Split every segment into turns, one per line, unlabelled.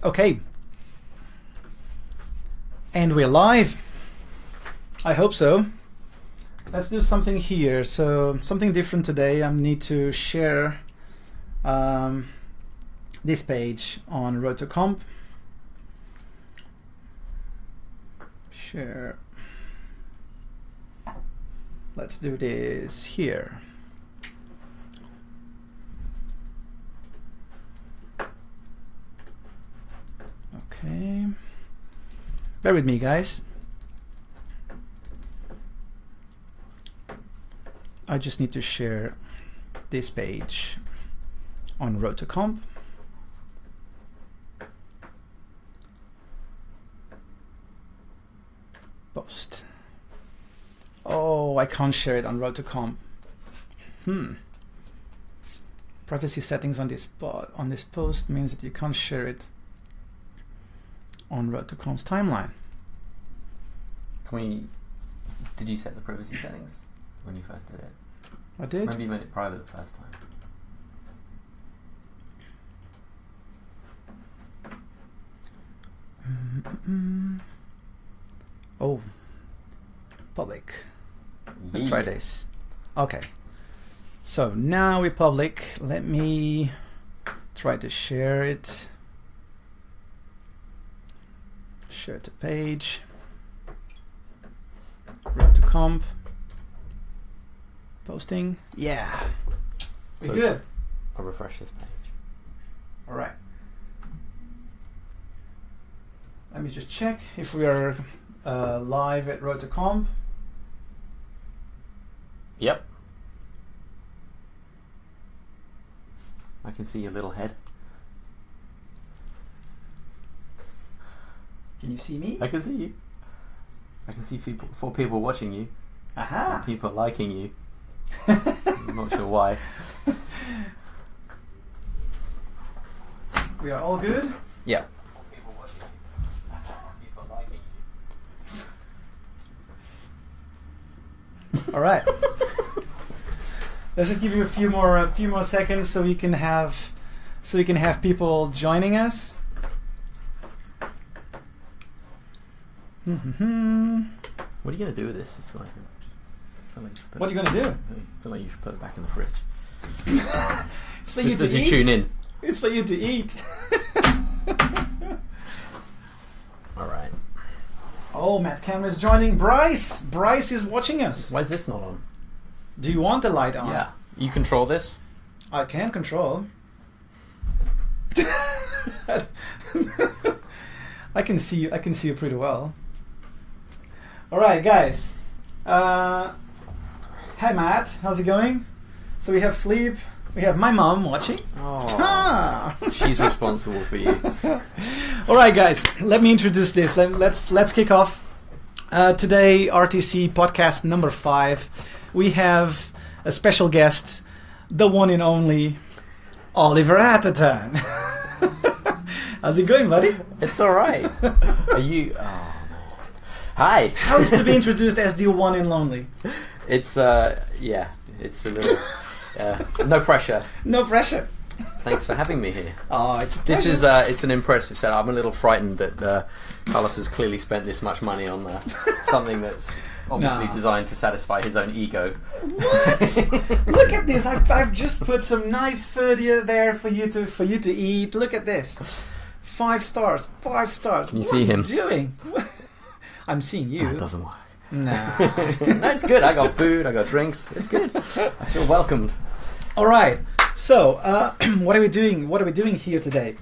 Okay. And we're live. I hope so. Let's do something here. So something different today. I need to share this page on Road to Comp. Share. Let's do this here. Okay. Bear with me, guys. I just need to share this page on Road to Comp. Post. Oh, I can't share it on Road to Comp. Privacy settings on this post means that you can't share it on Road to Comp's timeline.
Did you set the privacy settings when you first did it?
I did.
Maybe you made it private the first time.
Oh, public. Let's try this. Okay. So now we're public. Let me try to share it. Share to page. Road to Comp. Posting. Yeah.
So
Good.
I'll refresh this page.
All right. Let me just check if we are live at Road to Comp.
Yep. I can see your little head.
Can you see me?
I can see you. I can see four people watching you.
Aha!
People liking you. I'm not sure why.
We are all good?
Yeah.
People watching you.
People liking
you. All right. Let's just give you a few more seconds so we can have people joining us.
What are you going to do with this?
What are you going to do?
I feel like you should put it back in the fridge.
It's for
just
you to
as you
eat.
tune in.
It's for you to eat.
All right.
Oh, Matt Cameron is joining. Bryce is watching us.
Why is this not on?
Do you want the light on?
Yeah. You control this?
I can control. I can see you. I can see you pretty well. All right, guys. Hi, Matt. How's it going? So we have Fleep. We have my mom watching.
Oh, she's responsible for you.
All right, guys. Let me introduce this. Let's kick off. Today, RTC podcast number 5. We have a special guest, the one and only Oliver Atherton. How's it going, buddy?
It's all right. Are you? Oh, man. Hi.
How is to be introduced as the one and only?
It's yeah. It's a little no pressure.
No pressure.
Thanks for having me here.
Oh, it's a pleasure.
This is it's an impressive setup. I'm a little frightened that Carlos has clearly spent this much money on something that's obviously designed to satisfy his own ego.
What? Look at this! I've just put some nice food there for you to eat. Look at this. 5 stars. 5 stars.
Can you see him?
What are you doing? I'm seeing you.
It doesn't work.
Nah.
No, it's good. I got food. I got drinks. It's good. I feel welcomed.
All right. So, what are we doing? What are we doing here today?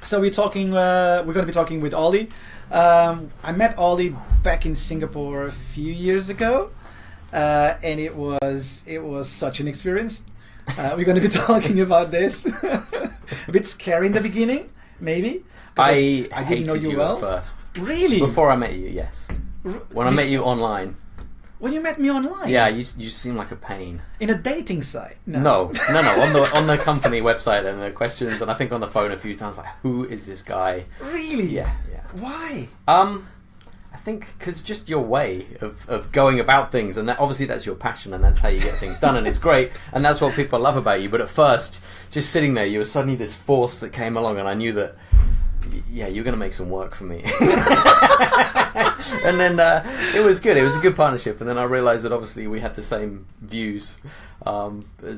So we're talking. We're going to be talking with Ollie. I met Ollie back in Singapore a few years ago, and it was such an experience. We're going to be talking about this. A bit scary in the beginning, maybe.
I
didn't know you well
at first.
Really?
Before I met you, yes. When I met you online.
When you met me online?
Yeah, you seem like a pain.
In a dating site?
No. On the company website and the questions, and I think on the phone a few times, like, who is this guy?
Really?
Yeah.
Why?
I think because just your way of going about things, and obviously that's your passion, and that's how you get things done, and it's great, and that's what people love about you. But at first, just sitting there, you were suddenly this force that came along, and I knew that yeah, you're going to make some work for me. And then it was good. It was a good partnership. And then I realised that obviously we had the same views,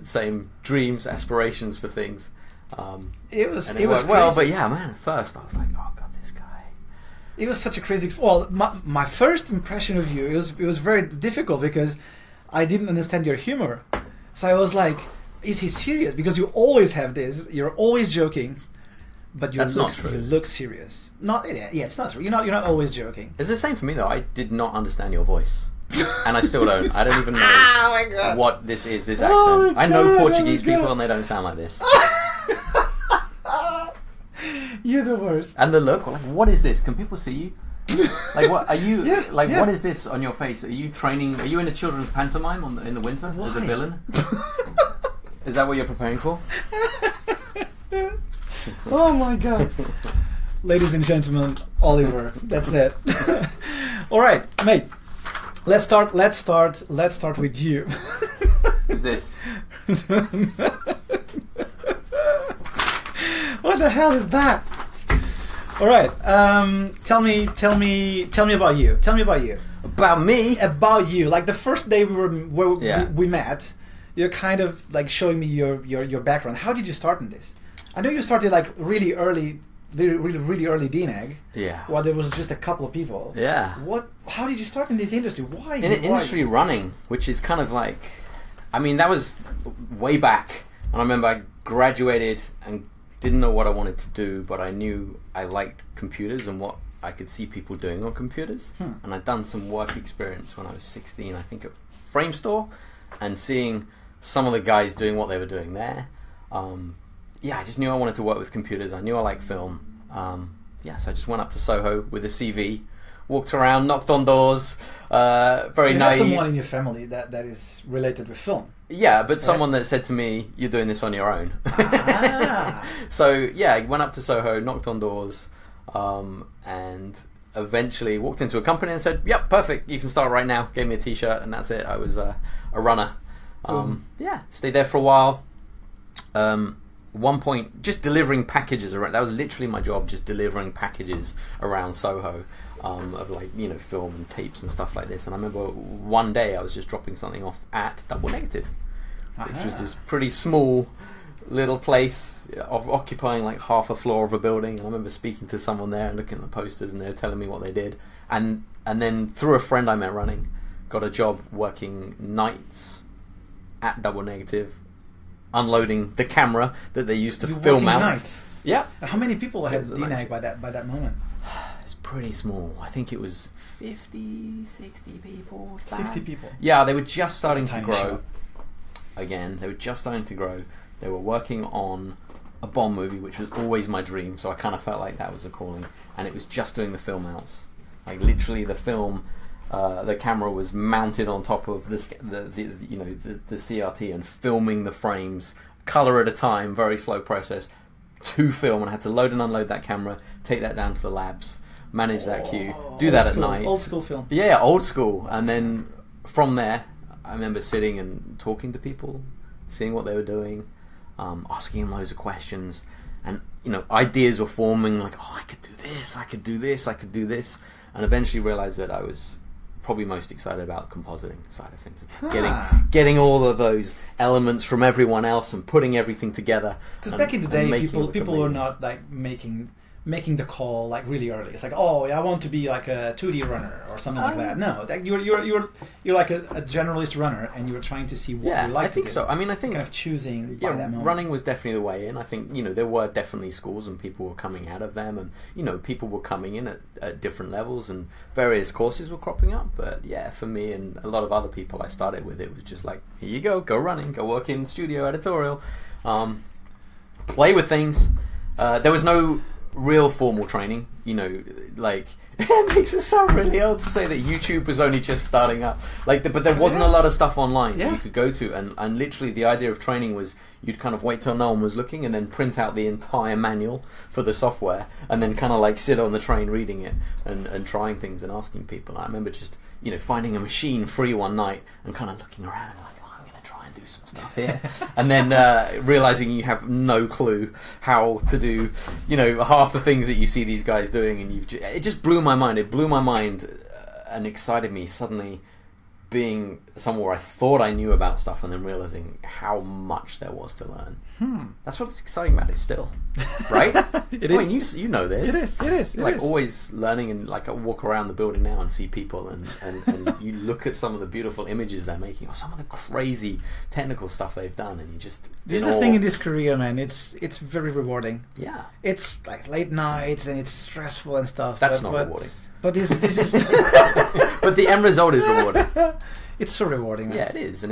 same dreams, aspirations for things.
It was
well, but yeah, man. At first, I was like, "Oh God, this guy."
It was such a crazy. Well, my first impression of you, it was very difficult because I didn't understand your humor. So I was like, "Is he serious?" Because you always have this. You're always joking, but
That's not true.
You look serious. It's not true. You're not always joking.
It's the same for me though. I did not understand your voice. And I still don't. I don't even know what this is, this accent. I know Portuguese people and they don't sound like this.
You're the worst.
And the look, like, what is this? Can people see you? Like, what are you? What is this on your face? Are you training? Are you in a children's pantomime in the winter as a villain? Is that what you're preparing for?
Oh my God. Ladies and gentlemen, Oliver. That's it. All right, mate. Let's start with you.
Who's this?
What the hell is that? All right. Tell me about you. Tell me about you.
About me?
About you. Like the first day we met, you're kind of like showing me your background. How did you start in this? I know you started like really early DNAG.
Yeah.
While there was just a couple of people.
Yeah.
How did you start in this industry? Why?
Industry running, which is kind of like, I mean, that was way back, and I remember I graduated and didn't know what I wanted to do, but I knew I liked computers and what I could see people doing on computers. And I'd done some work experience when I was 16, I think, at Frame Store, and seeing some of the guys doing what they were doing there. I just knew I wanted to work with computers. I knew I liked film. So I just went up to Soho with a CV, walked around, knocked on doors, very
you
naive.
had someone in your family that is related with film.
Yeah, but someone that said to me, "You're doing this on your own." So I went up to Soho, knocked on doors, and eventually walked into a company and said, "Yep, perfect. You can start right now." Gave me a T-shirt, and that's it. I was a runner. Stayed there for a while. One point, just delivering packages around. That was literally my job, just delivering packages around Soho. Of film and tapes and stuff like this. And I remember one day I was just dropping something off at Double Negative, which was this pretty small little place occupying like half a floor of a building. And I remember speaking to someone there and looking at the posters, and they were telling me what they did. And then through a friend I met running, got a job working nights at Double Negative, unloading the camera that they used to film out.
Nights?
Yeah.
How many people had DNAG by that moment?
It's pretty small. I think it was 50, 60 people.
60 people.
Yeah, they were just starting to grow.
Shop.
Again, they were just starting to grow. They were working on a Bond movie, which was always my dream, so I kind of felt like that was a calling. And it was just doing the film outs. Like literally the film, the camera was mounted on top of the CRT and filming the frames, color at a time, very slow process, to film. And I had to load and unload that camera, take that down to the labs, manage that queue, do that at night.
Old school film.
Yeah, old school. And then from there, I remember sitting and talking to people, seeing what they were doing, asking them loads of questions, and ideas were forming. Like, I could do this, I could do this, I could do this, and eventually realized that I was probably most excited about the compositing side of things, getting all of those elements from everyone else and putting everything together.
Because back in the day, people were not like making the call like really early. It's like, I want to be like a 2D runner or something like that. No, like you're like a generalist runner, and you're trying to see what you like.
I think so. I mean, I think
kind of choosing by that moment.
Running was definitely the way in. I think there were definitely schools and people were coming out of them, and people were coming in at different levels, and various courses were cropping up. But for me and a lot of other people I started with, it was just like, here you go running, go work in studio editorial, play with things. There was no real formal training, like it makes it sound really old to say that YouTube was only just starting up, but there wasn't a lot of stuff online that you could go to, and literally the idea of training was you'd kind of wait till no one was looking and then print out the entire manual for the software and then kind of like sit on the train reading it and trying things and asking people. I remember just finding a machine free one night and kind of looking around and like, I'm going to try and do some stuff here, and then realizing you have no clue how to do, half the things that you see these guys doing, and it just blew my mind. It blew my mind and excited me suddenly. Being somewhere I thought I knew about stuff and then realizing how much there was to learn. That's what's exciting about it still, right?
It is.
Mean, you know this.
It is.
Like always learning, and like I walk around the building now and see people and you look at some of the beautiful images they're making or some of the crazy technical stuff they've done, and you just...
This is the thing in this career, man. It's very rewarding.
Yeah.
It's like late nights and it's stressful and stuff.
That's not rewarding.
But this is...
But the end result is rewarding.
It's so rewarding, man.
Yeah, it is, and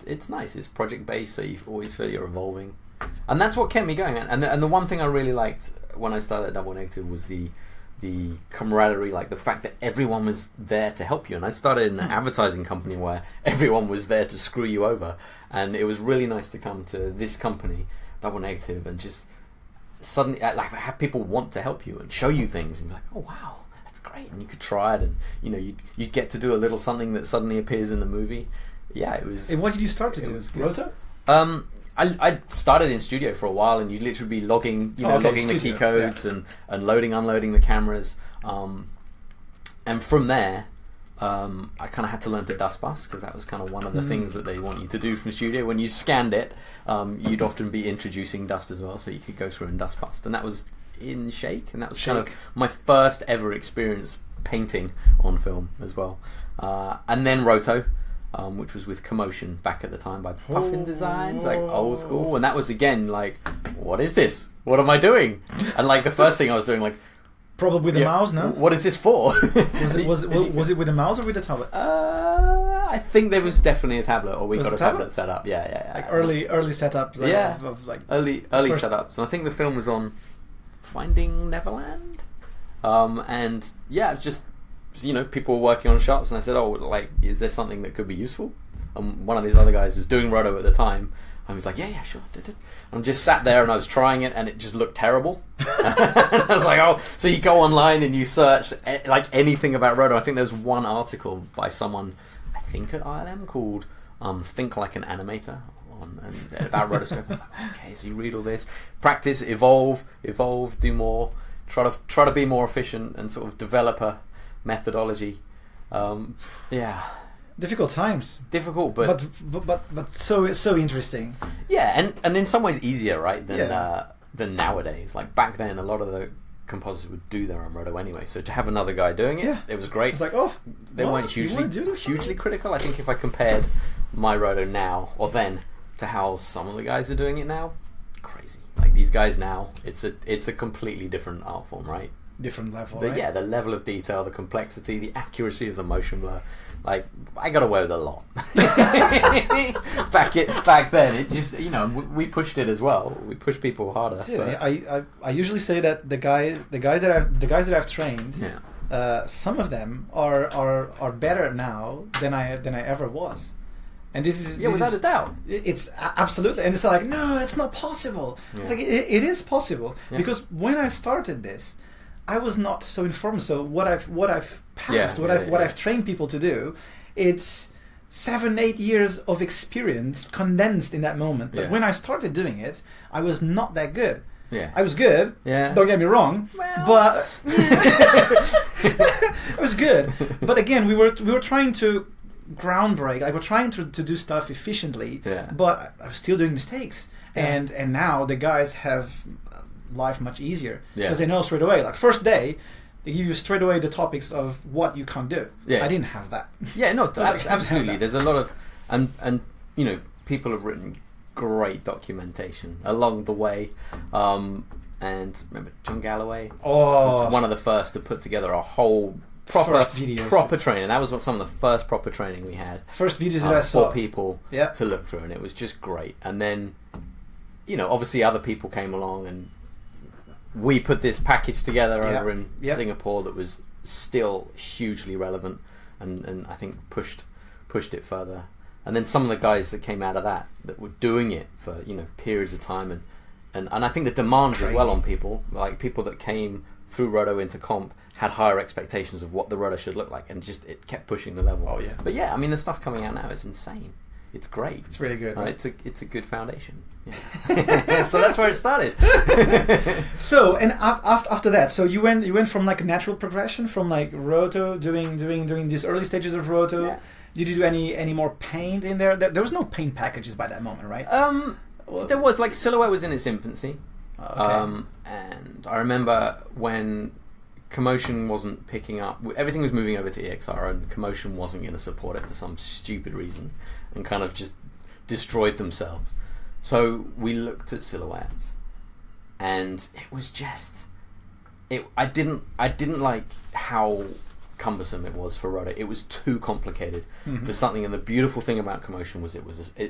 it's nice. It's project based, so you always feel you're evolving, and that's what kept me going. And the one thing I really liked when I started at Double Negative was the camaraderie, like the fact that everyone was there to help you. And I started in an advertising company where everyone was there to screw you over, and it was really nice to come to this company, Double Negative, and just suddenly like have people want to help you and show you things and be like, oh wow. Great, and you could try it, and you'd get to do a little something that suddenly appears in the movie. Yeah, it was.
And what did you start to do?
Roto? I started in studio for a while, and you'd literally be logging, logging the key codes and loading, unloading the cameras, and from there, I kind of had to learn to dust bus because that was kind of one of the things that they want you to do from studio. When you scanned it, you'd often be introducing dust as well, so you could go through and dust bust, and that was in Shake, and that was kind of my first ever experience painting on film as well. And then Roto, which was with Commotion back at the time by Puffin Designs, like old school, and that was again like, what is this? What am I doing? And like the first thing I was doing, like,
probably with the mouse, no?
What is this for?
was it with the mouse or with the tablet?
I think there was definitely a tablet, or we got a tablet set up. Yeah.
Like early setups. Like,
early setups, and I think the film was on Finding Neverland, and yeah, it's just people were working on shots, and I said, "Oh, like, is there something that could be useful?" And one of these other guys was doing Roto at the time, and he was like, "Yeah, sure." I just sat there and I was trying it, and it just looked terrible. And I was like, "Oh!" So you go online and you search like anything about Roto. I think there's one article by someone, I think at ILM, called "Think Like an Animator." And about rotoscope. I was like, okay, so you read all this, practice, evolve, do more, try to be more efficient, and sort of develop a methodology.
Difficult times.
Difficult,
but so interesting.
Yeah, and in some ways easier, right? Than nowadays. Like back then, a lot of the compositors would do their own roto anyway. So to have another guy doing it, it was great.
It's like,
they weren't hugely critical. I think if I compared my roto now or then to how some of the guys are doing it now, crazy. Like these guys now, it's a completely different art form, right?
Different level,
right? Yeah, the level of detail, the complexity, the accuracy of the motion blur. Like, I got away with a lot. back then, it just, we pushed it as well. We pushed people harder.
Dude, I usually say that the guys that I've trained, some of them are better now than I ever was. And this is
without a doubt.
It's absolutely, and it's like, no, it's not possible. Yeah. It's like it is possible because when I started this, I was not so informed. So what I've passed, what I've trained people to do, it's 7-8 years of experience condensed in that moment. But when I started doing it, I was not that good.
Yeah,
I was good.
Yeah,
don't get me wrong. But I was good. But again, we were trying to groundbreak. Like we're trying to do stuff efficiently.
Yeah.
But I was still doing mistakes. Yeah. And now the guys have life much easier because they know straight away. Like first day, they give you straight away the topics of what you can't do.
Yeah.
I didn't have that.
Yeah, no, absolutely. There's a lot of and people have written great documentation along the way. And remember John Galloway was one of the first to put together a whole proper training. That was some of the first proper training we had.
First videos that I saw
for people to look through, and it was just great. And then, obviously other people came along, and we put this package together over in Singapore that was still hugely relevant, and I think pushed it further. And then some of the guys that came out of that were doing it for periods of time, and I think the demands as well on people, like people that came through Roto into comp, had higher expectations of what the Roto should look like, and just it kept pushing the level.
Oh yeah.
But yeah, I mean the stuff coming out now is insane. it's great.
It's really good.
Right? It's a good foundation. Yeah. So that's where it started.
So and after that, so you went from like a natural progression from like roto doing these early stages of roto.
Yeah.
Did you do any more paint in there? There was no paint packages by that moment, right?
There was, like, Silhouette was in its infancy.
Okay.
And I remember when Commotion wasn't picking up, everything was moving over to EXR, and Commotion wasn't going to support it for some stupid reason, and kind of just destroyed themselves. So we looked at Silhouette, and it was just, I didn't like how cumbersome it was for Roto. It was too complicated for something, and the beautiful thing about Commotion was it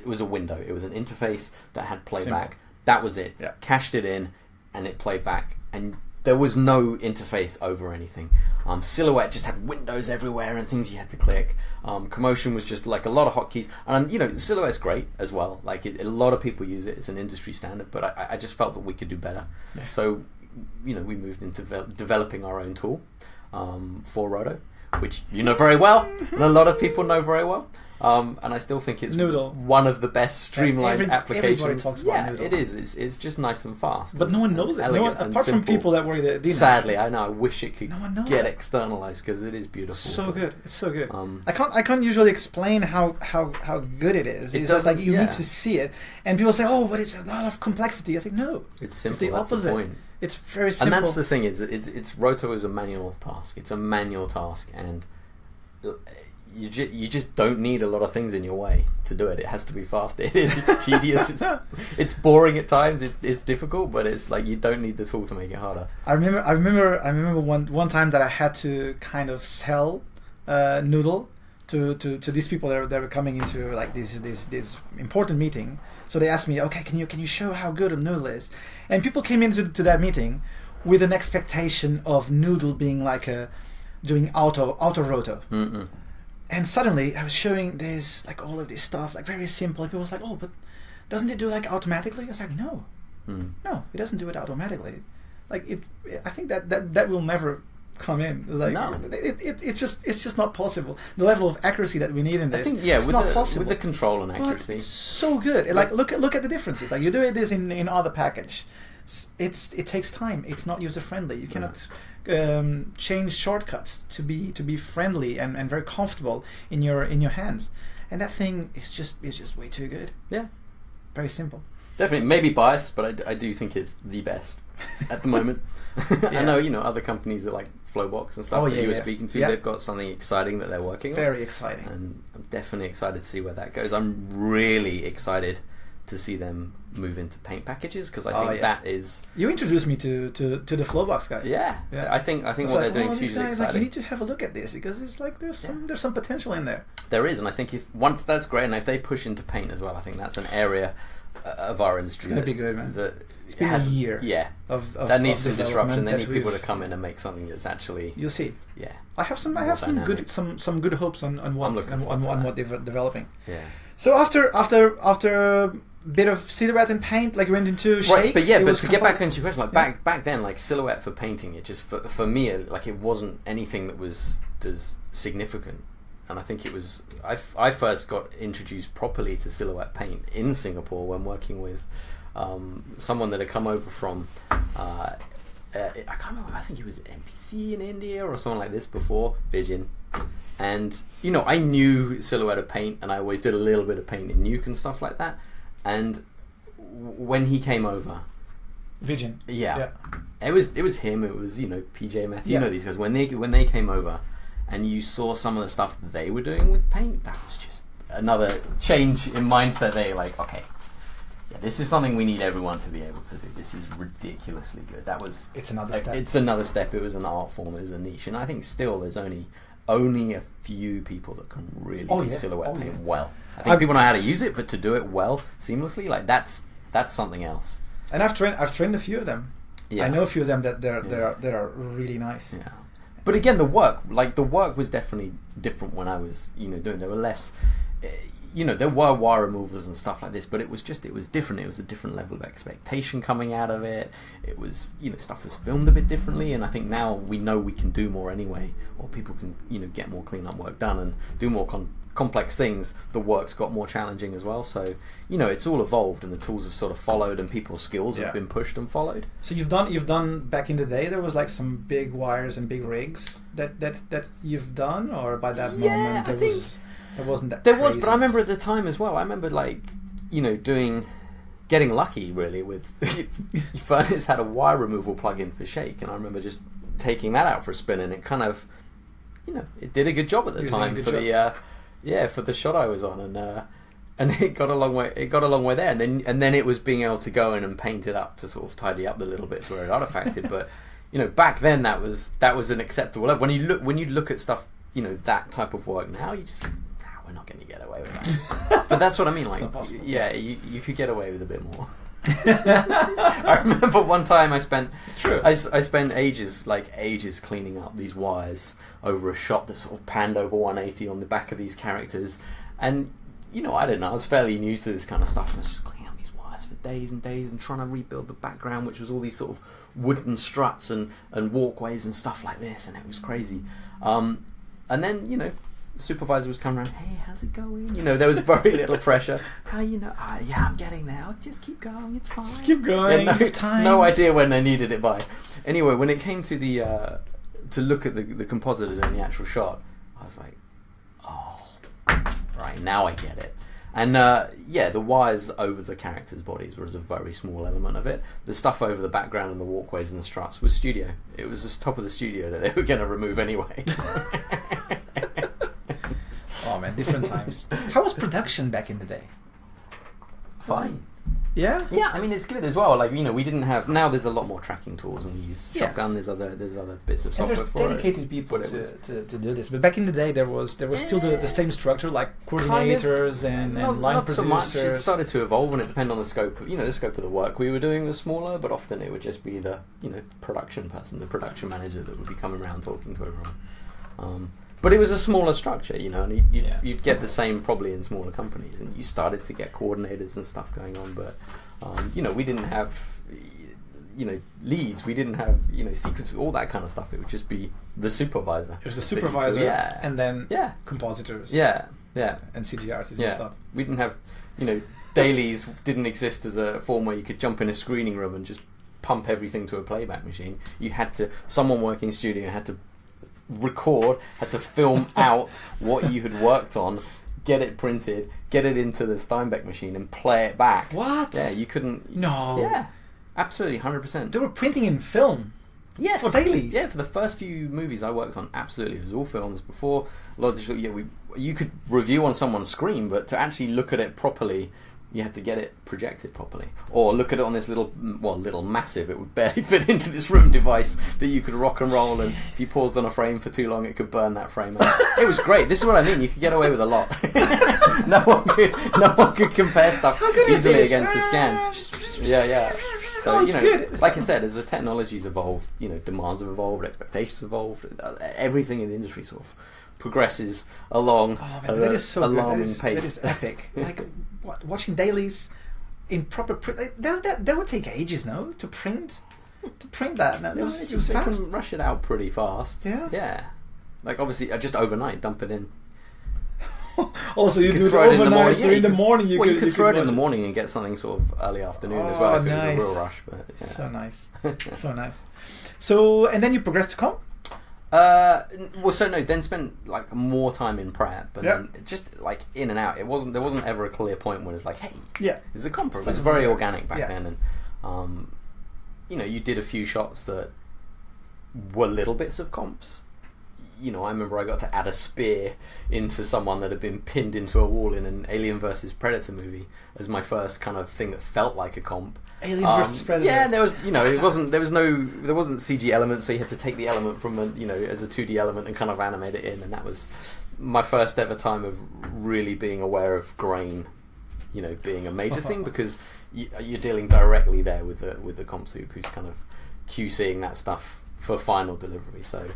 was a window. It was an interface that had playback.
Simple.
That was it.
Yeah.
Cached it in, and it played back, and there was no interface over anything. Silhouette just had windows everywhere and things you had to click. Commotion was just like a lot of hotkeys, and Silhouette's great as well. Like a lot of people use it; it's an industry standard. But I just felt that we could do better. Yeah. So, we moved into developing our own tool for Roto, which you know very well, and a lot of people know very well. And I still think it's
Noodle.
one of the best streamlined applications.
Everybody talks about Noodle.
It is. It's just nice and fast.
But no one knows it. No one, apart from people that work at Dina.
Sadly, I know. I wish it could get
it.
externalized because it is beautiful.
So good. It's so good. I can't usually explain how good it is. It's just like you need to see it, and people say, "Oh, but it's a lot of complexity." I think no.
It's simple.
It's the
that's
opposite.
The point.
It's very simple.
And that's the thing. It's Roto is a manual task. It's a manual task, and you just don't need a lot of things in your way to do it. It has to be fast. It's tedious. It's boring at times. It's difficult, but it's like you don't need the tool to make it harder.
I remember one time that I had to kind of sell Noodle to these people that were coming into like this important meeting. So they asked me, okay, can you show how good a Noodle is? And people came into that meeting with an expectation of Noodle being like doing auto roto.
Mm-mm.
And suddenly I was showing this, like all of this stuff, like very simple. And people was like, oh, but doesn't it do like automatically? I was like, no, no, it doesn't do it automatically. Like I think that will never come in. It's like,
no.
It's just not possible. The level of accuracy that we need in this,
I think,
it's not possible.
with the control and accuracy.
But it's so good. Like look at the differences. Like you do this in other package. It takes time. It's not user friendly. You cannot change shortcuts to be friendly and very comfortable in your hands. And that thing is just way too good.
Yeah,
very simple.
Definitely, maybe biased, but I do think it's the best at the moment. I know other companies that like Flowbox and stuff that you were speaking to. They've got something exciting that they're working on.
Very exciting.
And I'm definitely excited to see where that goes. I'm really excited to see them move into paint packages because I think that is.
You introduced me to the Flowbox guys.
Yeah. I think what they're doing is hugely exciting.
Like, you need to have a look at this because it's like there's some potential in there.
There is, and I think once that's great, and if they push into paint as well, I think that's an area of our industry.
It's gonna be good, man. It's been a year.
Yeah. That needs some disruption. They need people to come in and make something that's actually.
You'll see.
Yeah.
I have some good hopes on what they're developing.
Yeah.
So after bit of Silhouette and paint, like you went into Shake.
Right, but to get back into your question, like back then, like Silhouette for painting, it just for me, like it wasn't anything that was as significant. And I think it was I first got introduced properly to Silhouette paint in Singapore when working with someone that had come over from I can't remember. I think it was NPC in India or something like this before Vision. And I knew Silhouette of paint, and I always did a little bit of paint in Nuke and stuff like that. And when he came over,
Vision,
it was him. It was PJ Matthew. These guys when they came over, and you saw some of the stuff they were doing with paint. That was just another change in mindset. They were like, okay, this is something we need everyone to be able to do. This is ridiculously good.
It's another step.
It's another step. It was an art form. It was a niche, and I think still there's only a few people that can really do Silhouette paint well. I think people know how to use it, but to do it well, seamlessly, like that's something else. And
I've trained a few of them. Yeah. I know a few of them that they're really nice.
Yeah. But again, the work was definitely different when I was doing. There were less. There were wire removers and stuff like this, but it was different. It was a different level of expectation coming out of it. It was, stuff was filmed a bit differently, and I think now we know we can do more anyway, or people can, get more clean-up work done and do more complex things, the work's got more challenging as well. So it's all evolved, and the tools have sort of followed, and people's skills have been pushed and followed.
So you've done back in the day. There was like some big wires and big rigs that you've done, or by that moment there wasn't that.
There was, but I remember at the time as well. I remember getting lucky really with Furnace had a wire removal plugin for Shake, and I remember just taking that out for a spin, and it kind of it did a good job at the time for the shot I was on, and it got a long way. It got a long way there, and then it was being able to go in and paint it up to sort of tidy up the little bits where it artifacted. But back then that was an acceptable level. When you look at stuff, that type of work now, you just we're not going to get away with that. But that's what I mean. Like, you could get away with a bit more. I remember one time I spent ages cleaning up these wires over a shot that sort of panned over 180 on the back of these characters, and I don't know, I was fairly new to this kind of stuff, and I was just cleaning up these wires for days and days and trying to rebuild the background, which was all these sort of wooden struts and walkways and stuff like this, and it was crazy. And then Supervisor was coming around, hey, how's it going? There was very little pressure. How I'm getting there. I'll just keep going, it's fine.
Just keep going, you have time.
No idea when they needed it by. Anyway, when it came to the to look at the compositor and the actual shot, I was like, oh, right, now I get it. And the wires over the characters' bodies was a very small element of it. The stuff over the background and the walkways and the struts was studio. It was the top of the studio that they were going to remove anyway.
Oh man, different times. How was production back in the day?
Fine.
Yeah?
Yeah, I mean, it's good as well. Like, we didn't have... Now there's a lot more tracking tools, and we use Shotgun. There's other bits of software for it.
There's dedicated people to do this. But back in the day, there was still the same structure, like coordinators and line
not
producers.
So much. It started to evolve, and it depended on the scope. The scope of the work we were doing was smaller, but often it would just be the production person, the production manager that would be coming around talking to everyone. But it was a smaller structure, and you'd get the same probably in smaller companies, and you started to get coordinators and stuff going on. But we didn't have leads, we didn't have sequence, all that kind of stuff. It would just be the supervisor.
It was the supervisor, and then compositors, and CG artists and stuff.
We didn't have dailies didn't exist as a form where you could jump in a screening room and just pump everything to a playback machine. You had to, someone working in studio had to record, had to film out what you had worked on, get it printed, get it into the Steinbeck machine, and play it back.
What?
Yeah, you couldn't.
No.
Yeah, absolutely, 100%.
They were printing in film.
Yes.
For dailies.
Yeah, for the first few movies I worked on, absolutely, it was all films. Before a lot of digital, you could review on someone's screen, but to actually look at it properly, you had to get it projected properly, or look at it on this little massive, it would barely fit into this room device that you could rock and roll, and if you paused on a frame for too long, it could burn that frame out. It was great. This is what I mean. You could get away with a lot. no one could compare stuff easily against the scan. Yeah. So
good.
Like I said, as the technology's evolved, demands have evolved, expectations have evolved, everything in the industry sort of progresses along
at that is so
alarming
good.
pace.
That is epic. Like watching dailies in proper print, that would take ages, no, to print that. No, it was fast.
You can rush it out pretty fast.
Yeah.
Like obviously, just overnight, dump it in.
Also, you do it overnight, so in the morning you could
throw it in the morning and get something sort of early afternoon as well if it was a real rush. But yeah.
So nice, so nice. So and then you progressed to comp.
Then spent like more time in prep, but then just like in and out. There wasn't ever a clear point when it's like, hey, there's a comp. It was very organic back then, and you did a few shots that were little bits of comps. I remember I got to add a spear into someone that had been pinned into a wall in an Alien vs Predator movie as my first kind of thing that felt like a comp.
Alien vs Predator.
Yeah, and there was there wasn't CG elements, so you had to take the element from as a 2D element and kind of animate it in, and that was my first ever time of really being aware of grain, being a major thing, because you're dealing directly there with the comp soup who's kind of QCing that stuff for final delivery. So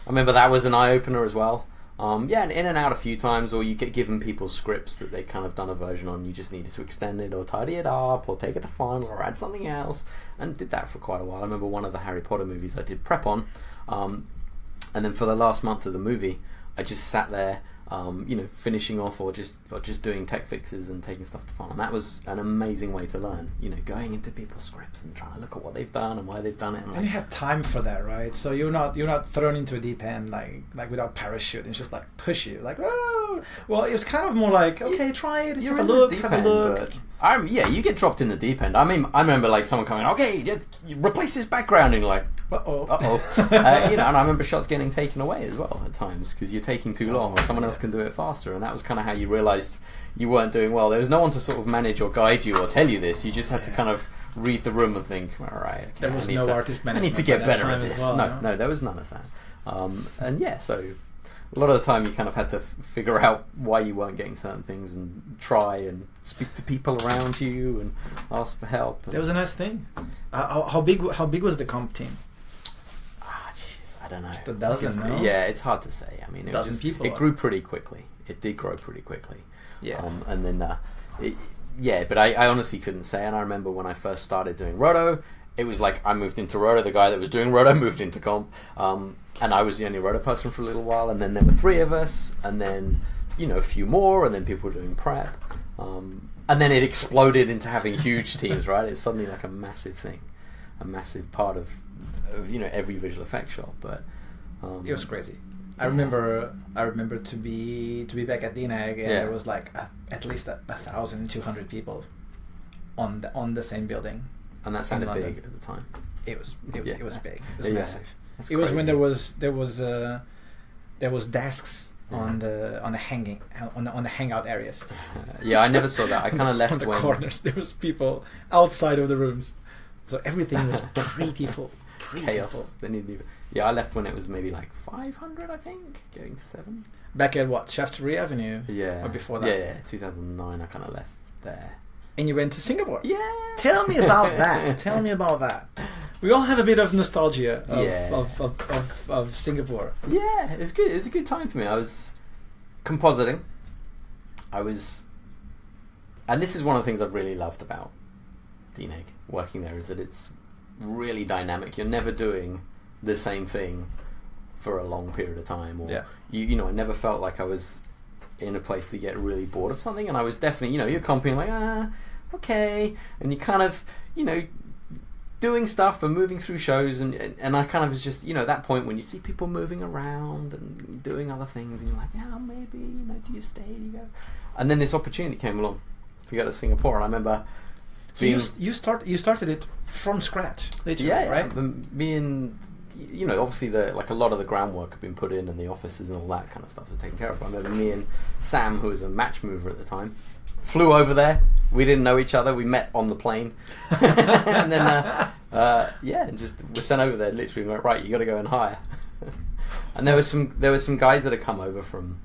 I remember that was an eye-opener as well. And in and out a few times, or you get given people scripts that they kind of done a version on, you just needed to extend it or tidy it up or take it to final or add something else, and did that for quite a while. I remember one of the Harry Potter movies I did prep on, and then for the last month of the movie I just sat there finishing off or just doing tech fixes and taking stuff to file. And that was an amazing way to learn. Going into people's scripts and trying to look at what they've done and why they've done it.
And you had time for that, right? So you're not thrown into a deep end like without parachute. It's just like push you, like, oh. Well, it's kind of more like, okay, try it. Have a look.
You get dropped in the deep end. I mean, I remember like someone coming, okay, just replace this background, and you're like, and I remember shots getting taken away as well at times because you're taking too long, or someone else can do it faster, and that was kind of how you realised you weren't doing well. There was no one to sort of manage or guide you or tell you this. You just had to kind of read the room and think, all right, okay,
there was no artist management.
I need to get better at this.
Well,
no, there was none of that. So a lot of the time you kind of had to figure out why you weren't getting certain things and try and speak to people around you and ask for help.
That was a nice thing. How big was the comp team?
I don't know.
Just a dozen, no?
Yeah, it's hard to say. I mean, it grew pretty quickly. It did grow pretty quickly.
Yeah.
And then, but I honestly couldn't say. And I remember when I first started doing Roto, it was like I moved into Roto. The guy that was doing Roto moved into comp. And I was the only Roto person for a little while. And then there were 3 of us. And then, a few more. And then people were doing prep. And then it exploded into having huge teams, right? It's suddenly like a massive thing. A massive part of every visual effects shop. But
it was crazy. I remember to be back at DNAG, and there was like at least 1,200 people on the same building.
And that sounded big at the time.
It was big. It was massive.
That's
it was
crazy.
when there was desks on the hangout areas.
I never saw that. I kind of left
on the
when
corners. There was people outside of the rooms, so everything was pretty full.
Chaos. I left when it was maybe like 500, I think, getting to 7.
Back at what, Shaftesbury Avenue?
Yeah.
Or before that?
Yeah, 2009. I kind of left there.
And you went to Singapore?
Yeah.
Tell me about that. We all have a bit of nostalgia of Singapore.
Yeah, it was good. It was a good time for me. I was compositing. And this is one of the things I've really loved about DNAG, working there, is that it's really dynamic. You're never doing the same thing for a long period of time, or I never felt like I was in a place to get really bored of something. And I was definitely, you're comping like, okay, and you kind of, doing stuff and moving through shows, and I kind of was just, at that point when you see people moving around and doing other things, and you're like, maybe, do you stay, do you go? And then this opportunity came along to go to Singapore, and I remember.
So you started it from scratch, literally, right?
Me and obviously a lot of the groundwork had been put in, and the offices and all that kind of stuff was taken care of. I remember me and Sam, who was a match mover at the time, flew over there. We didn't know each other. We met on the plane, and then and just were sent over there. Literally, went, right, you got to go and hire. And there was some guys that had come over from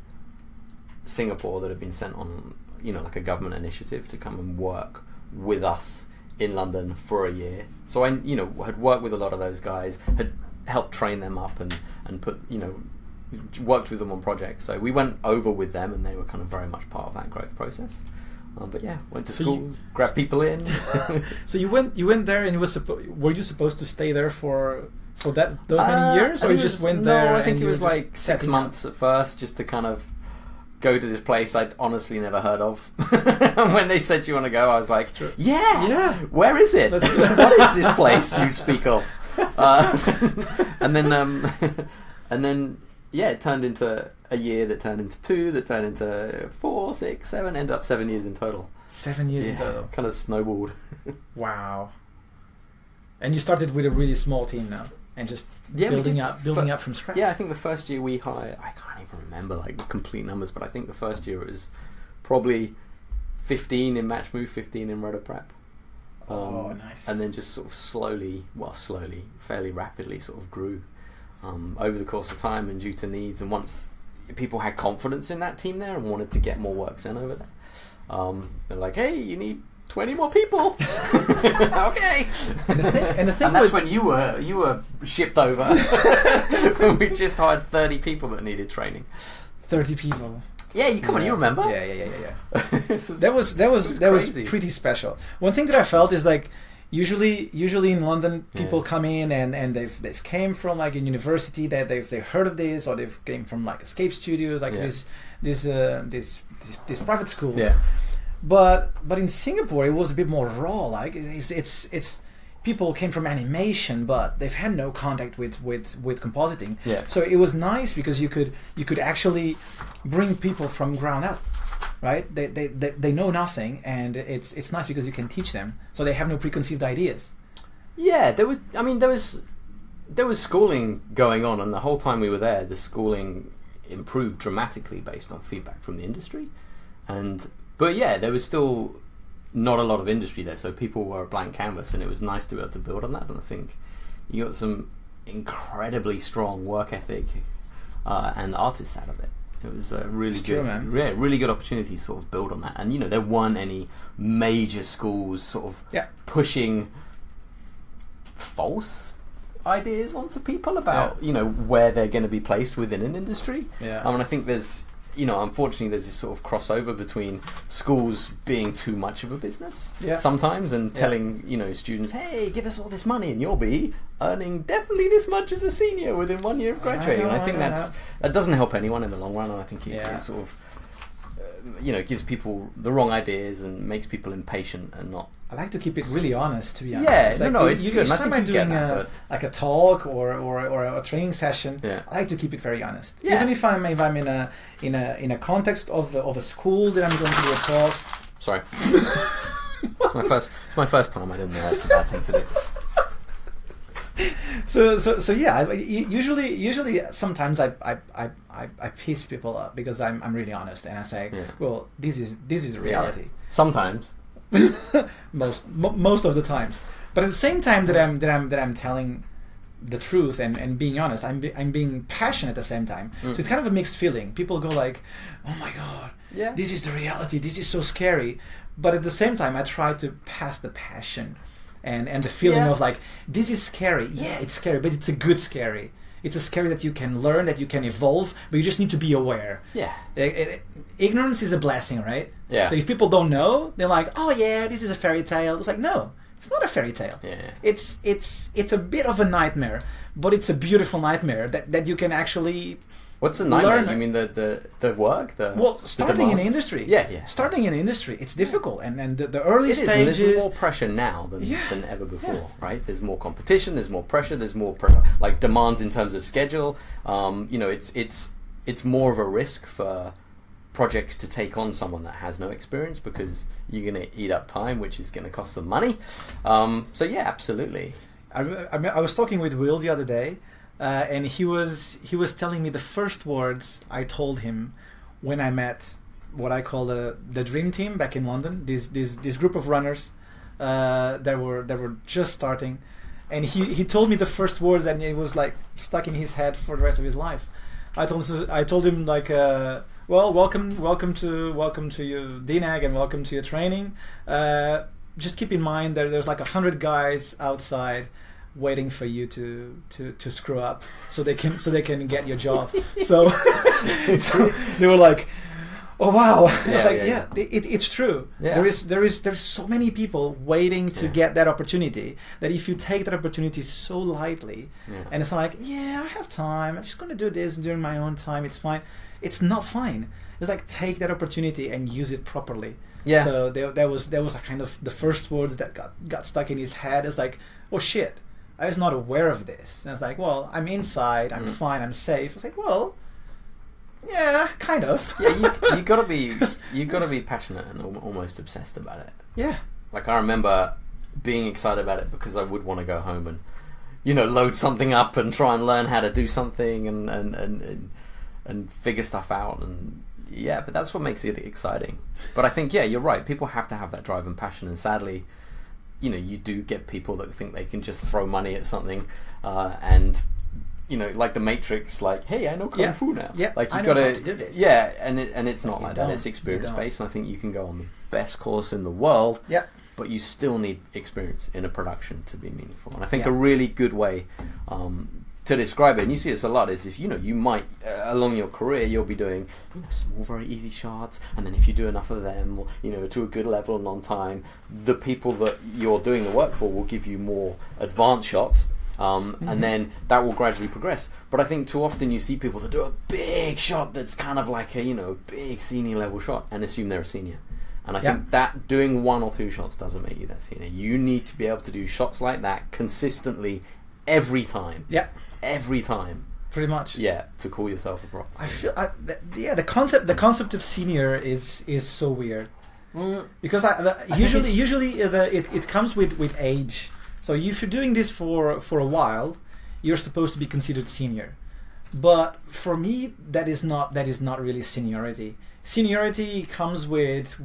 Singapore that had been sent on like a government initiative to come and work with us in London for a year. So I had worked with a lot of those guys, had helped train them up and put worked with them on projects. So we went over with them, and they were kind of very much part of that growth process. But went to school, grabbed people in.
So you went there, and were you supposed to stay there for those many years, or you just went there?
No, I think it was like 6 months at first, just to kind of go to this place I'd honestly never heard of. And when they said, you want to go, I was like, yeah, where is it? What is this place you speak of? And then it turned into a year, that turned into 2, that turned into 4, 6, 7, ended up 7 years in total.
7 years in total.
Kind of snowballed.
Wow. And you started with a really small team now, and just building up from scratch.
Yeah, I think the first year we hired, I can't even remember like the complete numbers, but I think the first year it was probably 15 in match move, 15 in roto prep.
Nice.
And then just sort of slowly, fairly rapidly sort of grew over the course of time, and due to needs, and once people had confidence in that team there and wanted to get more work sent over there, they're like, hey, you need 20 more people. Okay. And that's when you were shipped over. When we just hired 30 people that needed training.
30 people.
Yeah, you remember?
Yeah. That was pretty special. One thing that I felt is like Usually in London, people
Yeah.
come in and they've came from like a university, that they've heard of this, or they've came from like escape studios, like
Yeah.
these private schools.
Yeah.
But in Singapore, it was a bit more raw. Like it's people came from animation, but they've had no contact with compositing.
Yeah.
So it was nice because you could actually bring people from ground up, right? They know nothing, and it's nice because you can teach them, so they have no preconceived ideas.
Yeah, there was schooling going on, and the whole time we were there, the schooling improved dramatically based on feedback from the industry. But yeah, there was still not a lot of industry there, so people were a blank canvas, and it was nice to be able to build on that. And I think you got some incredibly strong work ethic and artists out of it. It was a really
It's
good,
true, man.
yeah, really good opportunity to sort of build on that. And there weren't any major schools sort of
Yeah.
pushing false ideas onto people about where they're going to be placed within an industry.
Yeah.
And I think there's unfortunately there's this sort of crossover between schools being too much of a business sometimes, and telling students, hey, give us all this money and you'll be earning definitely this much as a senior within 1 year of graduating. And I think that doesn't help anyone in the long run, and I think it sort of gives people the wrong ideas and makes people impatient and not.
I like to keep it really honest, to be honest.
Yeah,
It's
it's good.
Each
And I
time
think
I'm
you get
doing
that,
like a talk or a training session,
Yeah.
I like to keep it very honest.
Yeah.
Even if I'm in a context of a school that I'm going to do a talk.
Sorry, it's my first time. I didn't know that's a bad thing to do.
So yeah. Usually, sometimes I piss people up because I'm really honest, and I say, well, this is reality.
Sometimes.
Most of the times, but at the same time that I'm telling the truth and being honest, I'm being passionate at the same time. So it's kind of a mixed feeling. People go like, oh my god, this is the reality, this is so scary, but at the same time I try to pass the passion and the feeling of like, this is scary, it's scary, but it's a good scary. It's a scary that you can learn, that you can evolve, but you just need to be aware.
Yeah.
Ignorance is a blessing, right?
Yeah.
So if people don't know, they're like, oh yeah, this is a fairy tale. It's like, no, it's not a fairy tale.
Yeah.
It's a bit of a nightmare, but it's a beautiful nightmare that you can actually.
What's a nightmare?
learn.
You mean the work?
Starting in the
demands?
industry.
Yeah.
Starting in the industry, it's difficult, and the early
It is, and
stages.
there's more pressure now than ever before, right? There's more competition, there's more pressure, there's more like demands in terms of schedule. It's more of a risk for projects to take on someone that has no experience, because you're going to eat up time, which is going to cost them money. So yeah, absolutely.
I was talking with Will the other day, and he was telling me the first words I told him when I met what I call the dream team back in London. This group of runners that were just starting, and he told me the first words, and it was like stuck in his head for the rest of his life. I told him like, well, welcome to your DNAG and welcome to your training. Just keep in mind that there's like 100 guys outside waiting for you to screw up so they can get your job. So they were like, oh wow. It's true.
Yeah.
There's so many people waiting to get that opportunity, that if you take that opportunity so lightly, and it's like, I have time, I'm just going to do this during my own time, it's fine. It's not fine. It's like, take that opportunity and use it properly.
Yeah.
So that was a kind of the first words that got stuck in his head. It was like, oh shit, I was not aware of this. And I was like, well, I'm inside, I'm fine, I'm safe. I was like, well, yeah, kind of.
Yeah, you gotta be passionate and almost obsessed about it.
Yeah.
Like, I remember being excited about it because I would want to go home and load something up and try and learn how to do something and figure stuff out, and but that's what makes it exciting. But I think you're right, people have to have that drive and passion, and sadly you do get people that think they can just throw money at something and like the Matrix, like, hey, I know Kung Fu now.
Yeah,
like, you
I know
gotta
how to do this.
Yeah, and it's not
You
like that.
don't.
It's experience
You don't.
based, and I think you can go on the best course in the world, but you still need experience in a production to be meaningful. And I think a really good way to describe it, and you see this a lot, is if you might along your career you'll be doing small, very easy shots, and then if you do enough of them, to a good level and on time, the people that you're doing the work for will give you more advanced shots. And then that will gradually progress. But I think too often you see people that do a big shot that's kind of like a big senior level shot and assume they're a senior. And I think that doing 1 or 2 shots doesn't make you that senior. You need to be able to do shots like that consistently every time. Yeah. Every time.
Pretty much.
Yeah, to call yourself a proper senior.
I feel the concept of senior is so weird. Because usually it comes with age. So if you're doing this for a while, you're supposed to be considered senior. But for me, that is not really seniority. Seniority comes with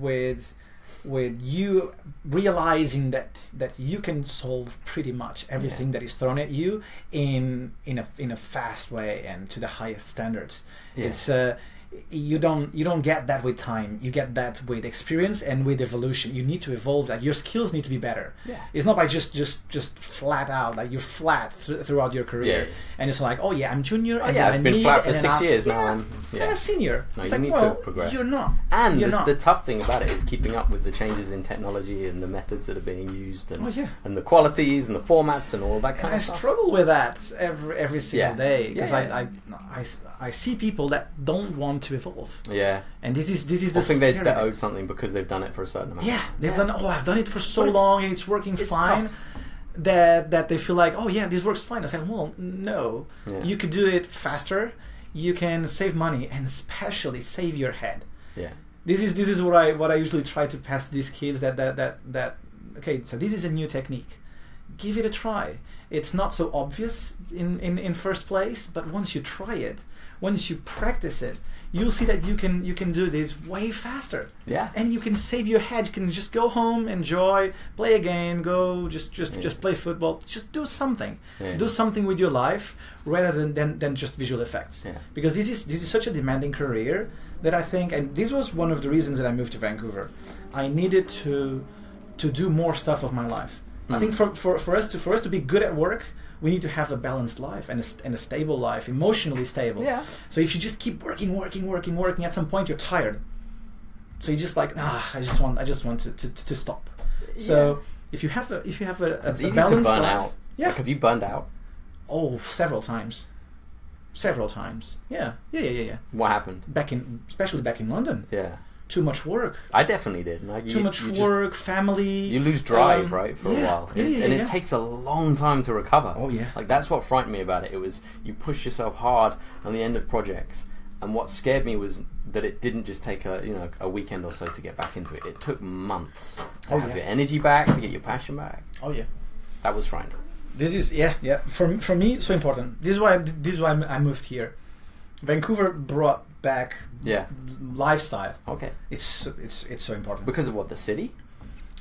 you realizing that you can solve pretty much everything that is thrown at you in a fast way and to the highest standards. Yeah. It's you don't get that with time. You get that with experience and with evolution. You need to evolve. That your skills need to be better. Yeah. It's not by just flat out like you're flat throughout your career, and it's like, oh yeah, I'm junior.
Oh yeah, I've been flat for 6 years now. I'm
a senior.
No,
it's
you
like,
need to progress.
You're not.
And the tough thing about it is keeping up with the changes in technology and the methods that are being used, and the qualities and the formats and all that kind of stuff.
I struggle with that every single day because I see people that don't want to evolve.
Yeah.
And this is the
I think they're owed something because they've done it for a certain amount.
Yeah, they've done. Oh, I've done it for so long and it's working fine.
Tough.
That they feel like, oh yeah, this works fine. I say, well, no, you could do it faster. You can save money and especially save your head. Yeah. This is what I usually try to pass these kids that okay, so this is a new technique. Give it a try. It's not so obvious in first place, but once you try it, once you practice it, you'll see that you can do this way faster. Yeah. And you can save your head. You can just go home, enjoy, play a game, go just play football. Just do something. Yeah. Do something with your life rather than just visual effects. Yeah. Because this is such a demanding career that I think, and this was one of the reasons that I moved to Vancouver. I needed to do more stuff of my life. I think for us to be good at work, we need to have a balanced life and a stable life, emotionally stable. Yeah. So if you just keep working, at some point you're tired. So you just like, I just want to stop. So if you have a
it's easy
balanced
to burn
life,
out. Yeah. Like, have you burned out?
Oh, several times. Yeah.
What happened?
Especially back in London.
Yeah.
Too much work.
I definitely did. Like,
too much work, family.
You lose drive, right, for a while. It takes a long time to recover.
Oh, yeah.
Like, that's what frightened me about it. It was, you push yourself hard on the end of projects. And what scared me was that it didn't just take a weekend or so to get back into it. It took months to have your energy back, to get your passion back. Oh, yeah. That was frightening.
This is, for me, so important. This is why I moved here. Vancouver brought back lifestyle. Okay. It's so important.
Because of what, the city?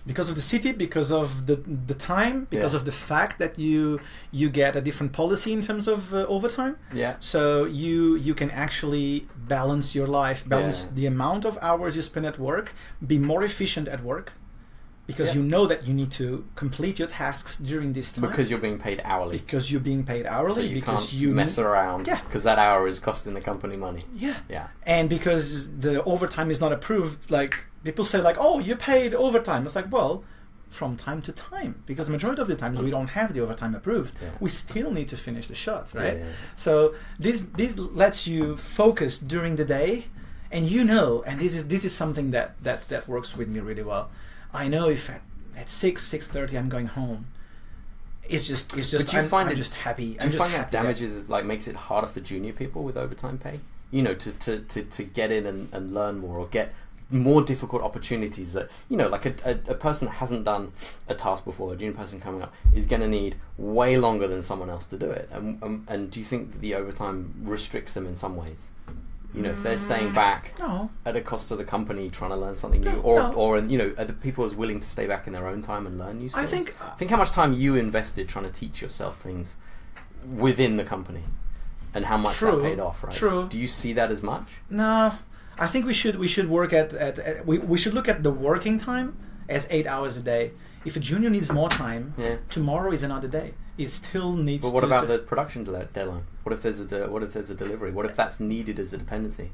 Because of the city, because of the time, because of the fact that you get a different policy in terms of overtime. Yeah. So you can actually balance your life, balance the amount of hours you spend at work, be more efficient at work. Because you know that you need to complete your tasks during this time.
Because you're being paid hourly.
Because you're being paid hourly.
So you can't mess around. Yeah. Because that hour is costing the company money.
Yeah. Yeah. And because the overtime is not approved, like people say like, oh, you paid overtime. It's like, well, from time to time. Because the majority of the times we don't have the overtime approved. Yeah. We still need to finish the shots, right? Yeah. So this lets you focus during the day, and and this is something that works with me really well. I know if at 6:30 I'm going home, it's just I'm just happy.
Do you find that damages makes it harder for junior people with overtime pay? To get in and learn more or get more difficult opportunities that like a person that hasn't done a task before, a junior person coming up, is going to need way longer than someone else to do it. And do you think that the overtime restricts them in some ways? If they're staying back at a cost to the company trying to learn something new, or are the people as willing to stay back in their own time and learn new skills?
I
think how much time you invested trying to teach yourself things within the company, and how much that paid off, right?
True.
Do you see that as much?
No, I think we should work we should look at the working time as 8 hours a day. if a junior needs more time,
Yeah.
tomorrow is another day. It still needs.
But what
to
about the production deadline? What if there's a delivery? What if that's needed as a dependency?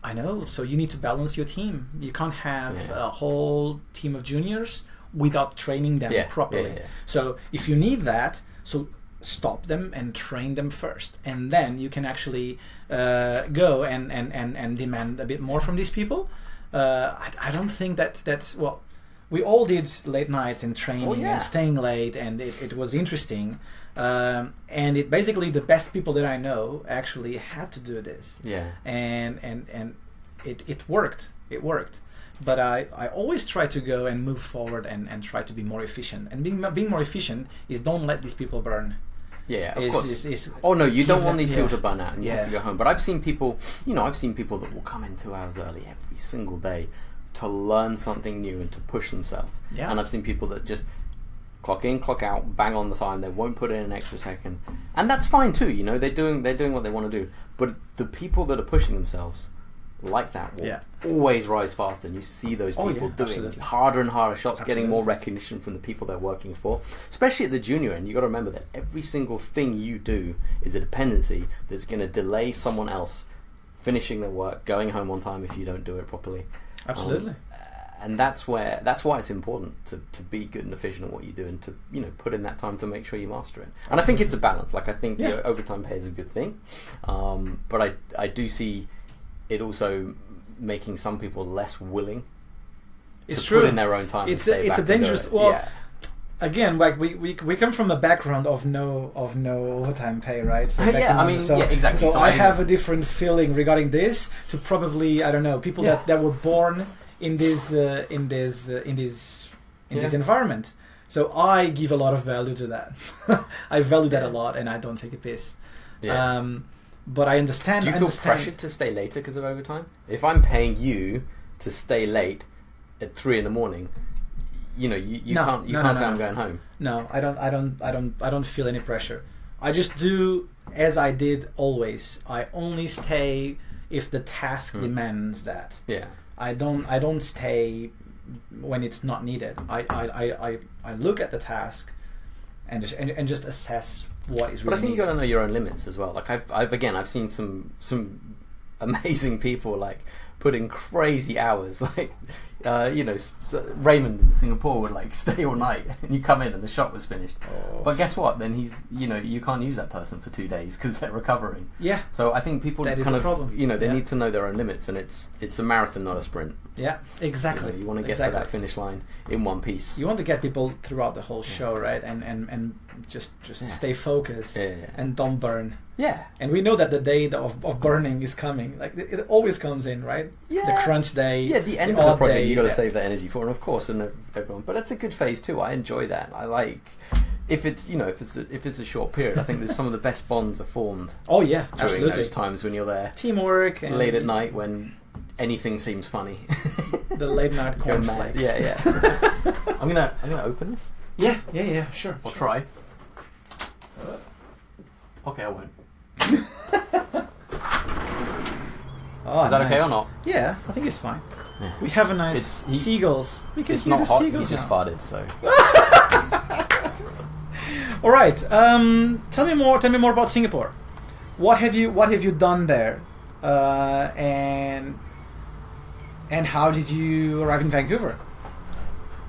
I know. So you need to balance your team. You can't have
Yeah.
a whole team of juniors without training them
Yeah,
properly.
yeah, yeah.
So if you need that, so stop them and train them first, and then you can actually go and demand a bit more from these people. I don't think that's well. We all did late nights and training and staying late, and it was interesting. And it basically the best people that I know actually had to do this.
Yeah.
And it worked. It worked. But I always try to go and move forward and try to be more efficient. And being more efficient is don't let these people burn.
Yeah, of course.
Is
oh no, you don't want these
yeah.
people to burn out and you
Yeah.
have to go home. But I've seen people, I've seen people that will come in 2 hours early every single day to learn something new and to push themselves.
Yeah.
And I've seen people that just clock in, clock out, bang on the time. They won't put in an extra second, and that's fine too. They're doing what they want to do. But the people that are pushing themselves like that will always rise faster, and you see those people doing
absolutely.
harder and harder shots,
Absolutely.
getting more recognition from the people they're working for, especially at the junior end. You got to remember that every single thing you do is a dependency that's going to delay someone else finishing their work, going home on time if you don't do it properly.
Absolutely.
And that's why it's important to be good and efficient at what you do, and to put in that time to make sure you master it. And I think it's a balance. Like I think overtime pay is a good thing, but I do see it also making some people less willing
It's
to
true.
put in their own time.
It's
and stay
a
back and do
dangerous.
it.
Well,
Yeah.
again, like we come from a background of no overtime pay, right? So
Yeah, I mean, exactly.
So
So
I
I
have a different feeling regarding this to probably people that were born in this environment. So I give a lot of value to that. I value that a lot, and I don't take a piss.
Yeah.
But I understand.
Do you feel pressured to stay later because of overtime? If I'm paying you to stay late at 3 a.m, you can't say I'm going home.
No, I don't feel any pressure. I just do as I did always. I only stay if the task demands that.
Yeah.
I don't stay when it's not needed. I look at the task and just assess what is really
But I think you
needed.
got to know your own limits as well. Like I've seen some amazing people like put in crazy hours. Like Raymond in Singapore would like stay all night, and you come in and the shot was finished.
Oh.
But guess what? Then you can't use that person for 2 days because they're recovering.
Yeah.
So I think people
That is
kind
the
of
problem.
they
Yeah.
need to know their own limits, and it's a marathon, not a sprint.
Yeah, exactly.
You want to get to that finish line in one piece.
You want to get people throughout the whole show, right? And just stay focused and don't burn.
Yeah.
And we know that the day of burning is coming. Like it always comes in, right?
Yeah.
The crunch day.
Yeah, the end of the
odd
project
day,
you got to save that energy for, and of course, and everyone. But it's a good phase too. I enjoy that. I like if it's a short period. I think there's some of the best bonds are formed.
Oh yeah,
during
absolutely.
those times when you're there,
Teamwork and
late at night when anything seems funny.
the late night
Go mad.
cornflakes.
Yeah. I'm gonna open this.
Yeah. Sure.
I'll try. Okay, I won't.
Oh,
Is that okay or
nice.
not?
Yeah, I think it's fine.
Yeah.
We have a nice seagulls. We can
It's
hear
not
the
hot. He
seagulls
just
now.
farted. So.
All right. Tell me more about Singapore. What have you done there, and how did you arrive in Vancouver?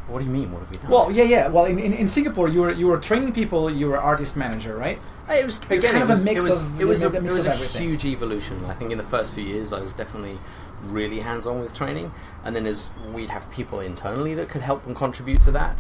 What do you mean? What have we done?
Well, yeah. Well, in Singapore, you were training people. You were artist manager, right?
It was
Kind of a mix
it was
of
a
everything.
huge evolution. I think in the first few years, I was definitely really hands-on with training, and then as we'd have people internally that could help and contribute to that.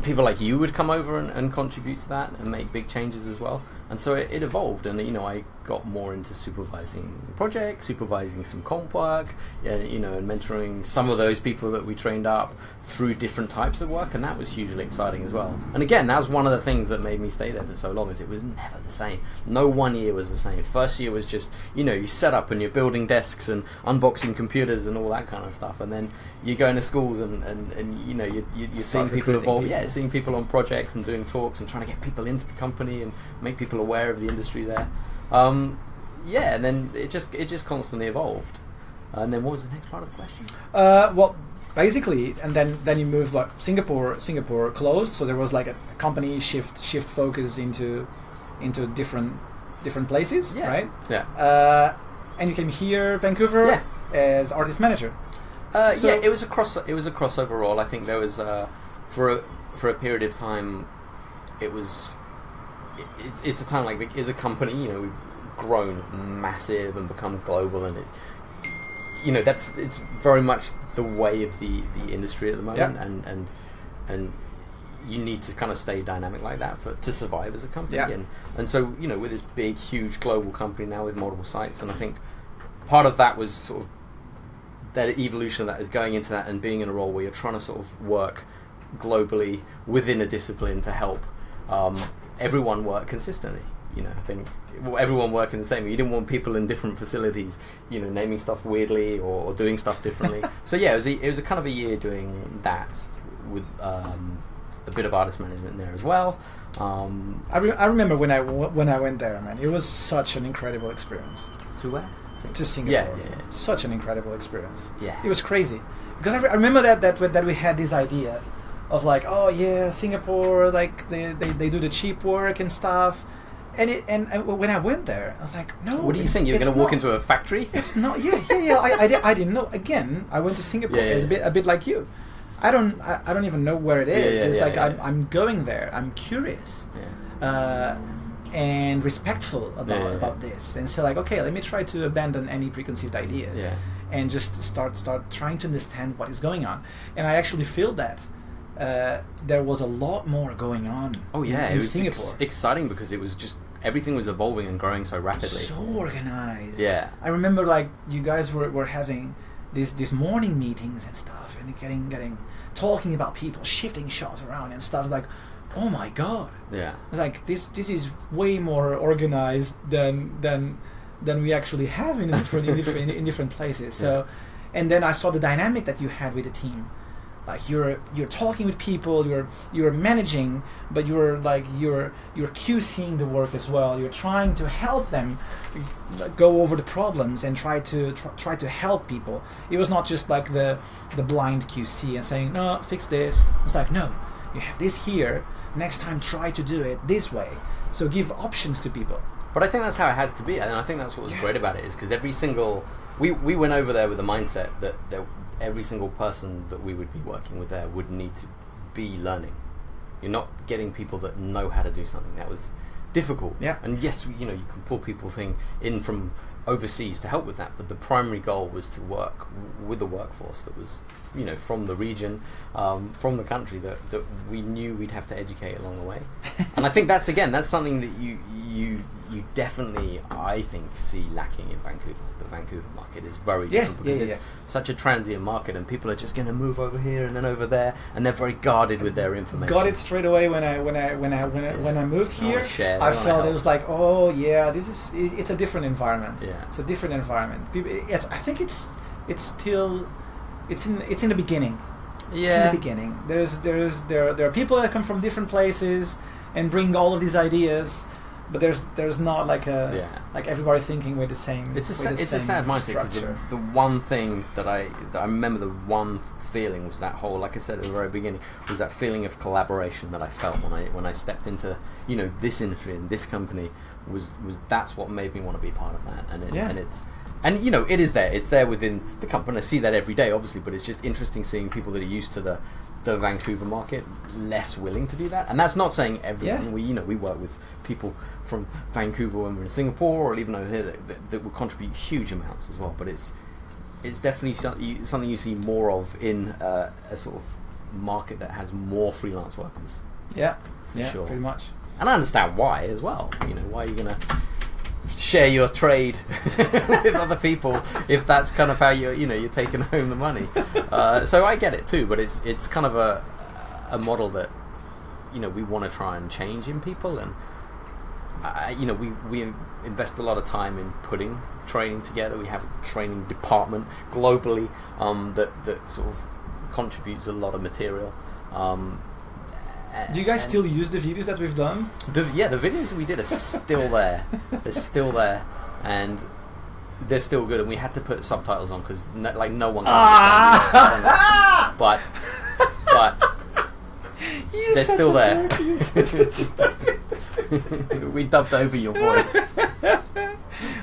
People like you would come over and contribute to that and make big changes as well. And so it evolved, and I got more into supervising projects, supervising some comp work, and mentoring some of those people that we trained up through different types of work, and that was hugely exciting as well. And again, that was one of the things that made me stay there for so long, is it was never the same. No one year was the same. First year was just you set up and you're building desks and unboxing computers and all that kind of stuff, and then you go into schools and you're seeing people evolve. Yeah, seeing people on projects and doing talks and trying to get people into the company and make people aware of the industry there. And then it just constantly evolved. And then what was the next part of the question?
Well, basically, and then you moved like Singapore closed, so there was like a company shift focus into different places,
Yeah.
right?
Yeah.
And you came here, Vancouver,
Yeah.
as artist manager. So-
Yeah, it was a crossover role. I think there was for a period of time, it's a time like as a company, we've grown massive and become global, and it's very much the way of the industry at the moment,
Yeah.
and you need to kind of stay dynamic like that to survive as a company,
Yeah.
and so with this big, huge global company now with multiple sites, and I think part of that was sort of that evolution of that is going into that and being in a role where you're trying to sort of work globally within a discipline to help everyone work consistently. I think everyone working the same. You didn't want people in different facilities, naming stuff weirdly or doing stuff differently. So yeah, it was a kind of a year doing that with a bit of artist management there as well.
I remember when I went there, man. It was such an incredible experience.
To where?
To Singapore.
Yeah.
Such an incredible experience.
Yeah.
It was crazy because I remember that we had this idea of like, oh yeah, Singapore, like they do the cheap work and stuff. And when I went there, I was like, no.
What do you think? You're going to walk into a factory?
It's not. Yeah. I didn't know. Again, I went to Singapore.
Yeah.
It's a bit like you. I don't even know where it is. It's like I'm going there. I'm curious.
Yeah.
And respectful about this, and so like, okay, let me try to abandon any preconceived ideas, and just start trying to understand what is going on. And I actually feel that there was a lot more going on.
Oh yeah,
in
it was
Singapore.
Exciting because it was just everything was evolving and growing so rapidly.
So organized.
Yeah.
I remember like you guys were having these morning meetings and stuff, and getting talking about people, shifting shots around and stuff like. Oh my god!
Yeah,
like this is way more organized than we actually have in different places. So, and then I saw the dynamic that you had with the team. Like you're talking with people, you're managing, but you're QCing the work as well. You're trying to help them go over the problems and try to help people. It was not just like the blind QC and saying no, fix this. It's like no, you have this here. Next time try to do it this way. So give options to people.
But I think that's how it has to be, and I think that's what was great about it, is because we went over there with the mindset that every single person that we would be working with there would need to be learning. You're not getting people that know how to do something. That was difficult.
Yeah.
And yes, you can pull people in from overseas to help with that, but the primary goal was to work with the workforce that was from the region, from the country that we knew we'd have to educate along the way. And I think that's something that you definitely, I think, see lacking in Vancouver. The Vancouver market is very different because it's such a transient market, and people are just going to move over here and then over there, and they're very guarded with their information.
Got it straight away when I moved here. I felt it was like, oh yeah, it's a different environment.
Yeah,
it's a different environment. I think it's still. It's in the beginning.
Yeah.
It's in the beginning. There are people that come from different places and bring all of these ideas, but there's not like everybody thinking with the same.
It's a sad mindset because the one thing that I remember, the one feeling was that whole, like I said at the very beginning, was that feeling of collaboration that I felt when I stepped into this industry and this company was that's what made me want to be part of that, and it is there. It's there within the company. I see that every day, obviously, but it's just interesting seeing people that are used to the Vancouver market less willing to do that. And that's not saying everyone.
Yeah.
We work with people from Vancouver when we're in Singapore, or even over here that will contribute huge amounts as well. But it's definitely something you see more of in a sort of market that has more freelance workers.
Yeah,
sure.
Pretty much.
And I understand why as well. Why are you gonna share your trade with other people if that's kind of how you're taking home the money. So I get it too, but it's kind of a model that we want to try and change in people, and we invest a lot of time in putting training together. We have a training department globally that sort of contributes a lot of material.
Do you guys still use the videos that we've done?
The videos we did are still there. They're still there, and they're still good, and we had to put subtitles on because no one can understand it. But they're still there. We dubbed over your voice.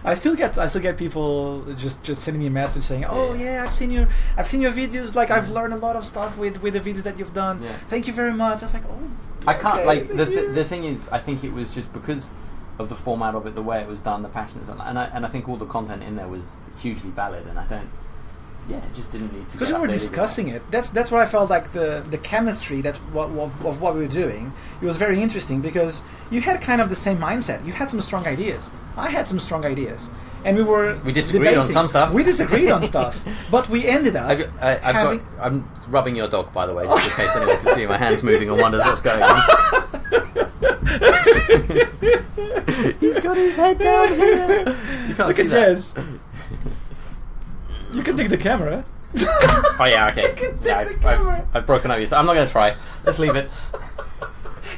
I still get people just sending me a message saying, "Oh yeah, I've seen your videos. Like I've learned a lot of stuff with the videos that you've done.
Yeah.
Thank you very much." I was like, "Oh."
I can't like the thing is, I think it was just because of the format of it, the way it was done, the passion it was done, and I think all the content in there was hugely valid, and it just didn't need to.
Because we were discussing it. That's where I felt like the chemistry of what we were doing. It was very interesting because you had kind of the same mindset. You had some strong ideas. I had some strong ideas, and we
disagreed
debating.
on some stuff.
We disagreed on stuff, but we ended up.
I'm rubbing your dog, by the way, just in case anyone can see my hands moving and wonders what's going on. He's got his head down here. You can't
Look
see
at
that.
Jez. You can take the camera.
Oh yeah, okay.
You can take
Yeah,
the camera.
I've broken up you, so I'm not going to try. Let's leave it.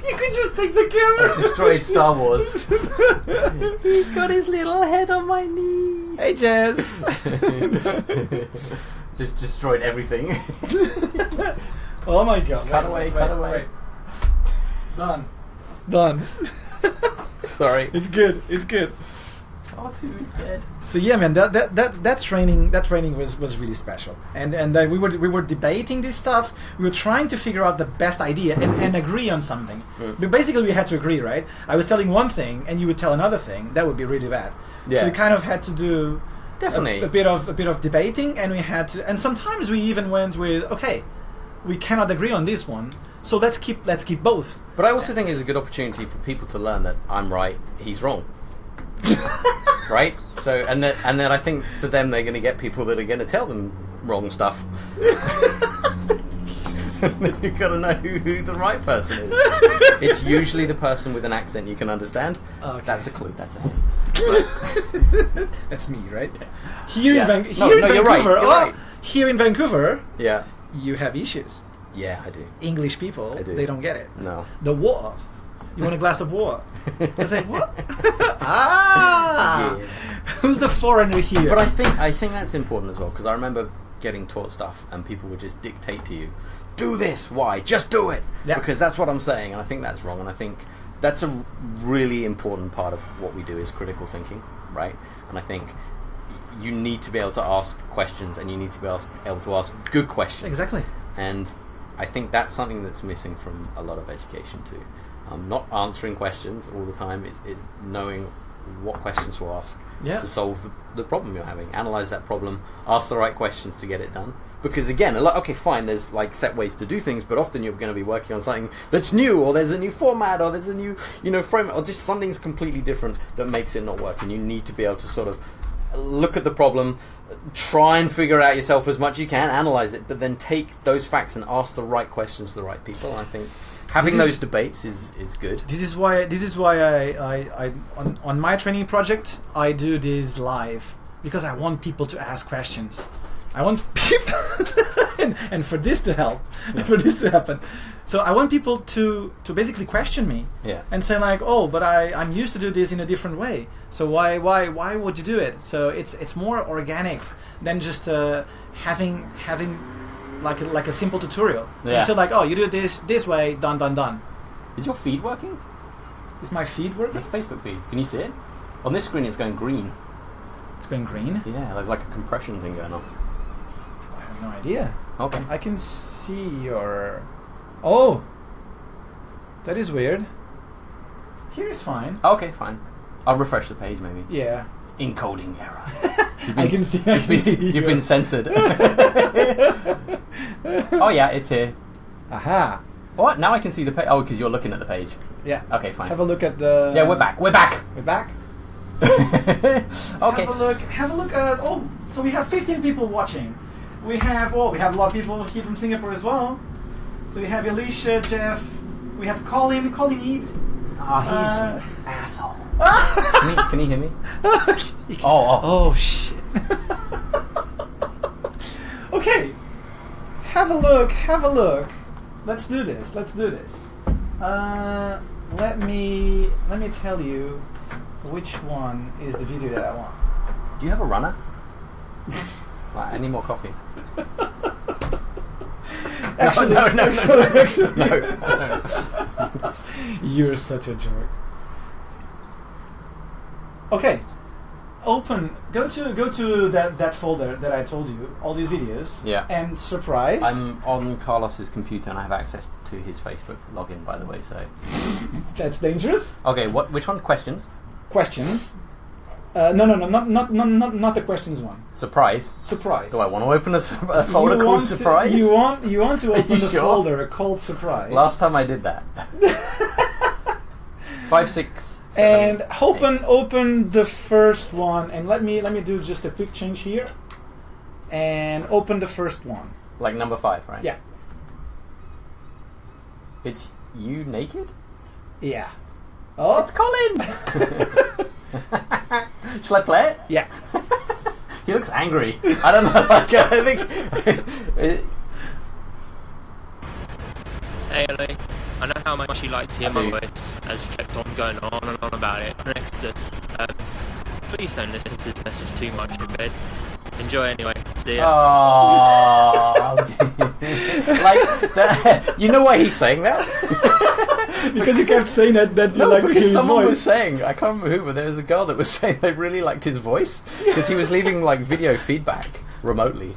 You could just take the camera.
I destroyed Star Wars. He's got his little head on my knee.
Hey, Jez.
Just destroyed everything.
Oh my god.
Cut away.
Done.
Sorry.
It's good.
R2 is dead.
So yeah, man, that training was really special, and we were debating this stuff. We were trying to figure out the best idea and agree on something. But basically, we had to agree, right? I was telling one thing, and you would tell another thing. That would be really bad.
Yeah.
So we kind of had to do
Definitely
a bit of debating, and we had to. And sometimes we even went with, okay, we cannot agree on this one, so let's keep both.
But I also think it's a good opportunity for people to learn that I'm right, he's wrong. Right? So and then I think for them they're going to get people that are going to tell them wrong stuff. You've got to know who the right person is. It's usually the person with an accent you can understand.
Okay.
That's a clue. That's a hint.
That's me, right?
Yeah.
Here
Yeah.
in
No,
Vancouver.
you're right, you're right.
Here in Vancouver,
Yeah.
you have issues.
Yeah, I do.
English people,
I do.
they don't get it.
No.
The water. You want a glass of water? I say what? Ah,
Yeah.
Who's the foreigner here?
But I think that's important as well, because I remember getting taught stuff and people would just dictate to you, do this. Why? Just do it.
Yeah.
Because that's what I'm saying, and I think that's wrong. And I think that's a really important part of what we do is critical thinking, right? And I think you need to be able to ask questions, and you need to be able to ask good questions.
Exactly.
And I think that's something that's missing from a lot of education too. Not answering questions all the time, is knowing what questions to ask to solve the problem you're having. Analyze that problem, ask the right questions to get it done. Because again, okay, fine, there's like set ways to do things, but often you're going to be working on something that's new, or there's a new format, or there's a new, frame, or just something's completely different that makes it not work. And you need to be able to sort of look at the problem, try and figure out yourself as much as you can, analyze it, but then take those facts and ask the right questions to the right people. And I think having those debates is good.
This is why I on my training project I do this live, because I want people to ask questions. I want people and for this to help, for this to happen. So I want people to basically question me, and say like, oh, but I'm used to do this in a different way. So why would you do it? So it's more organic than just having like a simple tutorial.
Yeah.
So like, oh, you do this way, done.
Is your feed working?
Is my feed working?
The Facebook feed. Can you see it? On this screen, it's going green.
It's going green.
Yeah, there's like a compression thing going on.
I have no idea.
Okay.
I can see your. Oh, that is weird. Here is fine.
Okay, fine. I'll refresh the page maybe.
Yeah.
Encoding error.
I can see.
You've been censored. Oh yeah, it's here.
Aha.
What? Now I can see the page. Oh, because you're looking at the page.
Yeah.
Okay, fine.
Have a look at the.
Yeah, we're back. We're back.
We're back.
Okay.
Have a look at. Oh, so we have 15 people watching. We have a lot of people here from Singapore as well. So we have Alicia, Jeff. We have Colin. Colin Eid.
He's asshole. Can you hear me?
Oh shit. Okay. Have a look. Let's do this. Let me tell you which one is the video that I want.
Do you have a runner? Right, I need more coffee.
Actually,
no.
You're such a jerk. Okay, go to that folder that I told you, all these videos.
Yeah.
And surprise.
I'm on Carlos's computer and I have access to his Facebook login, by the way. So.
That's dangerous.
Okay, which one? Questions.
Questions. No, not the questions one.
Surprise.
Surprise.
Do I want to open a folder called Surprise?
You want to open the
sure?
folder called Surprise.
Last time I did that. 5, 6, 7,
and
8.
open the first one, and let me do just a quick change here, and open the first one.
Like number 5, right?
Yeah.
It's you naked?
Yeah. Oh,
it's Colin. Shall I play it?
Yeah.
He looks angry. I don't know. Like, I think.
Hey, Ellie. I know how much you like to hear my voice, as you kept on going on and on about it. Next to this, please don't listen to this message too much in bed. Enjoy anyway. See ya.
Like that. You know why he's saying that?
Because he kept saying that you like to hear his
someone
voice.
was saying, I can't remember who, but there was a girl that was saying they really liked his voice because he was leaving like video feedback remotely.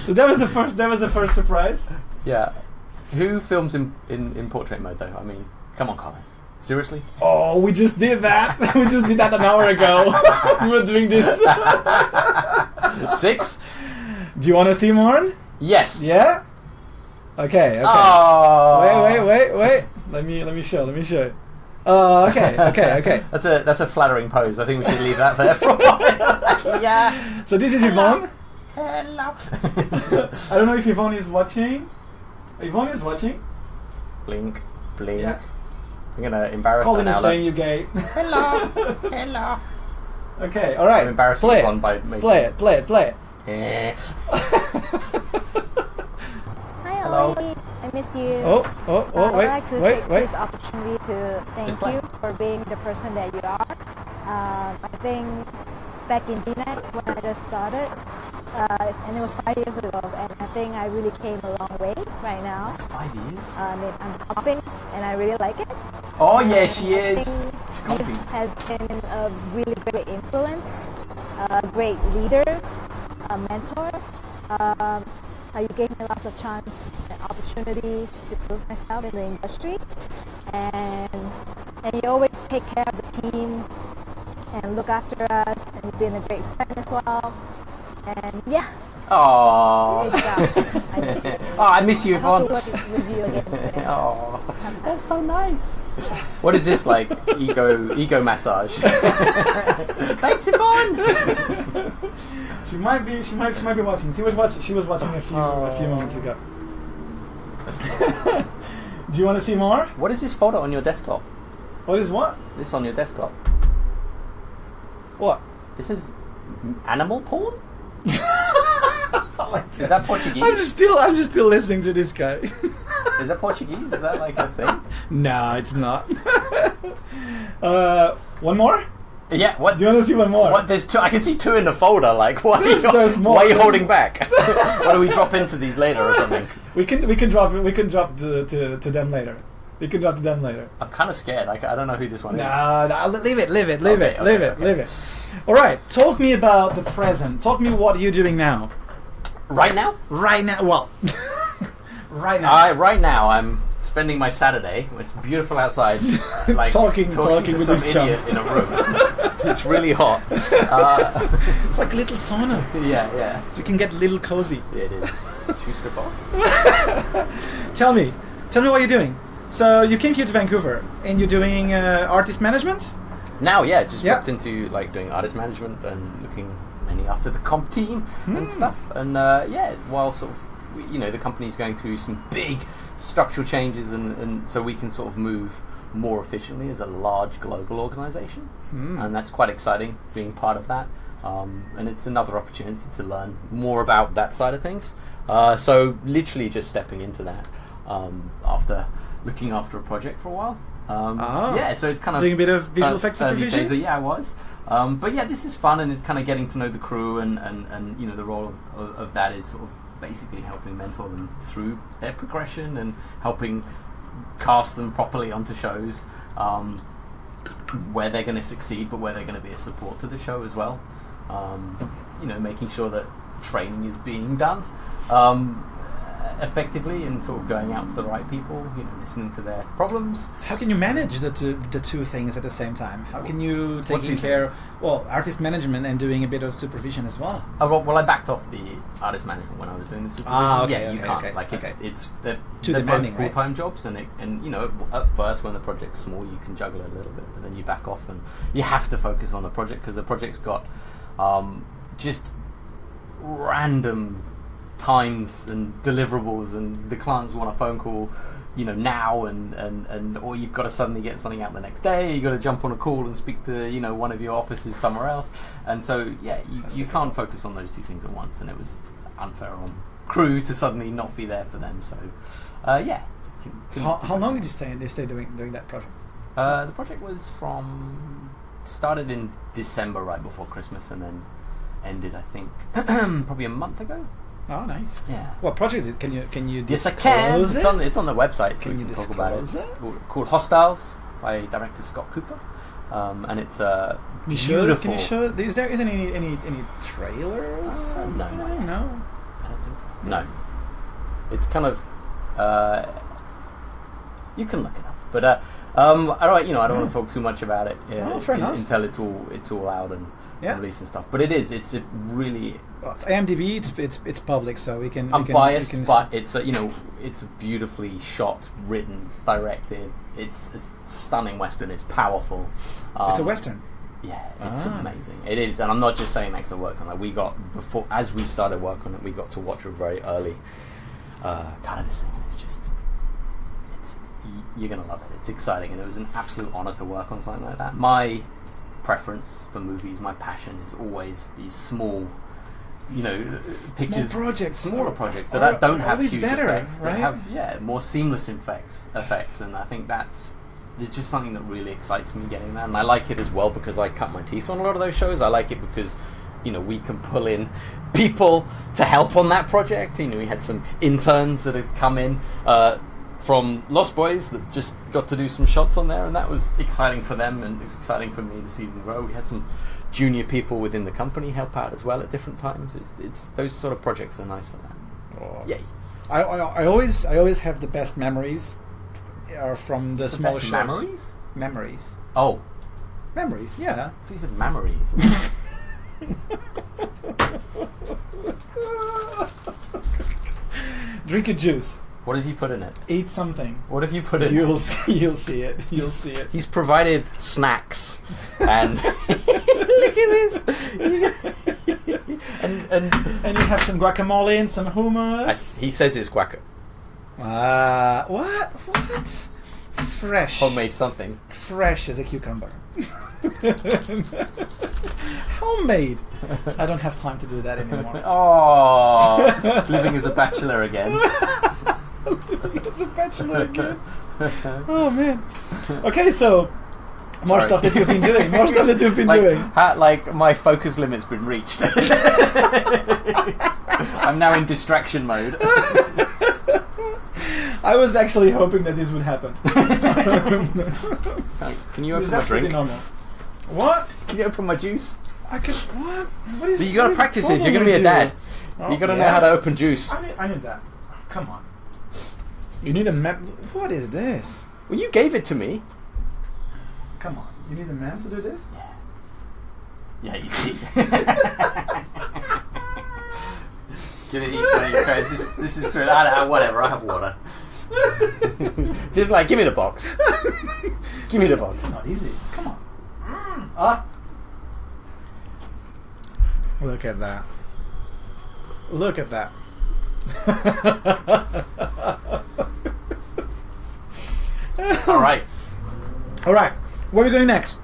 So that was the first surprise.
Yeah. Who films in portrait mode though? I mean, come on, Colin. Seriously?
Oh, we just did that. We just did that an hour ago. We were doing this.
6?
Do you want to see more?
Yes.
Yeah. Okay.
Oh.
Wait. Let me show. Oh, okay.
That's a flattering pose. I think we should leave that there for a while. Yeah.
So this is Yvonne.
Hello.
I don't know if Yvonne is watching. Yvonne is watching.
Blink.
Yeah.
I'm gonna embarrass her
Colin
now.
is saying you gay.
Hello.
Okay. All right.
I'm embarrassing
Play
Yvonne
it.
by making
Play it.
Hi,
Hello.
Ollie. I miss you.
Oh,
I'd
wait,
like to take this opportunity to thank you for being the person that you are. I think back in DNET when I just started, and it was 5 years ago, and I think I really came a long way right now.
It's 5 years.
I'm hopping, and I really like it.
Oh yeah, she
I
is.
think you has been a really great influence, a great leader, a mentor. You gave me lots of chance and opportunity to prove myself in the industry, and you always take care of the team and look after us, and you've been a great friend as well. And yeah.
Aww.
I miss you.
Oh, I miss you,
I hope
Yvonne.
to work with you again today.
Oh, that's so nice. What is this like? Ego massage. Thanks, Yvonne.
She might be watching. She was watching a few moments ago. Do you want to see more?
What is this folder on your desktop?
What is what?
This on your desktop.
What?
This is animal porn? Is that Portuguese?
I'm just still listening to this guy.
Is that Portuguese? Is that like a thing?
No, it's not. One more?
Yeah. What?
Do you want to see one more?
What? There's 2. I can see 2 in the folder. Like, why?
There's more.
Why are you holding back? Why do we drop into these later or something?
We can drop to them later. We can drop to them later.
I'm kind of scared. I don't know who this one is.
No, leave it. All right, talk me about the present. Talk me what you're doing now.
Right now?
Right now. Well, right now.
Right now, I'm spending my Saturday. It's beautiful outside. Like
talking
to
with
some
this
idiot
chump
in a room. It's really hot.
It's like a little sauna.
Yeah.
So we can get a little cozy.
Yeah, it is. Should we strip off?
Tell me what you're doing. So you came here to Vancouver and you're doing artist management?
Now, yeah, just looked into like doing artist management and looking mainly after the comp team and stuff. And while sort of the company's going through some big structural changes, and so we can sort of move more efficiently as a large global organization, and that's quite exciting being part of that. And it's another opportunity to learn more about that side of things. So literally just stepping into that after looking after a project for a while. Yeah, so it's kind of
doing a bit of visual effects
early
supervision.
days, yeah, I was. But yeah, this is fun, and it's kind of getting to know the crew, and you know, the role of that is sort of basically helping mentor them through their progression and helping cast them properly onto shows, where they're going to succeed, but where they're going to be a support to the show as well. You know, making sure that training is being done effectively and sort of going out to the right people, you know, listening to their problems.
How can you manage the two things at the same time? How can you
What
taking
two
care,
things?
well, artist management and doing a bit of supervision as well?
Well, I backed off the artist management when I was doing the supervision.
Okay,
yeah, you
okay,
can't.
okay,
Like
okay.
they're
Too
both
demanding, right?
full-time jobs, and you know, at first when the project's small, you can juggle it a little bit, but then you back off and you have to focus on the project because the project's got just random times and deliverables, and the clients want a phone call, you know, now, and or you've got to suddenly get something out the next day. You've got to jump on a call and speak to, you know, one of your offices somewhere else, and so yeah, you can't focus on those two things at once, and it was unfair on crew to suddenly not be there for them. So yeah.
How long did you stay doing that project?
The project was started in December, right before Christmas, and then ended, I think, probably a month ago.
Oh, nice.
Yeah.
What project is it? Can you
Yes, I can.
disclose it?
It's on the website, so
Can
we
you
can talk about it.
disclose
It's
it?
called Hostiles by director Scott Cooper, and it's
Can you
beautiful.
Can you show? Isn't any trailers?
No.
No.
I don't think so. No. It's kind of you can look it up, but I don't want to talk too much about it.
Fair enough.
Until it's all out and released and stuff. But it's a really.
Well, it's IMDb. It's public, so we can.
I'm biased,
we can
but it's it's a beautifully shot, written, directed. It's a stunning Western. It's powerful.
It's a Western.
Yeah, it's amazing. It is, and I'm not just saying that because I worked on it. We got as we started work on it, we got to watch a very early kind of this thing, and you're gonna love it. It's exciting, and it was an absolute honor to work on something like that. My preference for movies, my passion is always these small, you know, pictures, smaller projects that don't have
always
huge
better,
effects,
right?
that have more seamless effects, and I think it's just something that really excites me getting that, and I like it as well because I cut my teeth on a lot of those shows. I like it because, you know, we can pull in people to help on that project. You know, we had some interns that had come in from Lost Boys that just got to do some shots on there, and that was exciting for them, and it's exciting for me to see them grow. We had some junior people within the company help out as well at different times. It's those sort of projects are nice for that.
Oh.
Yay!
I always have the best memories from the smaller
best
shows.
memories?
Oh,
Memories?
memories. Yeah.
I thought you said memories.
Drink your juice.
What have you put in it?
Eat something.
What have you put in
You'll
it?
see. You'll see it. You'll see it.
He's provided snacks, and look at this.
And you have some guacamole and some hummus.
He says it's guac.
What? Fresh.
Homemade something.
Fresh as a cucumber. Homemade. I don't have time to do that anymore.
Oh, living as a bachelor again.
Living as a bachelor again. Oh man. Okay, so more stuff that you've been doing. More stuff that you've been doing.
Like my focus limit's been reached. I'm now in distraction mode.
I was actually hoping that this would happen.
Can you open
It's
my
absolutely
drink?
normal. What?
Can you open my juice?
I could. What is?
But you gotta
what is
practice
the
this. You're
problem
gonna be a
with
dad.
you?
You gotta know
yeah.
how to open juice.
I need that. Come on. You need a man. What is this?
Well, you gave it to me.
Come on. You need a man to do this?
Yeah, you see. Get it, eat. This is through. Whatever. I have water. Just like, give me the box. Give me the box.
It's not easy. Come on. Look at that. Look at that.
All right.
All right. Where are we going next?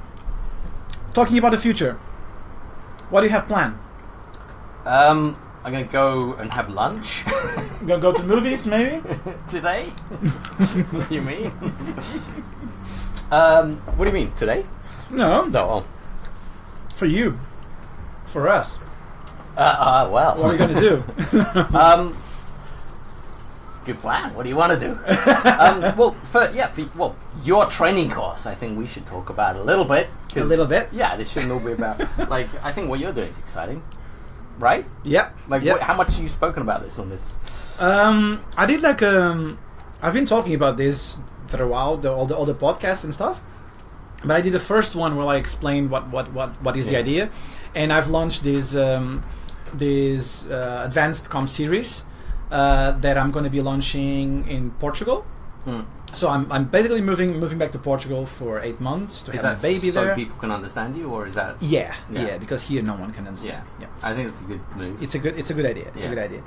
Talking about the future. What do you have planned?
I'm gonna go and have lunch.
Gonna go to movies, maybe?
Today? You mean? What do you mean today?
No,
No. Oh.
for you, for us.
Well.
What are we gonna do?
Good plan. What do you want to do? Well, your training course. I think we should talk about a little bit.
A little bit.
Yeah, this shouldn't all be about. Like, I think what you're doing is exciting, right?
Yep.
Like,
yep.
how much have you spoken about this on this?
I did like I've been talking about this for a while, all the podcasts and stuff. But I did the first one where I explained what is the idea, and I've launched this advanced comm series that I'm going to be launching in Portugal. So I'm basically moving back to Portugal for 8 months to have a baby there.
So people can understand you, or is that?
Yeah, because here no one can understand.
Yeah. I think it's a good move.
It's a good idea. It's a good idea.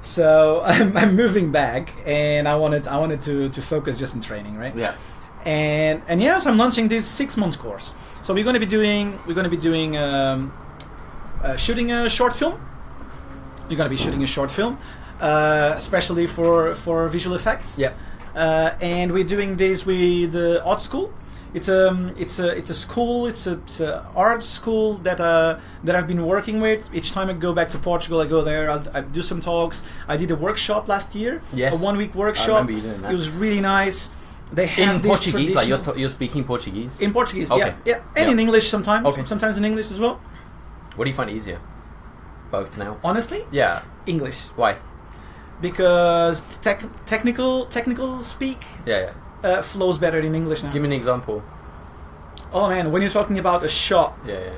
So I'm moving back, and I wanted to focus just in training, right?
Yeah.
And yes, I'm launching this 6-month course. So we're going to be doing shooting a short film. You're going to be shooting a short film, especially for visual effects.
Yeah.
And we're doing this with Art School. It's a school. It's a art school that I've been working with. Each time I go back to Portugal, I go there. I do some talks. I did a workshop last year.
Yes.
A 1-week workshop.
I remember you doing that.
It was really nice. They have
in
this
Portuguese, like
traditional-
you're speaking Portuguese.
in Portuguese,
Okay.
yeah, and in English sometimes.
Okay.
Sometimes in English as well.
What do you find easier? Both now.
Honestly,
Yeah.
English,
Why?
because technical speak
Yeah.
flows better in English now.
Give me an example.
Oh man, when you're talking about a shot
Yeah.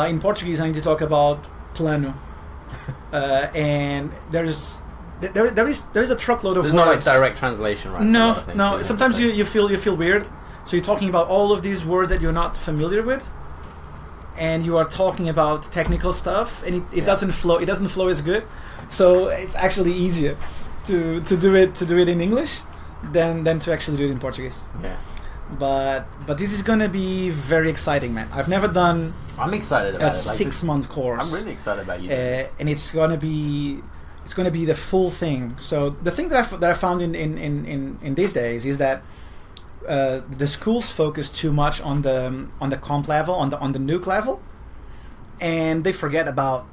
in Portuguese, I need to talk about plano, and there is a truckload of
There's
words.
not like direct translation, right? for a lot of things,
No.
yeah.
Sometimes
So-
you feel weird. So you're talking about all of these words that you're not familiar with, and you are talking about technical stuff, and it doesn't flow. It doesn't flow as good. So it's actually easier to do it in English than to actually do it in Portuguese.
Yeah.
But this is gonna be very exciting, man. I've never done
I'm excited
a
about it. Like,
6-month course.
I'm really excited about you.
And it's gonna be the full thing. So the thing that I found in these days is that the schools focus too much on the comp level, on the nuke level, and they forget about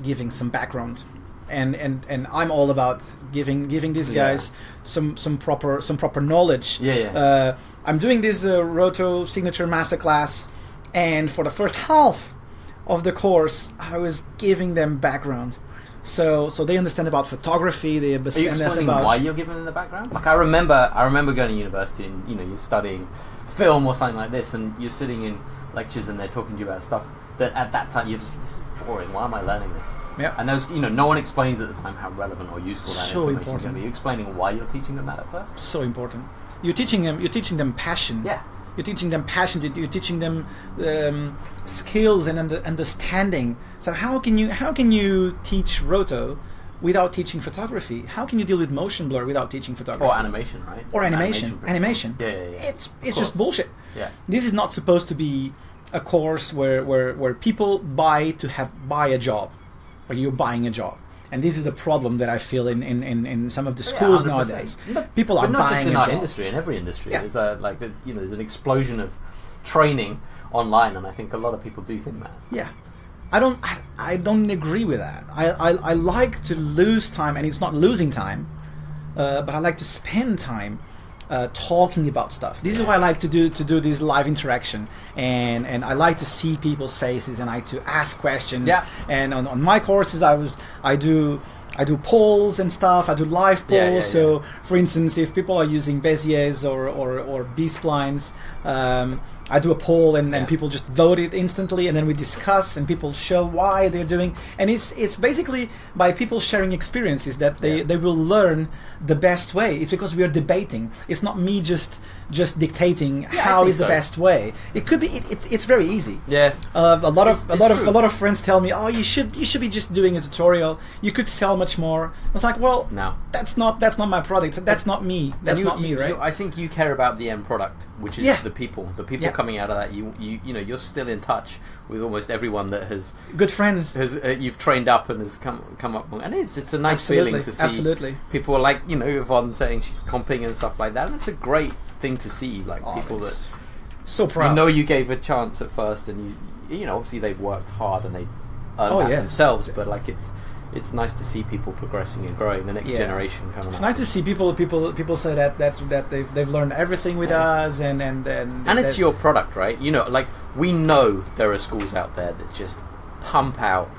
giving some background. And I'm all about giving these guys some proper knowledge.
Yeah.
I'm doing this Roto signature masterclass, and for the first half of the course, I was giving them background, so they understand about photography. They
Are you
understand
explaining
about
why you're giving them the background? Like I remember going to university and you're studying film or something like this, and you're sitting in lectures and they're talking to you about stuff that at that time you're just, this is boring. Why am I learning this?
Yeah.
And those, no one explains at the time how relevant or useful that
So
information is
important.
going to be. Are you explaining why you're teaching them that at first?
so important. You're teaching them passion.
Yeah.
You're teaching them passion. You're teaching them skills and understanding. So how can you teach Roto without teaching photography? How can you deal with motion blur without teaching photography?
Or animation, right?
Or animation.
Yeah.
It's
Of
just bullshit.
Yeah.
This is not supposed to be a course where people buy a job, or you're buying a job. And this is the problem that I feel in some of the schools
100%.
nowadays.
But,
People are
but not
buying
just in
a
our
job.
industry, in every industry.
Yeah.
There's an explosion of training online, and I think a lot of people do think that.
Yeah, I don't agree with that. I like to lose time, and it's not losing time, but I like to spend time talking about stuff. This is why I like to do this live interaction, and I like to see people's faces, and I like to ask questions.
Yeah.
And on my courses, I do polls and stuff. I do live polls.
Yeah.
So, for instance, if people are using Bezier's or B-splines, I do a poll, and people just vote it instantly, and then we discuss, and people show why they're doing. And it's basically by people sharing experiences that they will learn the best way. It's because we are debating. It's not me just dictating how is the best way. It could be. It's very easy.
Yeah.
A lot
true.
of friends tell me, oh, you should be just doing a tutorial. You could sell much more. I was like, well,
No.
that's not my product. That's not me. That's not me, right?
I think you care about the end product, which is the people. The people coming out of that. You're still in touch with almost everyone that has
Good friends.
you've trained up and has come up, and it's a nice
Absolutely,
feeling to see.
absolutely.
People are like Yvonne saying she's comping and stuff like that, and it's a great thing to see. Like people that
So proud.
You know you gave a chance at first, and you know obviously they've worked hard and they earned that themselves. But like it's nice to see people progressing and growing. The next generation coming up.
It's nice to see people say that they've learned everything with us, and
it's your product, right? You know, like we know there are schools out there that just pump out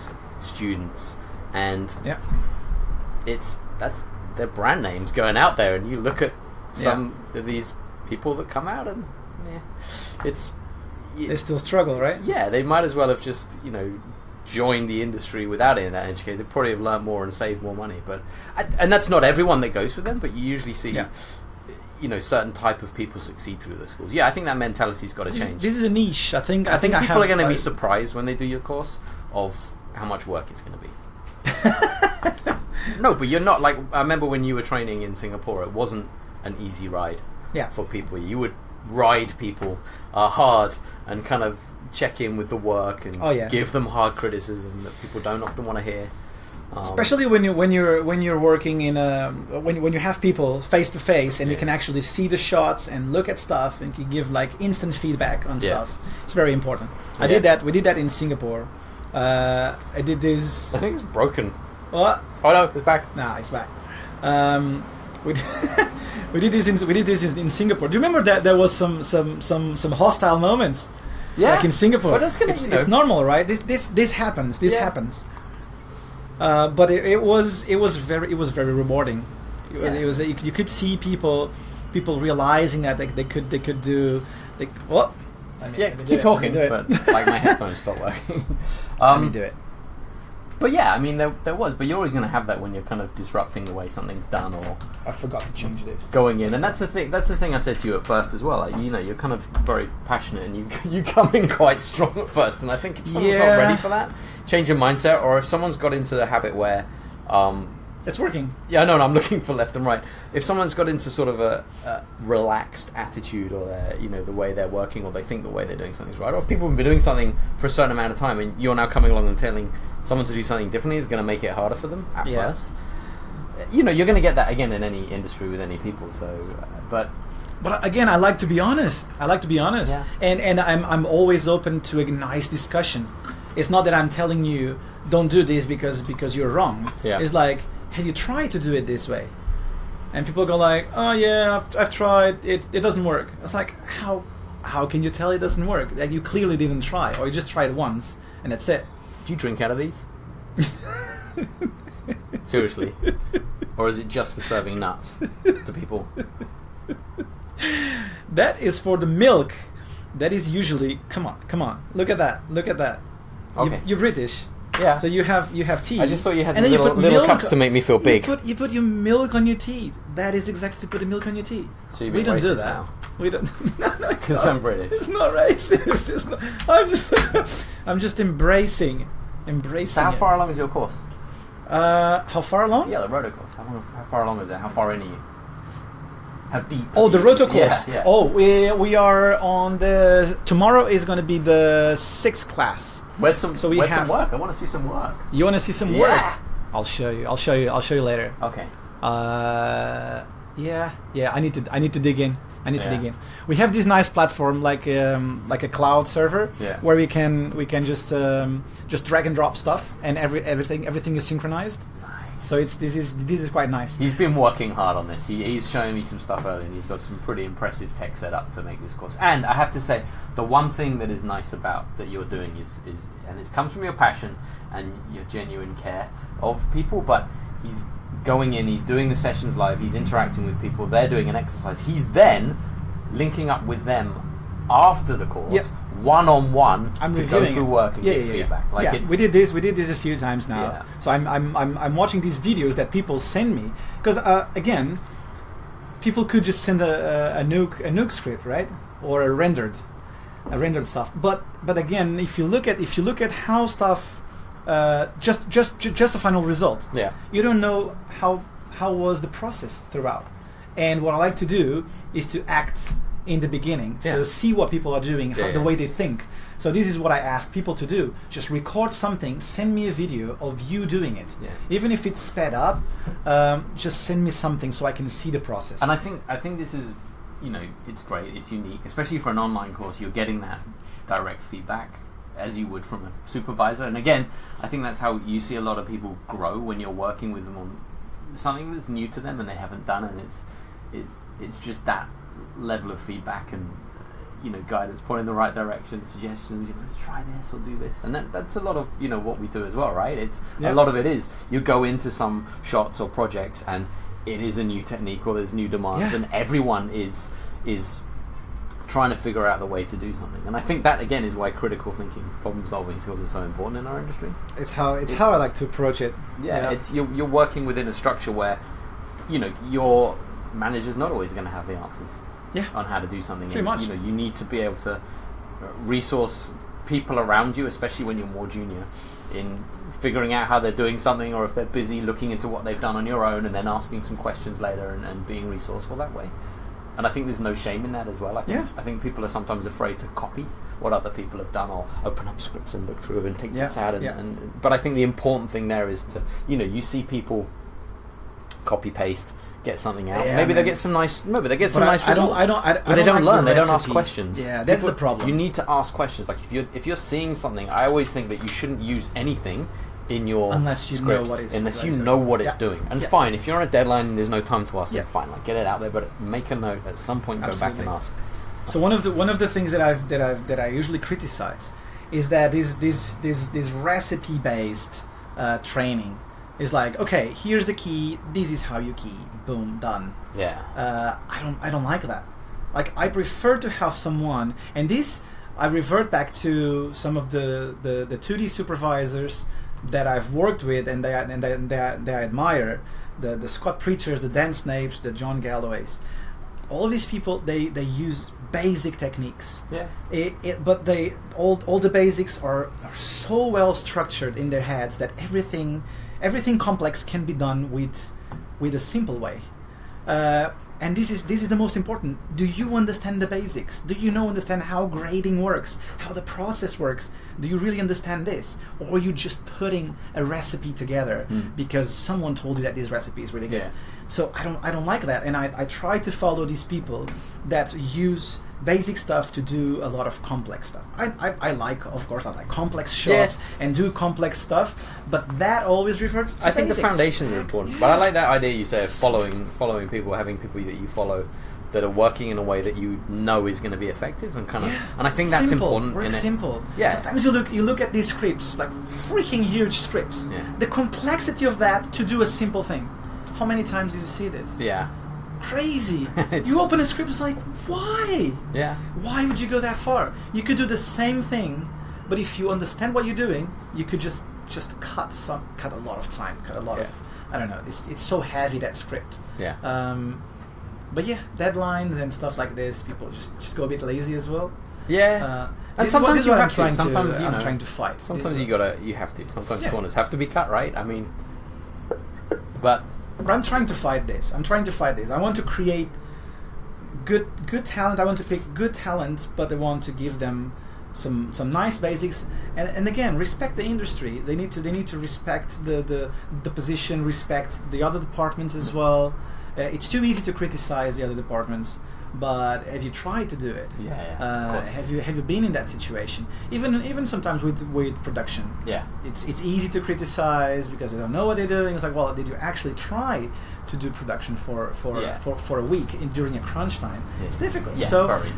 students, and that's their brand names going out there, and you look at some of these people that come out, and they
still struggle, right?
Yeah, they might as well have just joined the industry without any of that education. They probably have learned more and saved more money. But and that's not everyone that goes for them, but you usually see certain type of people succeed through those schools. Yeah, I think that mentality's got to change.
This is a niche. I think
people are going to be surprised when they do your course of how much work it's going to be. No, but you're not like, I remember when you were training in Singapore, it wasn't an easy ride for people. You would ride people hard and kind of check in with the work and give them hard criticism that people don't often want to hear.
Especially when you're working in when you have people face to face and you can actually see the shots and look at stuff and can give like instant feedback on stuff. It's very important. I did that. We did that in Singapore. I did this.
I think it's broken.
What?
Oh no, it's back.
Nah, it's back. We did this in Singapore. Do you remember that there was some hostile moments? Yeah. Like in Singapore.
Well, that's gonna,
it's normal, right? This happens. This happens. But it was very rewarding. It was you could see people realizing that they could do like what?
Keep talking, but like my headphones stopped working.
Let me do it.
But yeah, I mean there was, but you're always going to have that when you're kind of disrupting the way something's done, or
I forgot to change this.
Going in, and that's the thing I said to you at first as well. Like, you're kind of very passionate, and you come in quite strong at first. And I think if someone's not ready for that, change your mindset, or if someone's got into the habit where
it's working.
Yeah, no, I'm looking for left and right. If someone's got into sort of a relaxed attitude, or the way they're working, or they think the way they're doing something's right, or if people have been doing something for a certain amount of time, and you're now coming along and telling someone to do something differently, is going to make it harder for them at first. You're going to get that again in any industry with any people. So, but
again, I like to be honest.
Yeah.
And I'm always open to a nice discussion. It's not that I'm telling you don't do this because you're wrong.
Yeah.
It's like, have you tried to do it this way? And people go like, oh yeah, I've tried. It doesn't work. It's like, how can you tell it doesn't work? Like, you clearly didn't try, or you just tried once and that's it.
Do you drink out of these? Seriously? Or is it just for serving nuts to people?
That is for the milk. That is usually, come on. Look at that.
Okay.
You're British.
Yeah.
So you have tea.
I just thought you had little cups to make me feel big.
You put your milk on your tea. That is exactly to put the milk on your tea.
So
we don't do that.
Now.
We don't.
Because I'm British.
It's not racist. It's not. I'm just embracing.
So how far along is your course?
How far along?
Yeah, the roto course. How far along is it? How far in are you? How deep?
Oh, the roto course.
Yeah.
Oh, we are on the. Tomorrow is going to be the 6th class.
Where's some work? I want to see some work.
You want to see some work? I'll show you later.
Okay.
Yeah. I need to dig in. To dig in. We have this nice platform like a cloud server where we can just drag and drop stuff, and everything is synchronized.
Nice.
So this is quite nice.
He's been working hard on this. He's showing me some stuff earlier, and he's got some pretty impressive tech set up to make this course. And I have to say, the one thing that is nice about that you're doing is and it comes from your passion and your genuine care of people, but he's going in, he's doing the sessions live, he's interacting with people, they're doing an exercise, he's then linking up with them after the course, one-on-one, to go through work and give feedback. Like
we did this a few times now.
Yeah.
So I'm watching these videos that people send me, because again, people could just send a nuke script, right, or a rendered stuff. But again, if you look at how stuff. Just the final result.
Yeah.
You don't know how was the process throughout. And what I like to do is to act in the beginning. So see what people are doing, the way they think. So this is what I ask people to do. Just record something, send me a video of you doing it.
Yeah.
Even if it's sped up, just send me something so I can see the process.
And I think this is it's great, it's unique, especially for an online course. You're getting that direct feedback as you would from a supervisor. And again, I think that's how you see a lot of people grow when you're working with them on something that's new to them and they haven't done, and it's just that level of feedback and guidance, point in the right direction, suggestions. Let's try this or do this, and that's a lot of what we do as well, right? It's a lot of it is you go into some shots or projects and it is a new technique or there's new demands, and everyone is trying to figure out the way to do something. And I think that again is why critical thinking, problem solving skills are so important in our industry. It's how
I like to approach it.
It's you're working within a structure where your manager's not always going to have the answers on how to do something.
Pretty much.
You need to be able to resource people around you, especially when you're more junior, in figuring out how they're doing something, or if they're busy looking into what they've done on your own and then asking some questions later and being resourceful that way. And I think there's no shame in that as well. I think people are sometimes afraid to copy what other people have done or open up scripts and look through and take this out. But I think the important thing there is to, you see people copy paste, get something out. Maybe they get some nice. Maybe they get some nice results. But they don't learn. They don't ask questions.
Yeah, that's the problem.
You need to ask questions. Like if you're seeing something, I always think that you shouldn't use anything in your scripts unless you know what it's doing. And fine, if you're on a deadline and there's no time to ask, fine, like get it out there. But make a note at some point. Go back and ask.
So one of the things that I usually criticize is that this recipe based training is like, okay, here's the key. This is how you key. Boom, done.
Yeah.
I don't like that. Like I prefer to have someone, and this I revert back to some of the 2D supervisors that I've worked with and they I admire, the Scott Preachers, the Dan Snapes, the John Galloways. All of these people, they use basic techniques. But all the basics are so well structured in their heads that everything complex can be done with a simple way. And this is the most important. Do you understand the basics? Do you understand how grading works? How the process works? Do you really understand this? Or are you just putting a recipe together because someone told you that this recipe is really good? So I don't like that, and I try to follow these people that use basic stuff to do a lot of complex stuff. I like complex shots and do complex stuff, but that always reverts to
I think
basics.
the foundations are important, but I like that idea you say of following people, having people that you follow that are working in a way that you know is going to be effective and kind of. And I think that's important.
Work simple.
Yeah.
Sometimes you look at these scripts, like freaking huge scripts.
Yeah.
The complexity of that to do a simple thing. How many times do you see this?
Yeah.
Crazy. You open a script, it's like, why?
Yeah.
Why would you go that far? You could do the same thing, but if you understand what you're doing, you could just cut a lot of time, cut a lot of. I don't know. It's so heavy, that script.
Yeah.
But deadlines and stuff like this, people just go a bit lazy as well.
Yeah. And sometimes you have to. Sometimes
I'm trying to fight.
Sometimes you have to. Sometimes corners have to be cut, right? I mean, but
I'm trying to fight this. I want to create good talent. I want to pick good talent, but I want to give them some nice basics. And again, respect the industry. They need to respect the position, respect the other departments as well. It's too easy to criticize the other departments, but have you tried to do it? Have you been in that situation? Even sometimes with production.
Yeah.
It's easy to criticize because they don't know what they're doing. It's like, well, did you actually try to do production for a week during a crunch time? Yeah. It's difficult.
Yeah,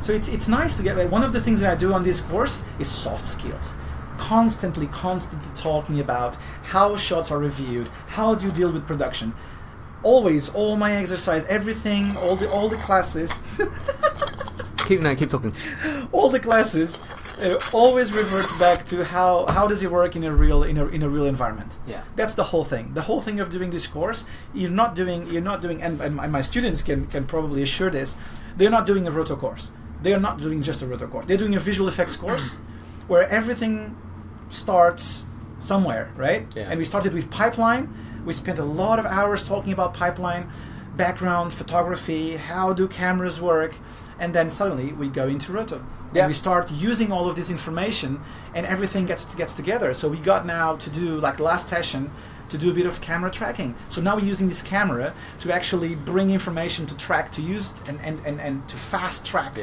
so it's nice to get. One of the things that I do on this course is soft skills. Constantly talking about how shots are reviewed, how do you deal with production. Always, all my exercise, everything, all the classes.
keep talking.
All the classes always revert back to how does it work in a real environment.
Yeah. That's
the whole thing. The whole thing of doing this course, you're not doing, and my students can probably assure this. They're not doing a roto course. They are not doing just a roto course. They're doing a visual effects course, where everything starts somewhere, right?
Yeah.
And we started with pipeline. We spent a lot of hours talking about pipeline, background, photography, how do cameras work, and then suddenly we go into roto.
Yeah.
And we start using all of this information, and everything gets together. So we got now to do, like last session, to do a bit of camera tracking. So now we're using this camera to actually bring information to track, to use and to fast track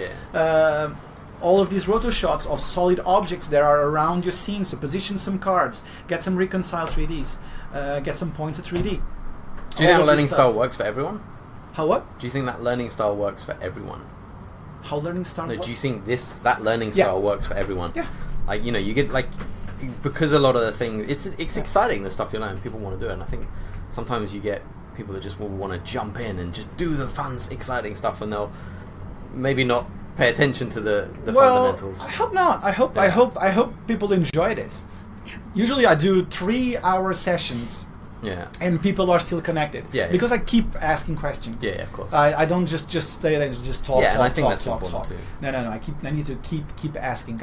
all of these roto shots of solid objects that are around your scene. So position some cards, get some reconcile 3Ds, get some points of 3D.
Do you think that learning style works for everyone?
How what?
Do you think that learning style works for everyone?
How learning style?
No, do you think that learning style works for everyone?
Yeah.
Like, you know, you get like, because a lot of the things, it's exciting, the stuff you learn. People want to do it, and I think sometimes you get people that just will want to jump in and just do the fun, exciting stuff, and they'll maybe not pay attention to the fundamentals.
I hope not. I hope people enjoy this. Usually, I do 3-hour sessions.
Yeah.
And people are still connected.
Yeah.
Because I keep asking questions.
Yeah, of course.
I don't just stay there and just talk.
Yeah,
talk,
and I think
talk,
that's
talk,
important
talk.
too.
No. I need to keep asking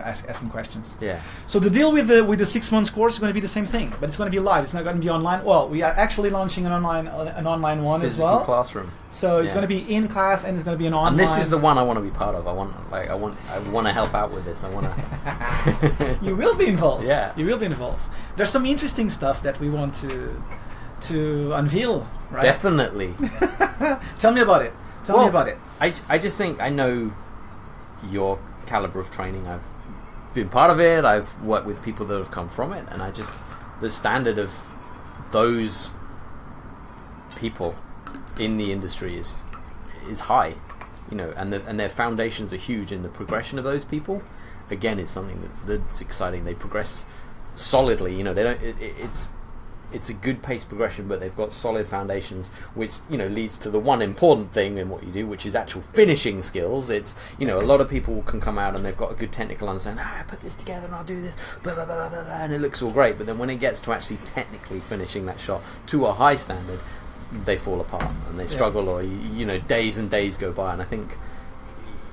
questions.
Yeah.
So the deal with the 6 months course is going to be the same thing, but it's going to be live. It's not going to be online. Well, we are actually launching an online one
Physical
as well.
classroom.
So it's going to be in class and it's going to be an online.
And this is the one I want to be part of. I want to help out with this. I want to.
You will be involved.
Yeah.
You will be involved. There's some interesting stuff that we want to unveil, right?
Definitely.
Tell me about it. Tell me about it.
I just think I know your caliber of training. I've been part of it. I've worked with people that have come from it, and the standard of those people in the industry is high, you know, and their foundations are huge, and the progression of those people, again, is something that's exciting. They progress solidly, you know. They don't. It's a good pace progression, but they've got solid foundations, which, you know, leads to the one important thing in what you do, which is actual finishing skills. It's, you know, a lot of people can come out and they've got a good technical understanding. I put this together and I'll do this, blah, blah, blah, blah, blah, and it looks all great. But then when it gets to actually technically finishing that shot to a high standard, they fall apart and they struggle, or, you know, days and days go by. And I think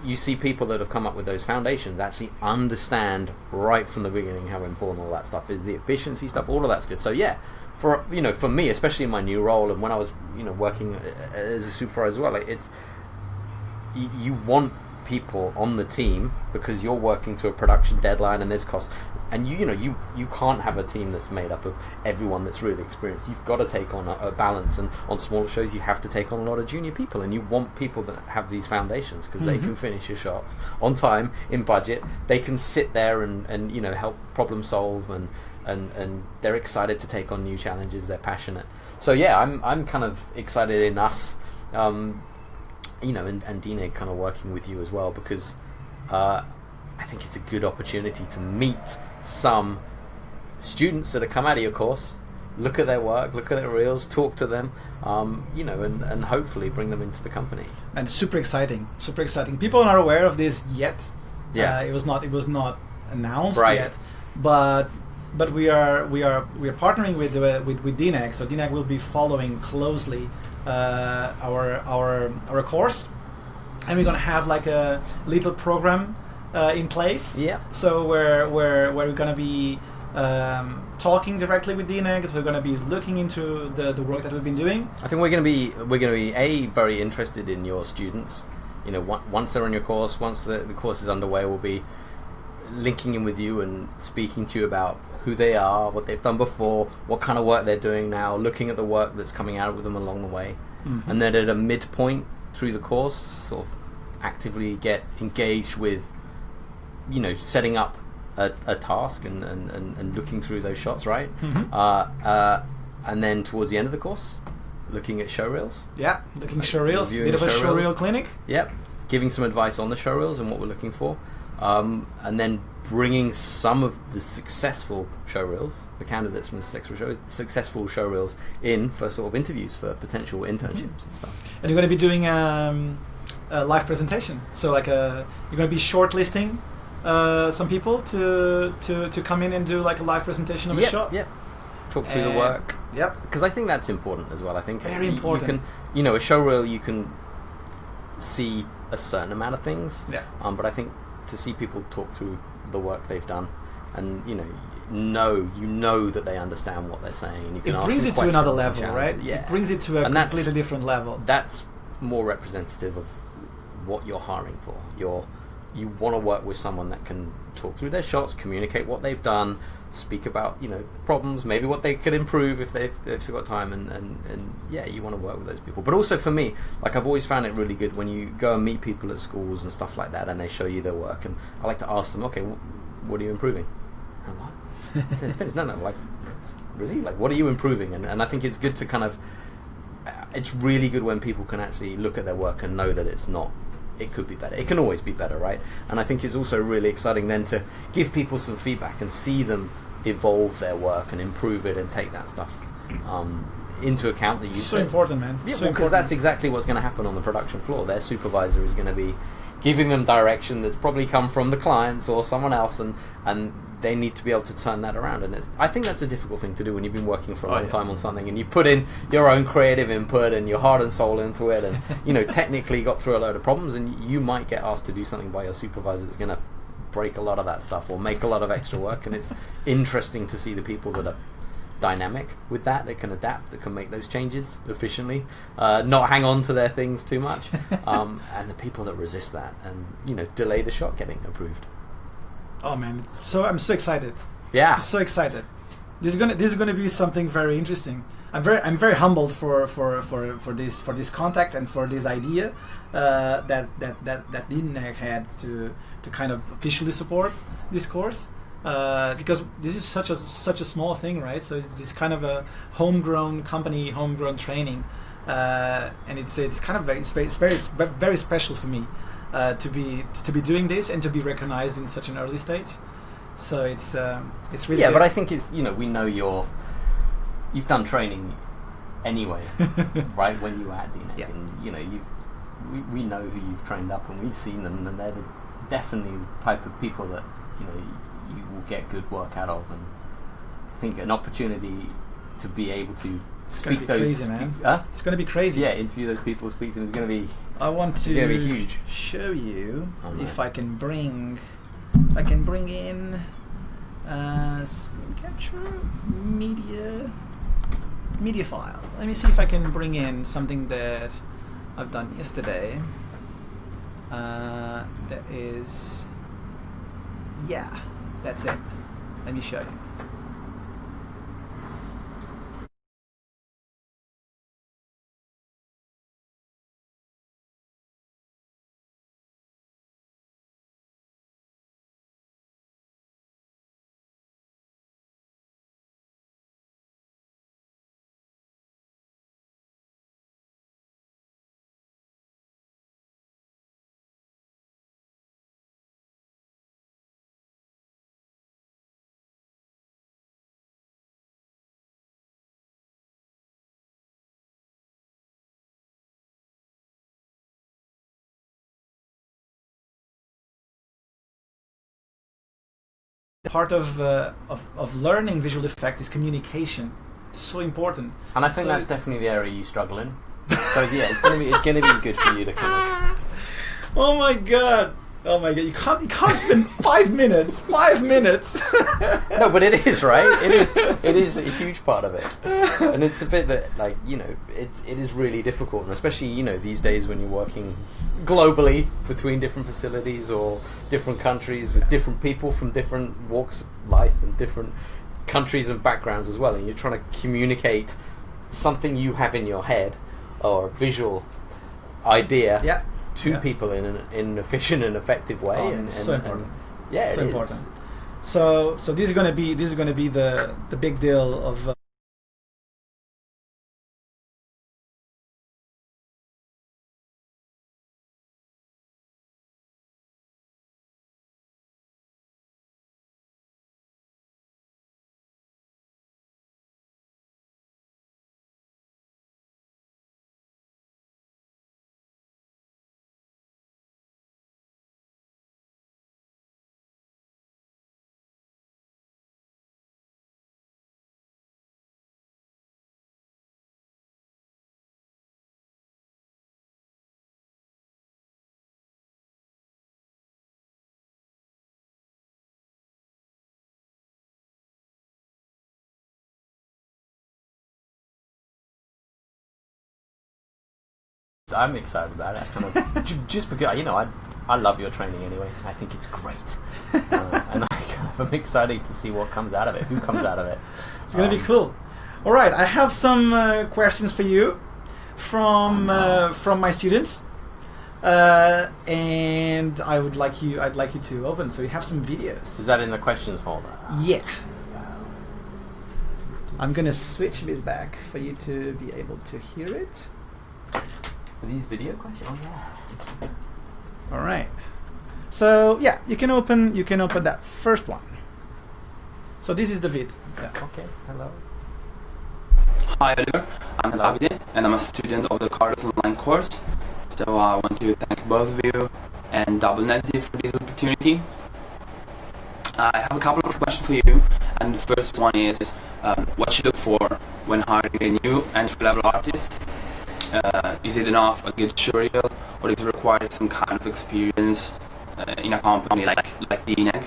you see people that have come up with those foundations actually understand right from the beginning how important all that stuff is, the efficiency stuff, all of that's good. So yeah, for me, especially in my new role, and when I was, you know, working as a supervisor as well, like, it's, you want people on the team because you're working to a production deadline and there's costs, and you can't have a team that's made up of everyone that's really experienced. You've got to take on a balance, and on smaller shows you have to take on a lot of junior people, and you want people that have these foundations because they can finish your shots on time, in budget. They can sit there and you know, help problem solve, and they're excited to take on new challenges. They're passionate. So yeah, I'm kind of excited in us, you know, and Dine kind of working with you as well, because I think it's a good opportunity to meet some students that have come out of your course, look at their work, look at their reels, talk to them, you know, and hopefully bring them into the company.
And super exciting. People are not aware of this yet.
Yeah,
it was not announced
right.
yet, but we are partnering with DNEG, so DNEG will be following closely our course, and we're gonna have like a little program in place.
Yeah.
So where we're gonna be talking directly with DNEG. We're gonna be looking into the work that we've been doing.
I think we're gonna be very interested in your students. You know, once they're on your course, once the course is underway, we'll be linking in with you and speaking to you about who they are, what they've done before, what kind of work they're doing now, looking at the work that's coming out with them along the way. And then at a midpoint through the course, sort of actively get engaged with, you know, setting up a task and looking through those shots, right? And then towards the end of the course, looking at showreels.
Yeah, looking at showreels, bit of a showreel clinic.
Yep, giving some advice on the showreels and what we're looking for. And then bringing some of the successful showreels, the candidates from the successful showreels, in for sort of interviews for potential internships and stuff.
And you're going to be doing a live presentation. So like you're going to be shortlisting some people to come in and do like a live presentation of a shot.
Yep. Talk through the work.
Yep.
Because I think that's important as well. I think
very important.
You can, you know, a showreel, you can see a certain amount of things.
Yeah.
But I think to see people talk through the work they've done, and you know that they understand what they're saying, and you can
it
ask
brings
them
it to another
questions
level,
and
right?
Yeah.
It brings it to a completely different level.
That's more representative of what you're hiring for. you want to work with someone that can talk through their shots, communicate what they've done, speak about, you know, problems, maybe what they could improve if they've still got time, and yeah, you want to work with those people. But also for me, like, I've always found it really good when you go and meet people at schools and stuff like that, and they show you their work, and I like to ask them, okay, what are you improving? And I'm like, it's finished. No, like, really? Like, what are you improving? And I think it's good to kind of, it's really good when people can actually look at their work and know that it's not, it could be better. It can always be better, right? And I think it's also really exciting then to give people some feedback and see them evolve their work and improve it and take that stuff into account that you
so important, man.
Yeah,
so
because that's exactly what's going to happen on the production floor. Their supervisor is going to be giving them direction that's probably come from the clients or someone else, and they need to be able to turn that around. And I think that's a difficult thing to do when you've been working for a long time on something and you put in your own creative input and your heart and soul into it, and you know, technically got through a load of problems, and you might get asked to do something by your supervisor that's going to break a lot of that stuff or make a lot of extra work. And it's interesting to see the people that are dynamic with that can adapt, that can make those changes efficiently, not hang on to their things too much, and the people that resist that and, you know, delay the shot getting approved.
Oh man, I'm so excited.
Yeah,
I'm so excited. This is gonna be something very interesting. I'm very humbled for this contact and for this idea that Lineag had to kind of officially support this course. Because this is such a small thing, right? So it's this kind of a homegrown company, homegrown training, and it's kind of very special for me to be doing this and to be recognized in such an early stage. So it's really good.
But I think it's, you know, we know you've done training anyway, right? When you were at DNEC, and you know we know who you've trained up, and we've seen them, and they're definitely the type of people that, you know, you will get good work out of. And I think an opportunity to be able to speak those...
Crazy, man. It's going to be crazy.
Yeah, interview those people, speak to them. It's going to be...
I want to
be huge.
Show you if I can bring in screen capture media file. Let me see if I can bring in something that I've done yesterday. That is... Yeah, that's it. Let me show you. Part of learning visual effect is communication. It's so important.
And I think that's definitely the area you struggle in. So yeah, it's gonna be good for you to kind of...
Oh my god! You can't spend 5 minutes. 5 minutes.
No, but it is, right. It is a huge part of it, and it's a bit that, like, you know, it is really difficult, and especially, you know, these days when you're working globally between different facilities or different countries with different people from different walks of life and different countries and backgrounds as well, and you're trying to communicate something you have in your head or a visual idea to people in an efficient and effective way.
And so important.
Yeah,
so important. So this is gonna be the big deal of.
I'm excited about it, kind of, just because, you know, I love your training anyway. I think it's great, and I'm excited to see what comes out of it. Who comes out of it?
It's gonna be cool. All right, I have some questions for you from my students, and I'd like you to open. So we have some videos.
Is that in the questions folder?
Yeah. I'm gonna switch this back for you to be able to hear it.
Are these video questions? Oh yeah.
All right. So yeah, you can open that first one. So this is the vid. Yeah.
Okay. Hello.
Hi Oliver, I'm Davide and I'm a student of the Carlos Online course. So I want to thank both of you and Double Negative for this opportunity. I have a couple of questions for you, and the first one is what you look for when hiring a new entry-level artist. Is it enough a good tutorial, or does it require some kind of experience in a company like DNEG?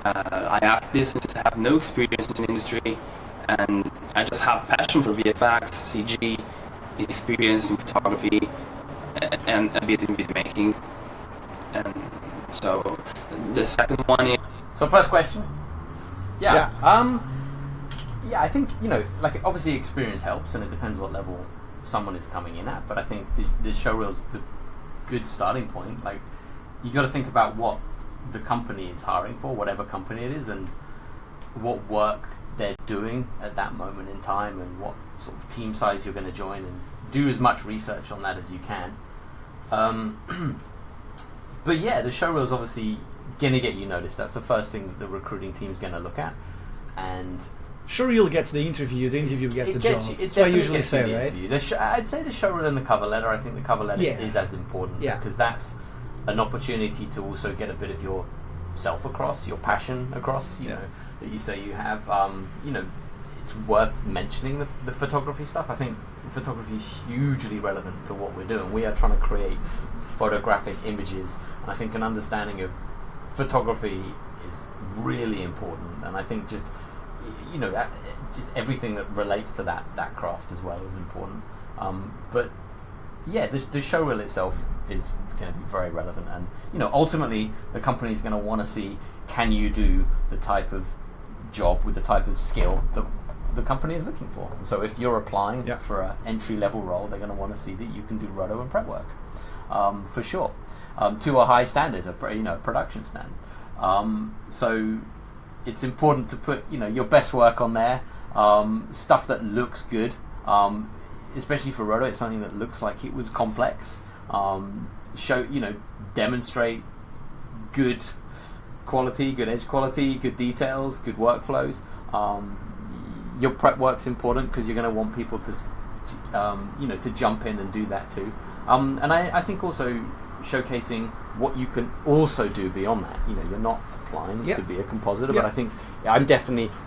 I ask this since I have no experience in the industry, and I just have passion for VFX, CG, experience in photography, and a bit in video making. And so the second one is...
So first question. Yeah.
Yeah.
Yeah, I think, like obviously experience helps, and it depends what level someone is coming in at. But I think the showreel's the good starting point. Like, you got to think about what the company is hiring for, whatever company it is, and what work they're doing at that moment in time, and what sort of team size you're going to join, and do as much research on that as you can. But yeah, the showreel is obviously going to get you noticed. That's the first thing that the recruiting team's going to look at. And
showreel gets the interview gets the job.
It's
what I usually say, right?
I'd say the showreel and the cover letter. I think the cover letter is as important, because that's an opportunity to also get a bit of your self across, your passion across, you know, that you say you have. It's worth mentioning the photography stuff. I think photography is hugely relevant to what we're doing. We are trying to create photographic images, and I think an understanding of photography is really important. And I think just everything that relates to that craft as well is important. But yeah, the showreel itself is going to be very relevant, and ultimately the company is going to want to see, can you do the type of job with the type of skill that the company is looking for. And so if you're applying for an entry level role, they're going to want to see that you can do roto and prep work, for sure, to a high standard, a production standard. So it's important to put your best work on there, stuff that looks good, especially for roto. It's something that looks like it was complex. Demonstrate good quality, good edge quality, good details, good workflows. Your prep work's important because you're going to want people to jump in and do that too. And I think also showcasing what you can also do beyond that. You're not applying to be a compositor, but I think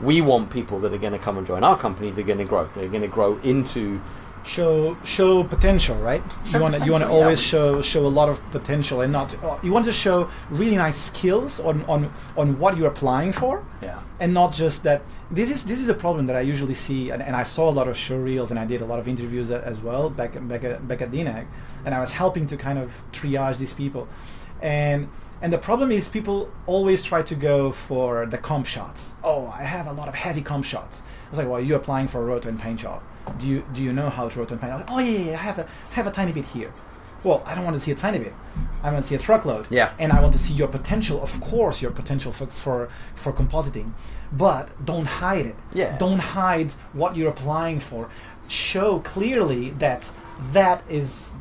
we want people that are going to come and join our company. They're going to grow. They're going to grow into
show potential, right? You want to always show a lot of potential, and not you want to show really nice skills on what you're applying for, and not just that. This is a problem that I usually see, and I saw a lot of show reels, and I did a lot of interviews as well back at DNAG, and I was helping to kind of triage these people, and the problem is people always try to go for the comp shots. Oh, I have a lot of heavy comp shots. I was like, well, you're applying for a roto and paint job. Do you know how to roto and paint? I was like, oh yeah, I have a tiny bit here. Well, I don't want to see a tiny bit. I want to see a truckload. Yeah. And I want to see your potential, of course, your potential for compositing, but don't hide it. Yeah. Don't hide what you're applying for. Show clearly that is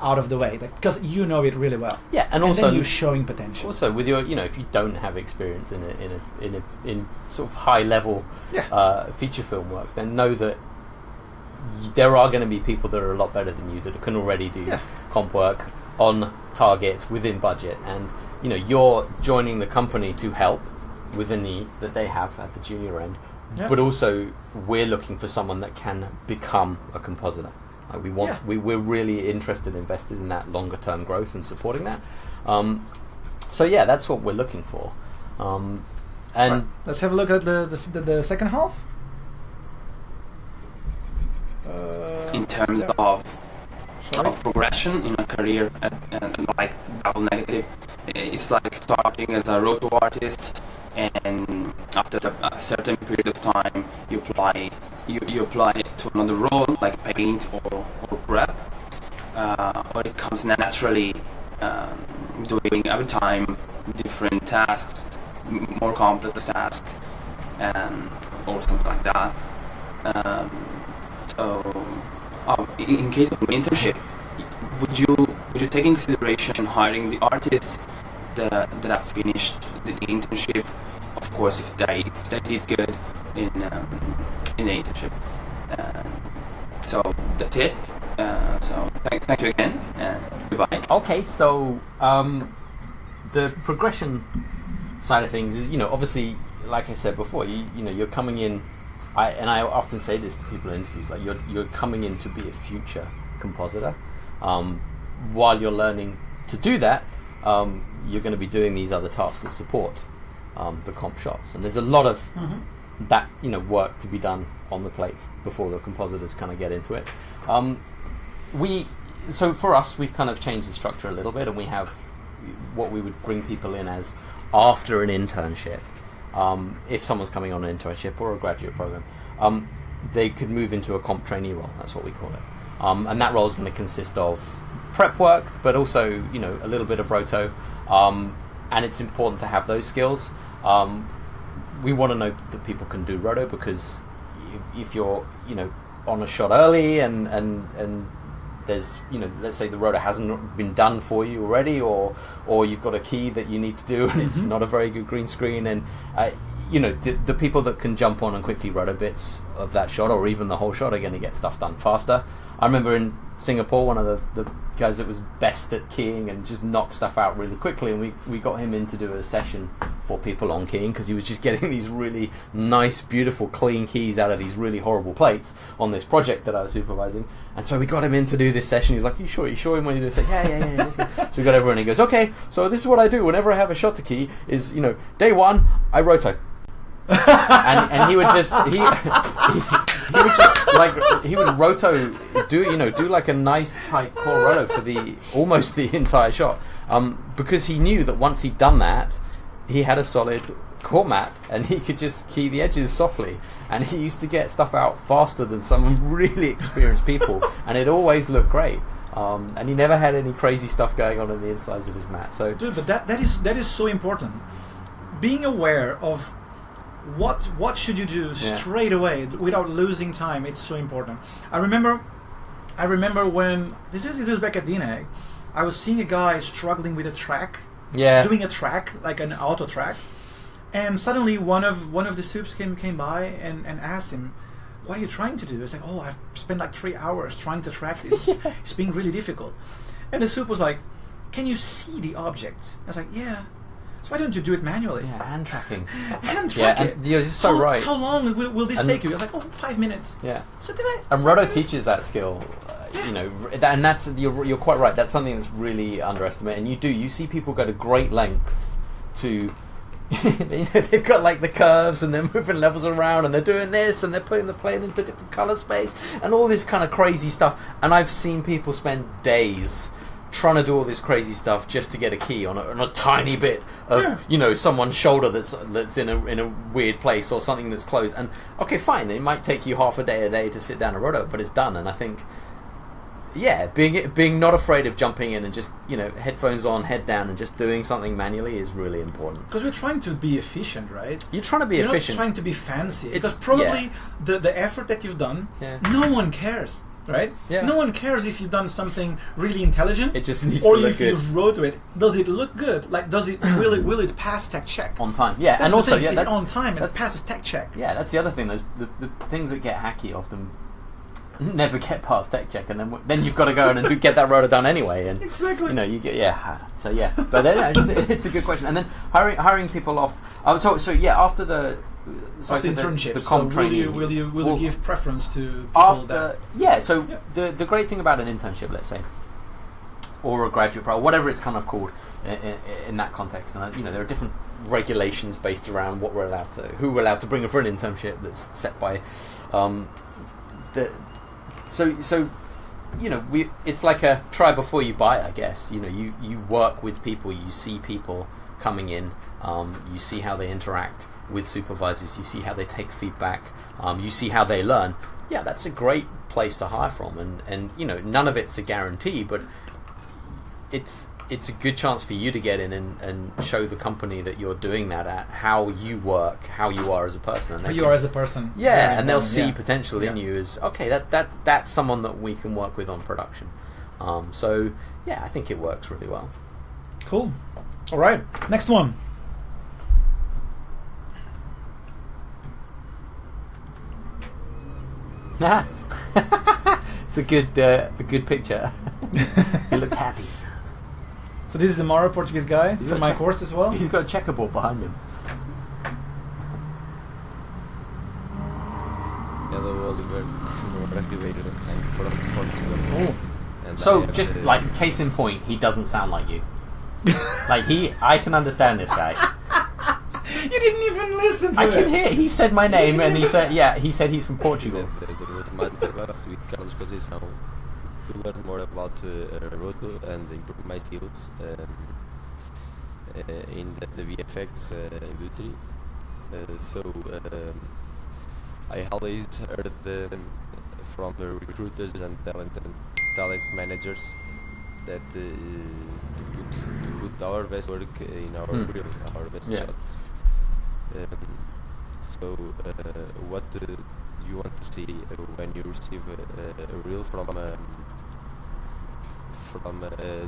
out of the way, because you know it really well.
Yeah, and also
then you're showing potential.
Also, with your, if you don't have experience in sort of high level feature film work, then know that there are going to be people that are a lot better than you that can already do comp work on targets within budget, and you're joining the company to help with the need that they have at the junior end. But also, we're looking for someone that can become a compositor. We're really invested in that longer term growth and supporting that. So that's what we're looking for. And
right. Let's have a look at the second half.
In terms of progression in a career, like Double Negative, it's like starting as a roto artist, and after a certain period of time, you apply it to another role like paint or prep, or it comes naturally, doing every time different tasks, more complex tasks, or something like that. In case of an internship, would you take in consideration hiring the artists that have finished the internship? Of course, if they did good in the internship. So that's it. So thank you again, and goodbye.
Okay, so the progression side of things is, obviously, like I said before, you're coming in. I often say this to people in interviews, like you're coming in to be a future compositor. While you're learning to do that, you're going to be doing these other tasks that support the comp shots, and there's a lot of that work to be done on the plates before the compositors kind of get into it. So for us, we've kind of changed the structure a little bit, and we have what we would bring people in as after an internship. If someone's coming on an internship or a graduate program, they could move into a comp trainee role. That's what we call it. And that role is going to consist of prep work, but also, a little bit of roto. And it's important to have those skills. We want to know that people can do roto, because if you're, on a shot early and there's, let's say the rotor hasn't been done for you already, or you've got a key that you need to do and it's not a very good green screen, and the people that can jump on and quickly rotor bits of that shot, or even the whole shot, are going to get stuff done faster. I remember in Singapore, one of the guys that was best at keying and just knocked stuff out really quickly, and we got him in to do a session for people on keying, because he was just getting these really nice, beautiful, clean keys out of these really horrible plates on this project that I was supervising. And so we got him in to do this session. He was like, you sure him when you do this? Like, yeah. So we got everyone, and he goes, okay, so this is what I do whenever I have a shot to key is, day one, I roto. and he would just he would roto do like a nice tight core roto for almost the entire shot, because he knew that once he'd done that, he had a solid core mat and he could just key the edges softly, and he used to get stuff out faster than some really experienced people, and it always looked great. And he never had any crazy stuff going on in the insides of his mat. So,
dude, but that is so important. Being aware of what should you do straight away without losing time. It's so important. I remember when this is back at DNAG, I was seeing a guy struggling with a track, doing a track like an auto track, and suddenly one of the soups came by and asked him, "What are you trying to do?" It's like, "Oh, I've spent like 3 hours trying to track this. It's being really difficult." And the soup was like, "Can you see the object?" I was like, "Yeah." So why don't you do it manually?
Yeah, hand tracking.
Hand track it.
You're so right.
How long will this take you? I was like, 5 minutes.
Yeah.
So do it.
And Roto teaches that skill. And that's you're quite right. That's something that's really underestimated. And you see people go to great lengths to. They've got like the curves and they're moving levels around and they're doing this and they're putting the plane into different color space and all this kind of crazy stuff. And I've seen people spend days trying to do all this crazy stuff just to get a key on a tiny bit of someone's shoulder that's in a weird place or something that's closed. And okay, fine, it might take you half a day to sit down and roto, but it's done. And I think being not afraid of jumping in and just headphones on, head down, and just doing something manually is really important.
Because we're trying to be efficient, right?
You're trying to be efficient.
You're not trying to be fancy. Because probably the effort that you've done, no one cares. Right?
Yeah.
No one cares if you've done something really intelligent.
It just needs
or
to look
if
good.
you wrote to it. Does it look good? Like, will it pass tech check
on time? Yeah,
that's
and also
is it on time and it passes tech check.
Yeah, that's the other thing. The things that get hacky often never get past tech check, and then you've got to go in and get that rotor done anyway. And
exactly.
You get So but then it's a good question. And then hiring people off. After the. So
after internship,
the comp training,
will you give preference to people
the great thing about an internship, let's say, or a graduate program, whatever it's kind of called in that context, and there are different regulations based around who we're allowed to bring in for an internship that's set by so it's like a try before you buy, I guess. You work with people, you see people coming in, you see how they interact with supervisors, you see how they take feedback, you see how they learn. Yeah, that's a great place to hire from, and none of it's a guarantee, but it's a good chance for you to get in and show the company that you're doing that at, how you work, how you are as a person. And
how you are as a person.
Yeah, and they'll see potential in you as, okay, that's someone that we can work with on production. So, yeah, I think it works really well.
Cool. All right, next one.
It's a good picture. He looks happy.
So this is a Mara Portuguese guy from my course as well.
He's got a checkerboard behind him.
Hello, Oliver. I'm from Portugal.
Oh.
And
So just like case in point, he doesn't sound like you. I can understand this guy.
You didn't even listen to
I
it.
can hear. He said my name, and he said he's from Portugal.
Masterclass with Carlos Conceição to learn more about Roto and improve my skills in the VFX industry. I always heard from the recruiters and talent managers that to put our best work in our reel, our best shots. What you want to see when you receive a reel from a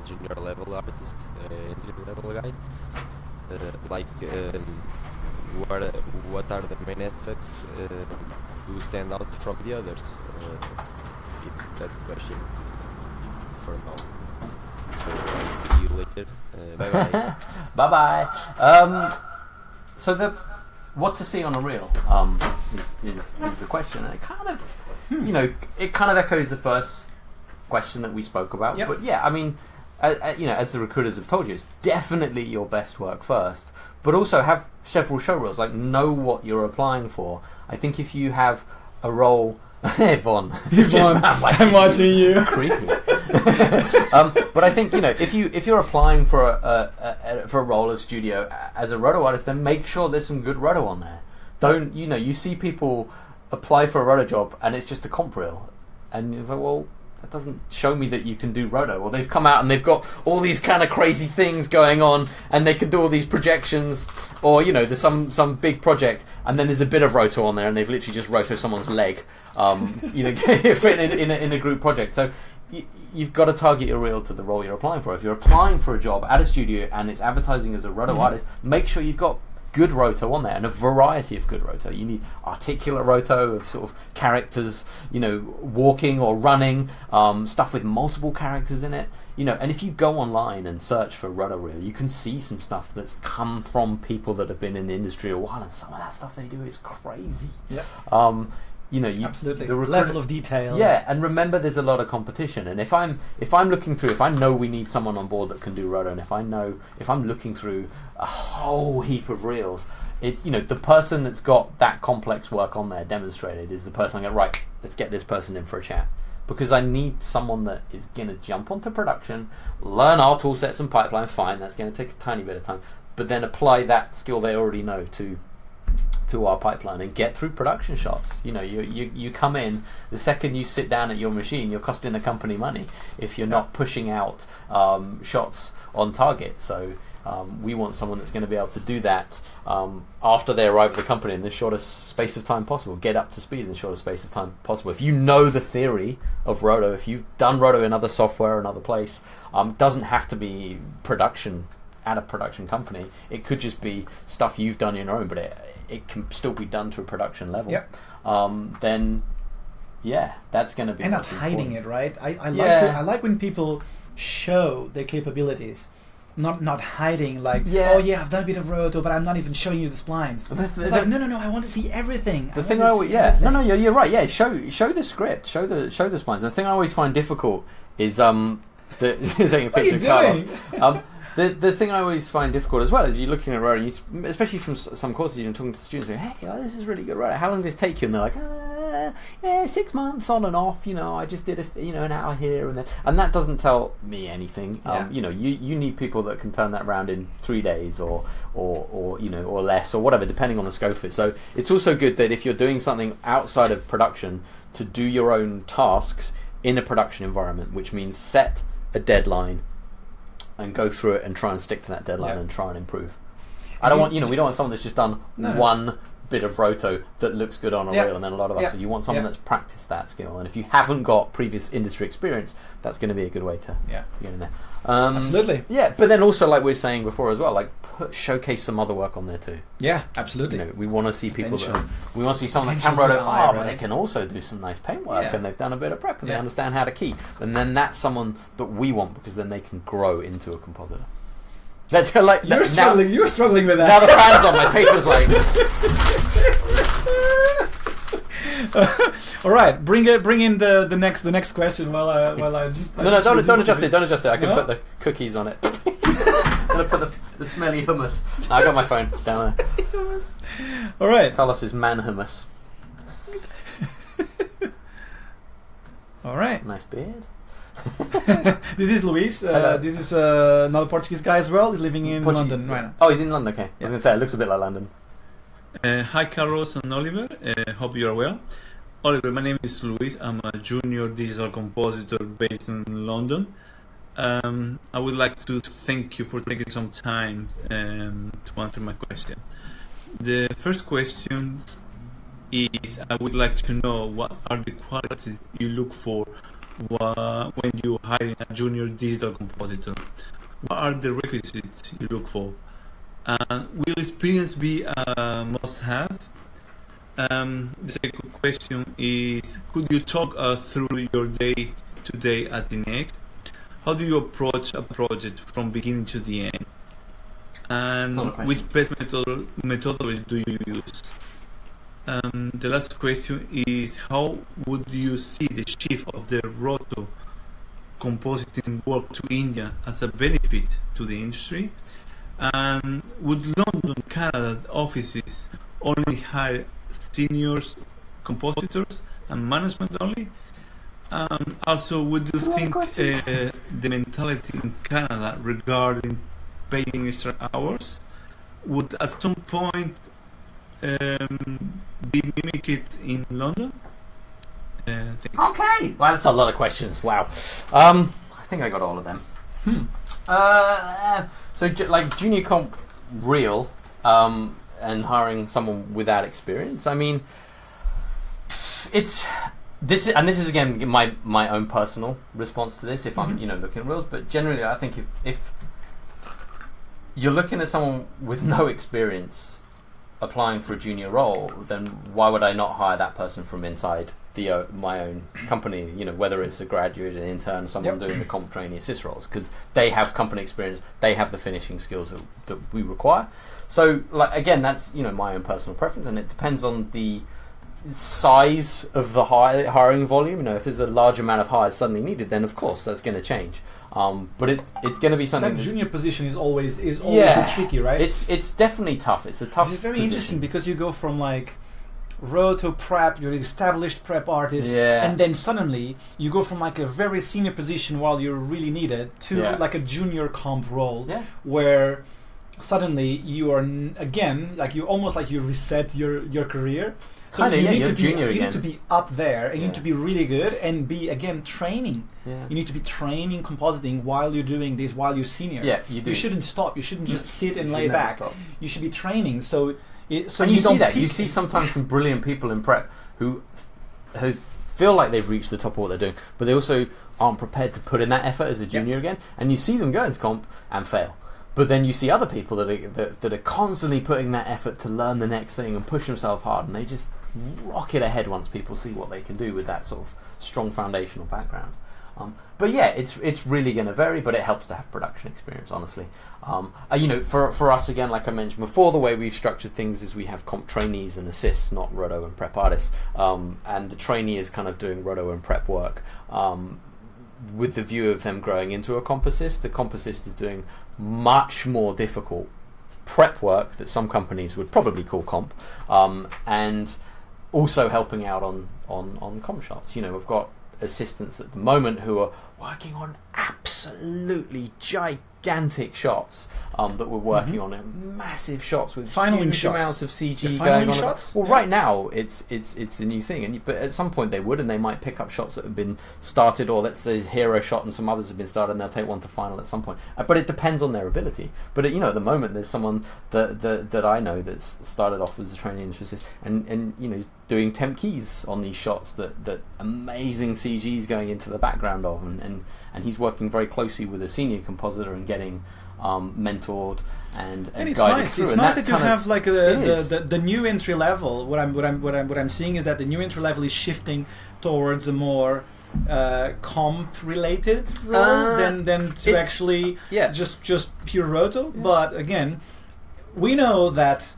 junior level artist, entry level guy? What are the main aspects to stand out from the others? It's that question for now. So I'll see you later. Bye bye.
Bye bye. So what to see on a reel is the question, and it kind of echoes the first question that we spoke about.
Yep.
But yeah, I mean, as the recruiters have told you, it's definitely your best work first, but also have several show reels. Like, know what you're applying for. I think if you have a role, Yvonne,
I'm watching you.
Creepy. But I think if you're applying for a role at studio as a roto artist, then make sure there's some good roto on there. Don't you see people apply for a roto job and it's just a comp reel, and you're like, well, that doesn't show me that you can do roto. Or they've come out and they've got all these kind of crazy things going on, and they can do all these projections, or there's some big project, and then there's a bit of roto on there, and they've literally just roto someone's leg, in a group project. So you've got to target your reel to the role you're applying for. If you're applying for a job at a studio and it's advertising as a roto artist, make sure you've got good roto on there, and a variety of good roto. You need articulate roto of sort of characters, walking or running, stuff with multiple characters in it, and if you go online and search for roto reel, you can see some stuff that's come from people that have been in the industry a while, and some of that stuff they do is crazy.
Yeah. Absolutely. The level of detail.
Yeah, and remember, there's a lot of competition. And if I'm looking through, if I know we need someone on board that can do roto, and if I'm looking through a whole heap of reels, the person that's got that complex work on there demonstrated is the person I go, right, let's get this person in for a chat, because I need someone that is going to jump onto production, learn our tool sets and pipeline. Fine, that's going to take a tiny bit of time, but then apply that skill they already know to our pipeline and get through production shots. You come in, the second you sit down at your machine, you're costing the company money if you're not pushing out shots on target. So we want someone that's going to be able to do that after they arrive at the company in the shortest space of time possible, get up to speed in the shortest space of time possible. If you know the theory of roto, if you've done roto in other software or another place, doesn't have to be production at a production company. It could just be stuff you've done on your own, but it can still be done to a production level.
Yep.
Then that's going to be,
and not hiding it, right? I like when people show their capabilities, not hiding, like, oh yeah, I've done a bit of roto, but I'm not even showing you the splines. It's like, no, I want to see everything.
The thing you're right. Yeah, show the script, show the splines. The thing I always find difficult is taking a picture of Carlos. The thing I always find difficult as well is you're looking at roto, especially from some courses, you're talking to students, saying, hey, this is really good roto. How long does this take you? And they're like, yeah, 6 months on and off. I just did an hour here and there, and that doesn't tell me anything. You need people that can turn that around in 3 days or less or whatever, depending on the scope of it. So it's also good that if you're doing something outside of production, to do your own tasks in a production environment, which means set a deadline and go through it and try and stick to that deadline and try and improve. We don't want someone that's just done one bit of roto that looks good on a reel and then a lot of that. So you want someone that's practiced that skill, and if you haven't got previous industry experience, that's going to be a good way to get in there.
Absolutely.
Yeah, but then also, like we were saying before as well, like showcase some other work on there too.
Yeah, absolutely.
We want to see people we want to see someone that can roto, but they can also do some nice paint work and they've done a bit of prep and they understand how to key, and then that's someone that we want, because then they can grow into a compositor. You're
struggling with that.
Now the fan's on, my paper's like.
All right, bring in the next question while I just.
Don't adjust it. Don't adjust it. I can put the cookies on it. I'm gonna put the smelly hummus. I got my phone down there.
All right.
Carlos's man hummus.
All right.
Nice beard.
This is Luis. This is another Portuguese guy as well. He's living in London right now.
Oh, he's in London. Okay. I was gonna say it looks a bit like London.
Hi, Carlos and Oliver. Hope you are well. Oliver, my name is Luis. I'm a junior digital compositor based in London. I would like to thank you for taking some time to answer my question. The first question is, I would like to know what are the qualities you look for when you hire a junior digital compositor. What are the requisites you look for? Will experience be a must-have? The second question is, could you talk through your day-to-day at the NEC? How do you approach a project from beginning to the end? And which best methodology do you use? The last question is, how would you see the shift of the roto compositing work to India as a benefit to the industry? And would London, Canada offices only hire seniors compositors and management only? Also, would you think the mentality in Canada regarding paying extra hours would at some point be mimicked in London?
Okay, well, that's a lot of questions. Wow. I think I got all of them. So, like junior comp reel and hiring someone without experience. I mean, this is again my own personal response to this. If I'm looking at reels, but generally I think if you're looking at someone with no experience applying for a junior role, then why would I not hire that person from inside my own company? Whether it's a graduate, an intern, someone doing the comp trainee assist roles, because they have company experience, they have the finishing skills that we require. So, again, that's my own personal preference, and it depends on the size of the hiring volume. If there's a large amount of hires suddenly needed, then of course that's going to change. But it's going to be something.
That junior position is always tricky, right?
It's definitely tough. It's a tough.
It's very interesting because you go from roto prep, you're an established prep artist, and then suddenly you go from a very senior position while you're really needed to a junior comp role, where suddenly you are again you almost you reset your career. So you need to be up there, and you need to be really good, and be again training. Yeah. You need to be training compositing while you're doing this, while you're senior.
Yeah, you do.
You shouldn't stop. You shouldn't just sit and lay back. Stop. You should be training. So
you see that. You see sometimes some brilliant people in prep who feel like they've reached the top of what they're doing, but they also aren't prepared to put in that effort as a junior again. And you see them go into comp and fail. But then you see other people that are constantly putting that effort to learn the next thing and push themselves hard, and they just rocket ahead once people see what they can do with that sort of strong foundational background. But yeah, it's really going to vary, but it helps to have production experience, honestly. For us, again, like I mentioned before, the way we've structured things is we have comp trainees and assists, not roto and prep artists. And the trainee is kind of doing roto and prep work with the view of them growing into a comp assist. The comp assist is doing much more difficult prep work that some companies would probably call comp. And also helping out on comm shots. You know, we've got assistants at the moment who are working on absolutely gigantic shots that we're working on, massive shots with huge amounts of CG going on.
Shots?
Well, right now it's a new thing, but at some point they would, and they might pick up shots that have been started, or let's say hero shot and some others have been started, and they'll take one to final at some point. But it depends on their ability. But you know, at the moment there's someone that I know that's started off as a training assistant, and you know, he's doing temp keys on these shots that amazing CGs going into the background of, and he's working very closely with a senior compositor and getting mentored and
it's
guided
nice.
through.
It's
and
nice
that's
that you
kind of-
have like the new entry level. What I'm seeing is that the new entry level is shifting towards a more comp related role than to
it's-
actually
yeah.
just pure roto. But again, we know that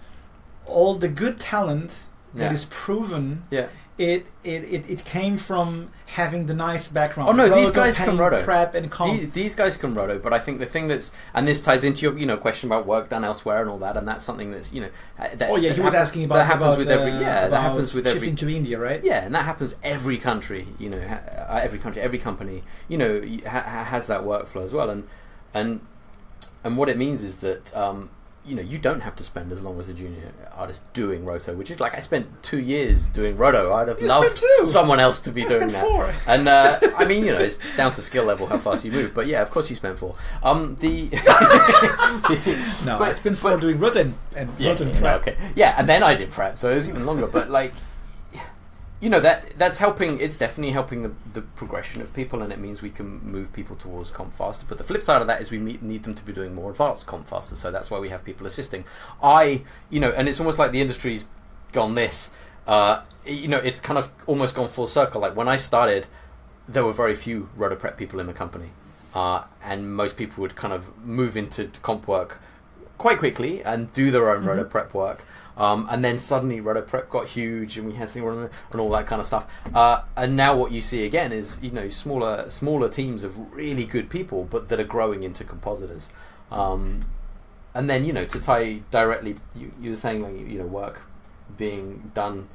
all the good talent that
Yeah.
is proven.
Yeah.
It came from having the nice background.
Oh no, these
Roto,
guys can
paint,
roto.
prep and comp.
These guys can roto, but I think the thing that's, and this ties into your question about work done elsewhere and all that, and that's something that's that,
Oh yeah, he was asking about
that happens
about,
with every that
about
happens with every
shifting to India, right?
Yeah, and that happens every country. Every country, every company, has that workflow as well, and what it means is that you don't have to spend as long as a junior artist doing roto, which is like I spent 2 years doing roto. I'd have loved someone else to be doing that.
4.
And I mean, it's down to skill level how fast you move. But yeah, of course you spent 4.
No, I spent 4 doing roto and roto and prep.
Okay, yeah, and then I did prep, so it was even longer. But like, that's helping. It's definitely helping the progression of people, and it means we can move people towards comp faster. But the flip side of that is we need them to be doing more advanced comp faster. So that's why we have people assisting. And it's almost like the industry's gone this. It's kind of almost gone full circle. Like when I started, there were very few roto prep people in the company, and most people would kind of move into comp work quite quickly and do their own roto prep work. And then suddenly roto prep got huge, and we had to and all that kind of stuff. And now what you see again is smaller teams of really good people, but that are growing into compositors. And then to tie directly, you were saying like work being done,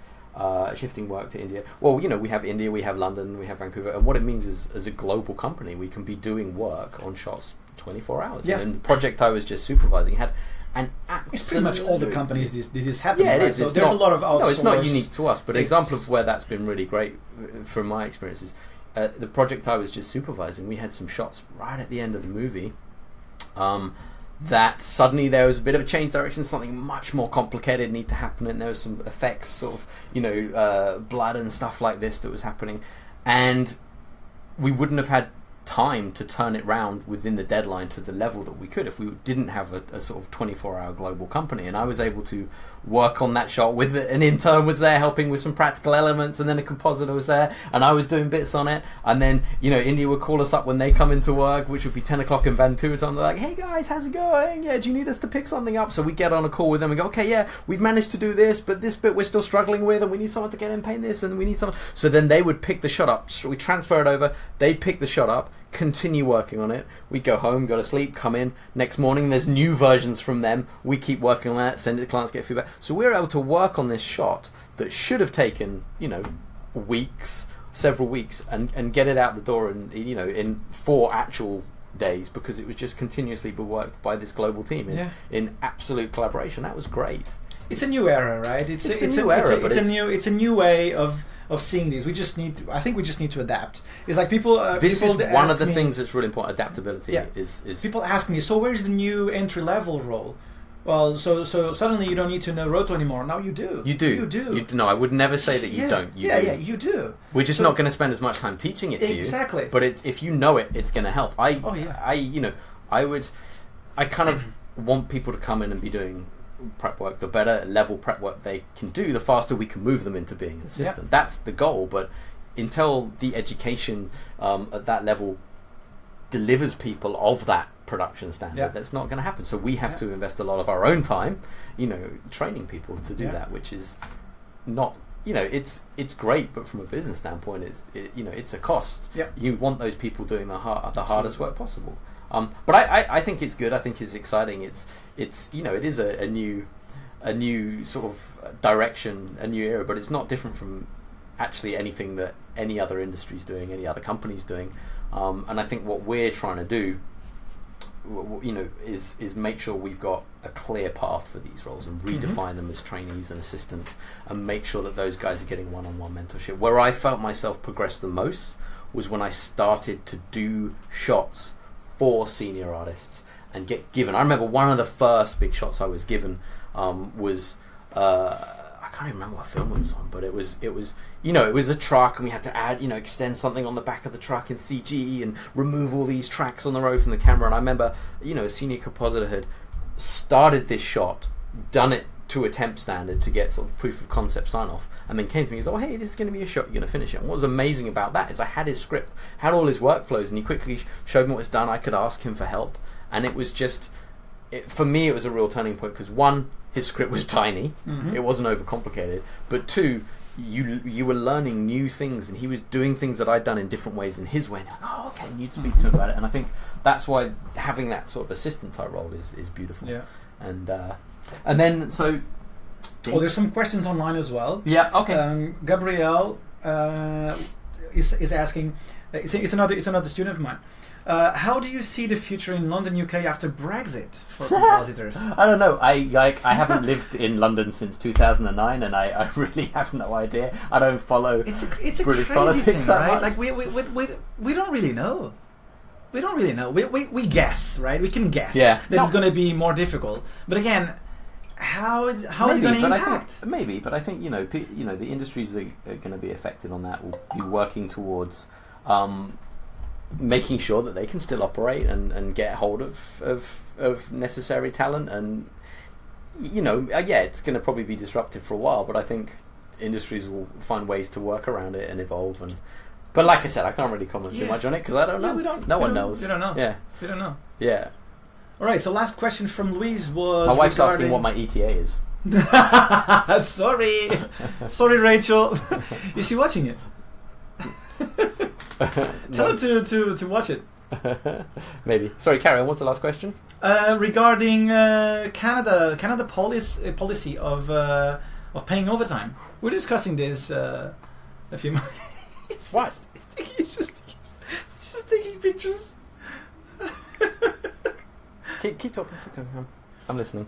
shifting work to India. Well, we have India, we have London, we have Vancouver, and what it means is as a global company, we can be doing work on shots 24 hours.
Yeah.
And the project I was just supervising had. And
it's pretty much all the companies this is happening.
Yeah, it
right?
is.
So
It's
there's
not,
a lot of outsource.
No, it's not unique to us, but an example of where that's been really great from my experiences. The project I was just supervising, we had some shots right at the end of the movie that suddenly there was a bit of a change direction, something much more complicated need to happen, and there was some effects, sort of, blood and stuff like this that was happening, and we wouldn't have had time to turn it round within the deadline to the level that we could if we didn't have a sort of 24-hour global company. And I was able to work on that shot with an intern was there helping with some practical elements, and then a compositor was there and I was doing bits on it, and then India would call us up when they come into work, which would be 10 o'clock in Vancouver time. They're like, hey guys, how's it going? Yeah, do you need us to pick something up? So we get on a call with them and go, okay, yeah, we've managed to do this, but this bit we're still struggling with, and we need someone to get in paint this, and we need someone. So then they would pick the shot up, so we transfer it over, they'd pick the shot up, continue working on it, we'd go home, go to sleep, come in, next morning there's new versions from them, we keep working on that, send it to clients, get feedback. So we're able to work on this shot that should have taken weeks, several weeks, and get it out the door in 4 actual days, because it was just continuously worked by this glable team in absolute collaboration. That was great.
It's a new era, right? It's a new way of seeing these. I think we just need to adapt. It's like people.
This
people
is one of the
me,
things that's really important. Adaptability is.
People ask me, so where's the new entry level role? Well, so suddenly you don't need to know roto anymore. Now you do.
You do. No, I would never say that you don't.
You do.
We're just not going to spend as much time teaching it to you.
Exactly.
But if you know it, it's going to help. I kind of want people to come in and be doing prep work. The better level prep work they can do, the faster we can move them into being an assistant. That's the goal. But until the education at that level delivers people of that production standard, that's not going to happen. So we have to invest a lot of our own time, training people to do that, which is not, it's great, but from a business standpoint, it's a cost. You want those people doing the hardest work possible. But I think it's good. I think it's exciting. It is a new a new sort of direction, a new era, but it's not different from actually anything that any other industry's doing, any other company's doing. And I think what we're trying to do, is make sure we've got a clear path for these roles and redefine them as trainees and assistants, and make sure that those guys are getting one-on-one mentorship. Where I felt myself progress the most was when I started to do shots for senior artists and get given. I remember one of the first big shots I was given was I can't even remember what film it was on, but it was it was a truck, and we had to add, extend something on the back of the truck in CG and remove all these tracks on the road from the camera. And I remember, a senior compositor had started this shot, done it to a temp standard to get sort of proof of concept sign off, and then came to me and said, "Oh, hey, this is going to be a shot, you're going to finish it." And what was amazing about that is I had his script, had all his workflows, and he quickly showed me what was done. I could ask him for help, and it was just, for me, it was a real turning point, because one, his script was tiny, it wasn't overcomplicated, but two, you were learning new things, and he was doing things that I'd done in different ways in his way, and oh, okay, and you'd speak to him about it. And I think that's why having that sort of assistant type role is beautiful.
Yeah.
And then so
there's some questions online as well.
Yeah, okay.
Gabrielle is asking, it's another student of mine. How do you see the future in London, UK after Brexit for compositors?
I don't know. I haven't lived in London since 2009, and I really have no idea. I don't follow
it's a
British
crazy
politics
thing,
that
right?
much.
Like we don't really know. We don't really know. We guess, right? We can guess that it's going to be more difficult. But again, how is it going to impact?
But I think the industries that are going to be affected on that will be working towards making sure that they can still operate and get hold of necessary talent. And it's going to probably be disruptive for a while, but I think industries will find ways to work around it and evolve. But like I said, I can't really comment too much on it because I don't know. No one knows.
We don't know.
Yeah,
we don't know.
Yeah.
All right. So last question from Louise was.
My wife's asking what my ETA is.
Sorry, Rachel. Is she watching it? Tell her to watch it.
Maybe. Sorry, carry on. What's the last question?
Regarding Canada policy of paying overtime. We're discussing this a few months.
What?
He's just taking pictures.
Keep talking. I'm listening.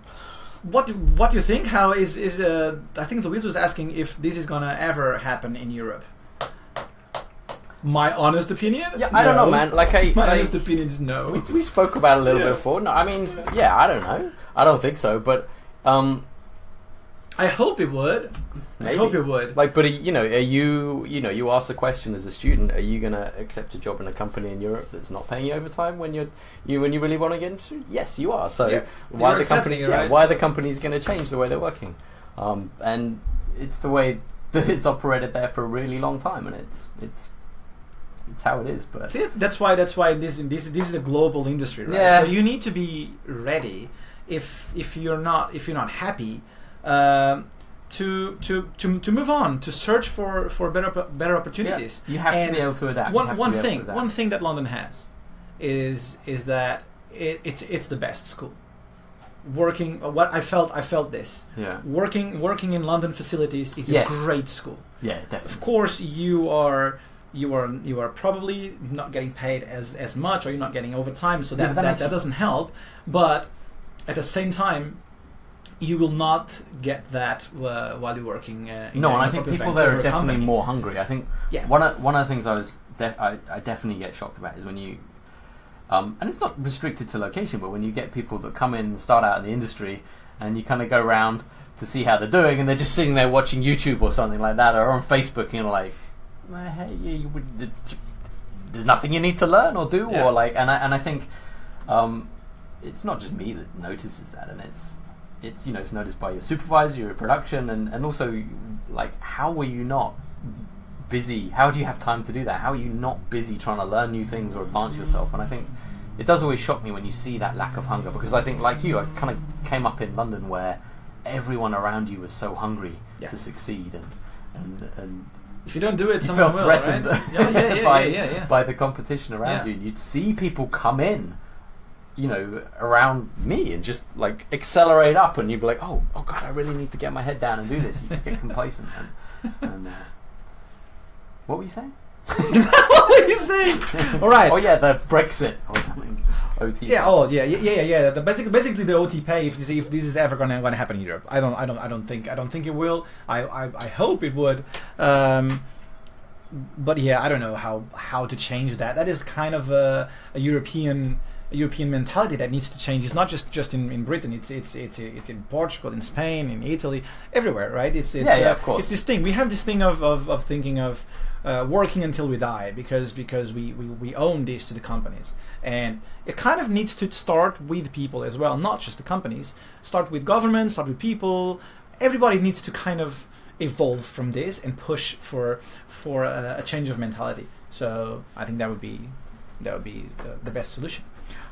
What do you think? How is I think Louise was asking if this is gonna ever happen in Europe. My honest opinion?
Yeah, I don't know, man.
My honest opinion is no.
We spoke about it a little bit before. No, I mean, I don't know. I don't think so, but
I hope it would.
Maybe.
I hope it would.
But are you asked the question as a student, are you going to accept a job in a company in Europe that's not paying you overtime when you really want to get into? Yes, you are. So why are the companies going to change the way they're working? And it's the way that it's operated there for a really long time, and it's how it is. But
that's why this is a global industry, right?
Yeah.
So you need to be ready if you're not happy. To move on, to search for better opportunities.
Yeah, you have to be able to adapt.
One thing that London has is that it's the best school. Working, what I felt this.
Yeah.
Working in London facilities is a great school.
Yeah, definitely.
Of course, you are probably not getting paid as much, or you're not getting overtime, so that doesn't help. But at the same time, you will not get that while you're working.
And I think people there are definitely more hungry. I think one of the things I definitely get shocked about is when you, and it's not restricted to location, but when you get people that come in and start out in the industry, and you kind of go around to see how they're doing, and they're just sitting there watching YouTube or something like that, or on Facebook, and you're like, hey, there's nothing you need to learn or do, or like, and I think it's not just me that notices that, and it's noticed by your supervisor, your production, and also like, how were you not busy? How do you have time to do that? How are you not busy trying to learn new things or advance yourself? And I think it does always shock me when you see that lack of hunger, because I think, like you, I kind of came up in London where everyone around you was so hungry to succeed, and
if you don't do it,
you
someone
felt
will,
threatened
right?
by the competition around you. And you'd see people come in around me and just like accelerate up, and you'd be like, oh god, I really need to get my head down and do this. You could get complacent. And what were you saying?
What were you saying? All right.
Oh yeah, the Brexit or something. OT.
Yeah. Oh yeah. Basically the OT pay. If this is ever gonna happen in Europe, I don't think it will. I hope it would. But yeah, I don't know how to change that. That is kind of a European mentality that needs to change. It's not just in Britain. It's in Portugal, in Spain, in Italy, everywhere, right? It's
of course.
It's this thing. We have this thing of thinking of working until we die because we own this to the companies, and it kind of needs to start with people as well, not just the companies. Start with government, start with people. Everybody needs to kind of evolve from this and push for a change of mentality. So I think that would be the best solution.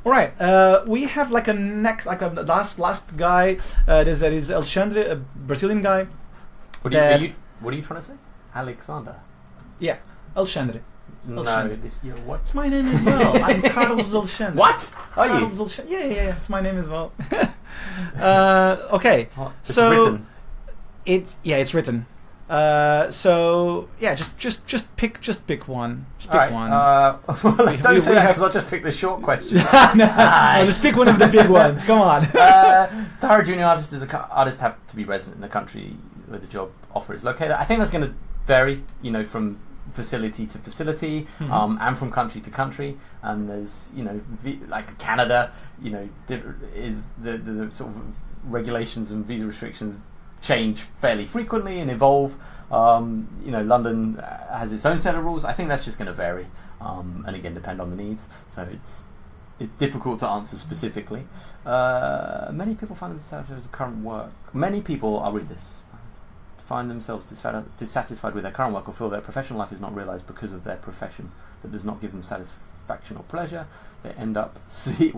All right, we have like a last guy. That is Alexandre, a Brazilian guy.
What are you trying to say? Alexander.
Yeah, Alexandre.
No, what?
It's my name as well. I'm Carlos Alexandre.
What? Are you?
Yeah. It's my name as well. Okay.
It's
so
written.
It's written. So yeah, just pick one. Just pick one.
Don't say that because I'll just pick the short question.
No, just pick one of the big ones. Come on.
To hire a junior artist, artists have to be resident in the country where the job offer is located. I think that's going to vary, from facility to facility, and from country to country. And there's, like Canada, is the sort of regulations and visa restrictions change fairly frequently and evolve. London has its own set of rules. I think that's just going to vary, and again depend on the needs. So it's difficult to answer specifically. Many people find themselves with current work. Many people, I'll read this, find themselves dissatisfied with their current work or feel their professional life is not realised because of their profession that does not give them satisfaction or pleasure. They end up seeing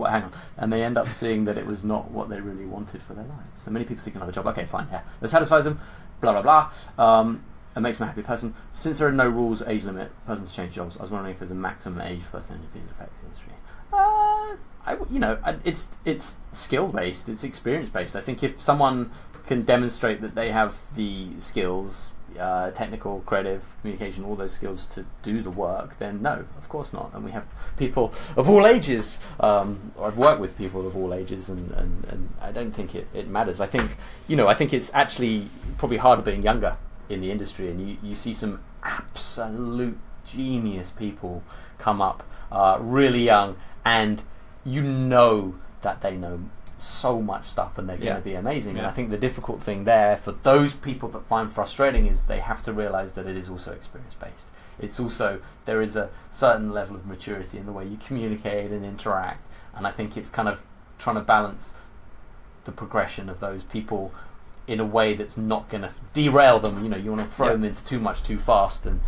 that it was not what they really wanted for their lives. So many people seek another job. Okay, fine, yeah, that satisfies them. Blah blah blah. It makes them a happy person. Since there are no rules, age limit, persons change jobs. I was wondering if there's a maximum age for person in the VFX industry. It's skill based. It's experience based. I think if someone can demonstrate that they have the skills, technical, creative, communication, all those skills to do the work, then no, of course not. And we have people of all ages, or I've worked with people of all ages, and I don't think it matters. I think it's actually probably harder being younger in the industry, and you see some absolute genius people come up really young, and that they know so much stuff and they're going to be amazing. And I think the difficult thing there for those people that find frustrating is they have to realise that it is also experience based. It's also, there is a certain level of maturity in the way you communicate and interact, and I think it's kind of trying to balance the progression of those people in a way that's not going to derail them. You want to throw them into too much too fast, and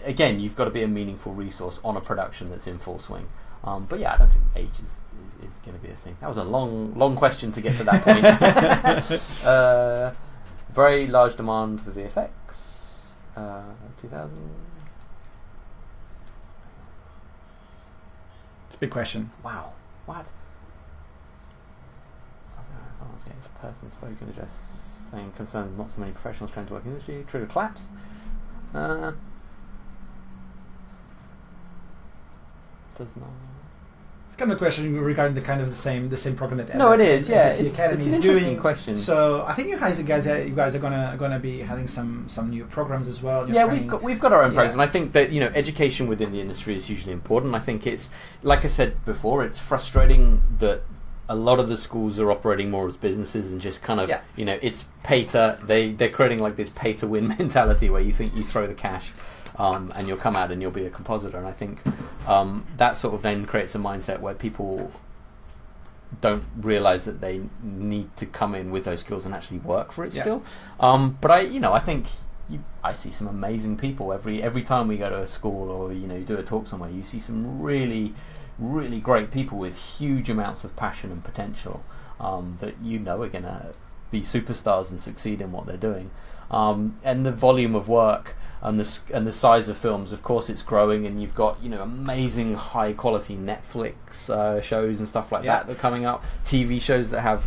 again, you've got to be a meaningful resource on a production that's in full swing. But yeah, I don't think age is going to be a thing. That was a long question to get to that point. Very large demand for VFX. 2000.
It's a big question.
Wow. What? This person spoken address saying concerned not so many professionals trying to work in the industry. Trigger collapse. Does not.
It's kind of a question regarding the same program that
it is. Yeah,
the Academy
it's
is
an interesting
doing.
Question.
So I think you guys are gonna be having some new programs as well.
Yeah, we've got our own programs, and I think that education within the industry is hugely important. I think it's, like I said before, it's frustrating that a lot of the schools are operating more as businesses and just kind of it's pay to they're creating like this pay to win mentality where you think you throw the cash. And you'll come out and you'll be a compositor, and I think that sort of then creates a mindset where people don't realise that they need to come in with those skills and actually work for it still. But I think I see some amazing people every time we go to a school or you do a talk somewhere. You see some really, really great people with huge amounts of passion and potential that are going to be superstars and succeed in what they're doing. And the volume of work and the size of films. Of course, it's growing, and you've got amazing high quality Netflix shows and stuff like that are coming up. TV shows that have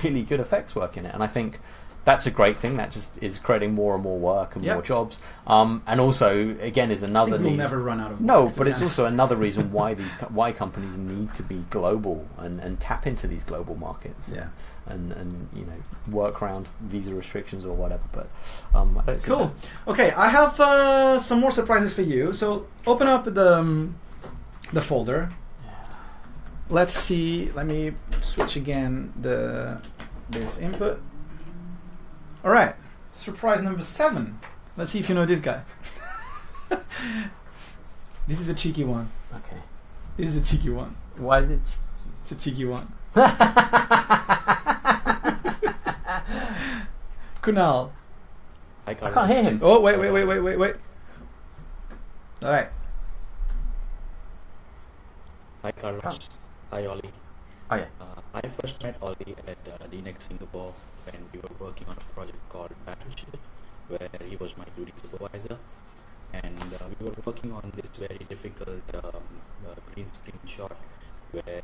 really good effects work in it, and I think that's a great thing. That just is creating more and more work and more jobs. And also, again, is another need.
We'll never run out of work.
No, but it's also another reason why why companies need to be global and tap into these global markets.
Yeah.
And work around visa restrictions or whatever. But I don't see
cool. Okay, I have some more surprises for you. So open up the folder.
Yeah.
Let's see. Let me switch again this input. All right, surprise number 7. Let's see if you know this guy. This is a cheeky one.
Okay.
This is a cheeky one.
Why is it?
It's a cheeky one. Kunal.
I can't hear him.
Oh, wait. All right.
Hi Carlos. Hi Ollie.
Oh yeah.
I first met Ollie at DNX Singapore when we were working on a project called Battleship, where he was my duty supervisor, and we were working on this very difficult green screen shot where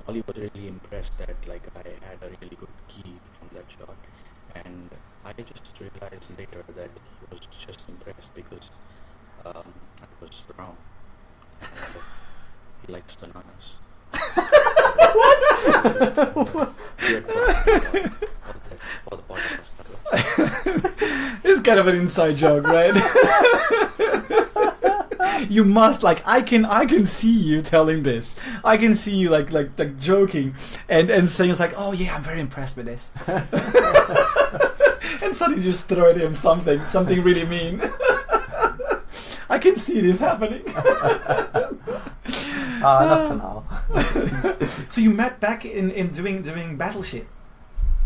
Ollie was really impressed that I had a really good key from that shot, and I just realized later that he was just impressed because I was brown and he likes bananas.
What? It's kind of an inside joke, right? You must I can see you telling this. I can see you like joking and saying it's like, oh yeah, I'm very impressed with this. And suddenly just throw at him something really mean. I can see this happening.
I love Kunal.
So you met back in doing Battleship.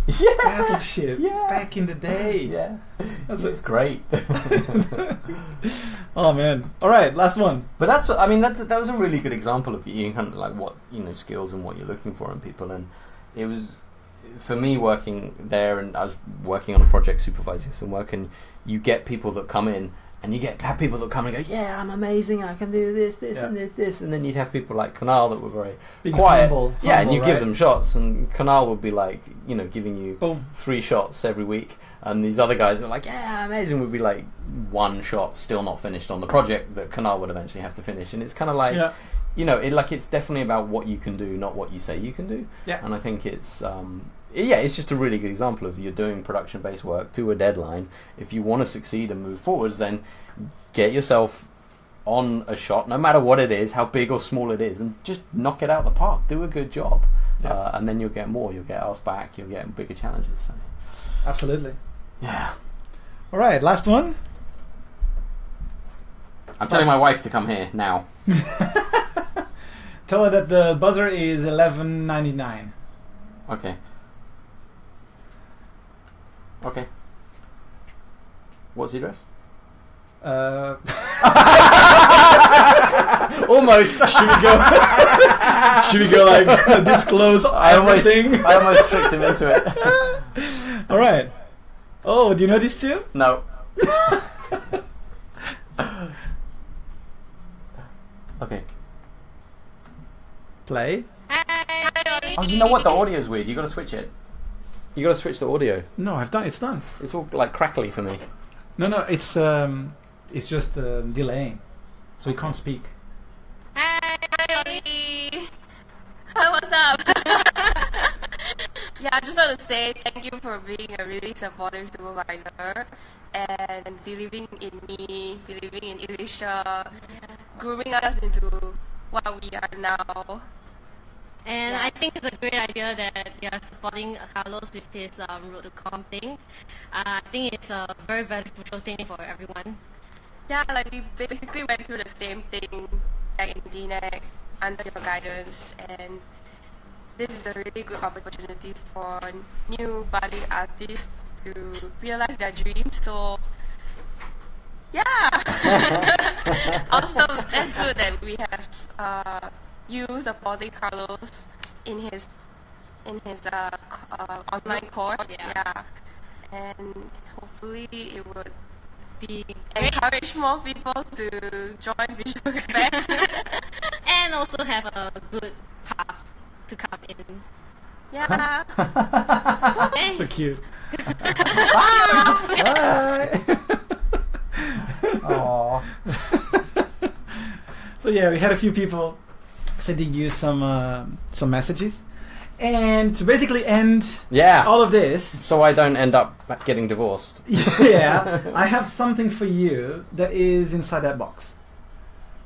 Yeah.
Battleship. Yeah. Back in the day.
Yeah. That's great.
Oh man. All right, last one.
But that was a really good example of you kind of what skills and what you're looking for in people, and it was for me working there, and I was working on a project supervising some work, and you get people that come in. And you have people that come and go, yeah, I'm amazing, I can do this, and this, and then you'd have people like Kunal that were very quiet.
Humble,
and you
right?
give them shots, and Kunal would be like, giving you
Boom.
3 shots every week, and these other guys are like, yeah, amazing, would be like 1 shot still not finished on the project that Kunal would eventually have to finish, and it's kind of like, it's definitely about what you can do, not what you say you can do.
Yeah.
And I think it's it's just a really good example of you're doing production-based work to a deadline. If you want to succeed and move forwards, then get yourself on a shot, no matter what it is, how big or small it is, and just knock it out of the park. Do a good job, and then you'll get more. You'll get asked back. You'll get bigger challenges. So.
Absolutely.
Yeah.
All right, last one.
I'm telling my wife to come here now.
Tell her that the buzzer is $11.99.
Okay. Okay. What's the address? Almost. Should we go
disclose everything?
I almost tricked him into it.
All right. Oh, do you know this too?
No. Okay.
Play.
Oh, you know what? The audio's weird. You got to switch it. You got to switch the audio.
No, I've done. It's done.
It's all crackly for me.
No. It's just delaying, so we can't speak.
Hi, Ollie. Hi, what's up? Yeah, I just want to say thank you for being a really supportive supervisor and believing in me, believing in Elisha, grooming us into what we are now.
And I think it's a great idea that they are supporting Carlos with his road to comp thing. I think it's a very beneficial thing for everyone.
Yeah, we basically went through the same thing back in DNEC under your guidance, and this is a really good opportunity for new budding artists to realize their dreams. So, yeah. Also, that's good that we have you supporting Carlos in his online course. Yeah. And hopefully it would
Be great.
encourage more people to join visual effects.
And also have a good path to come in.
Yeah.
Okay.
So cute.
Bye.
Bye.
Aww.
So yeah, we had a few people sending you some messages, and to basically end
Yeah.
all of this,
So I don't end up getting divorced.
yeah, I have something for you that is inside that box.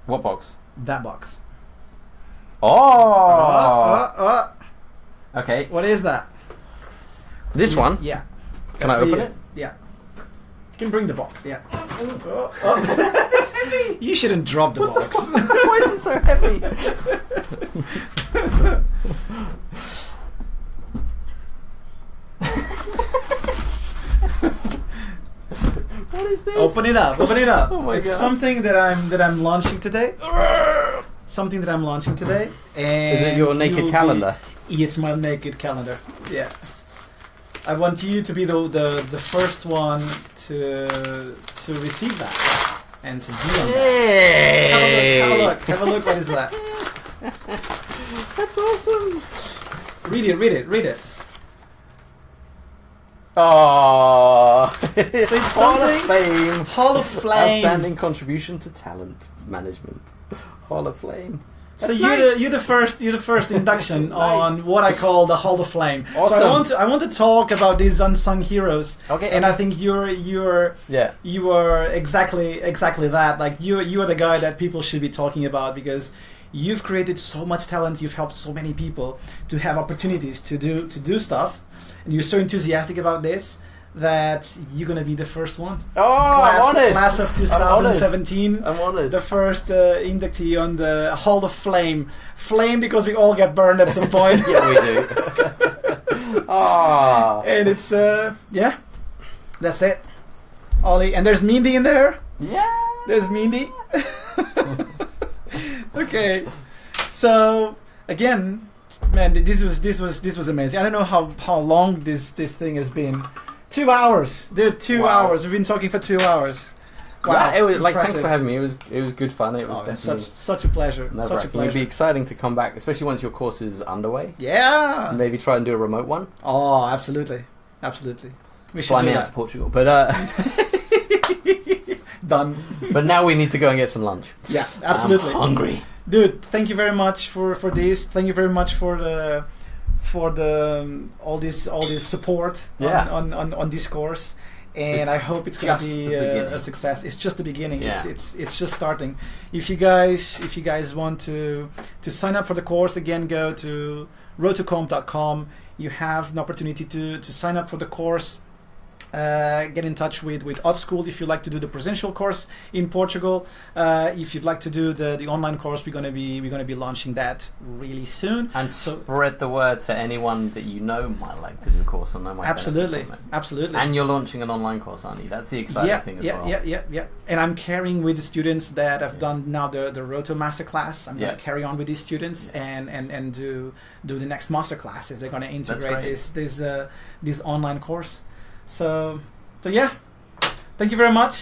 What box?
That box.
Oh. Okay.
What is that?
This one.
Yeah.
Can
That's
I
for
open
you.
it?
Yeah. You can bring the box. Yeah. It's heavy. You shouldn't drop the box.
Why is it so heavy? What is this?
Open it up. Open it up.
Oh my
it's
God.
something that I'm launching today. Something that I'm launching today. And
Is it your
you
naked
will be-
calendar?
It's my naked calendar. Yeah. I want you to be the first one to receive that and to be on that. Have a look. Have a look. What is that?
That's awesome.
Read it.
Oh,
So it's
Hall of
something-
Fame.
Hall of Flame.
Outstanding contribution to talent management. Hall of Flame.
So
That's
you're
nice.
the first induction on what I call the Hall of Flame. So
Awesome.
I want to talk about these unsung heroes.
Okay.
And I think you're
Yeah.
you are exactly that. Like you are the guy that people should be talking about because you've created so much talent. You've helped so many people to have opportunities to do stuff, and you're so enthusiastic about this that you're gonna be the first one.
Oh, I'm honored.
Class of 2017.
I'm honored.
The first inductee on the Hall of Flame. Flame because we all get burned at some point.
Yeah, we do. Ah.
And it's yeah, that's it, Ollie. And there's Mindy in there.
Yeah.
There's Mindy. Okay, so again, man, this was amazing. I don't know how long this thing has been. 2 hours, dude. 2
Wow.
hours. We've been talking for 2 hours. Wow,
Yeah, it was like thanks
impressive.
for having me. It was good fun. It was
Oh, it's
definitely
such a pleasure. Such a
nerve-wracking. It'd
pleasure.
be exciting to come back, especially once your course is underway.
Yeah.
And maybe try and do a remote one.
Oh, absolutely. We should
Fly
do
me out
that.
to Portugal, but
Done.
but now we need to go and get some lunch.
Yeah, absolutely.
I'm hungry.
Dude, thank you very much for this. Thank you very much for the all this support
Yeah.
on this course. And
It's
I hope it's going to
just
be
the beginning.
a success. It's just the beginning.
Yeah.
It's just starting. If you guys want to sign up for the course, again, go to road2comp.com. You have an opportunity to sign up for the course. Get in touch with Odd School if you'd like to do the presential course in Portugal. If you'd like to do the online course, we're gonna be launching that really soon.
And spread the word to anyone that you know might like to do a course on.
Absolutely.
And you're launching an online course, aren't you? That's the exciting thing as well.
Yeah. And I'm carrying with the students that have done now the Roto Masterclass. I'm gonna carry on with these students and do the next masterclasses. They're gonna integrate this online course. So yeah, thank you very much.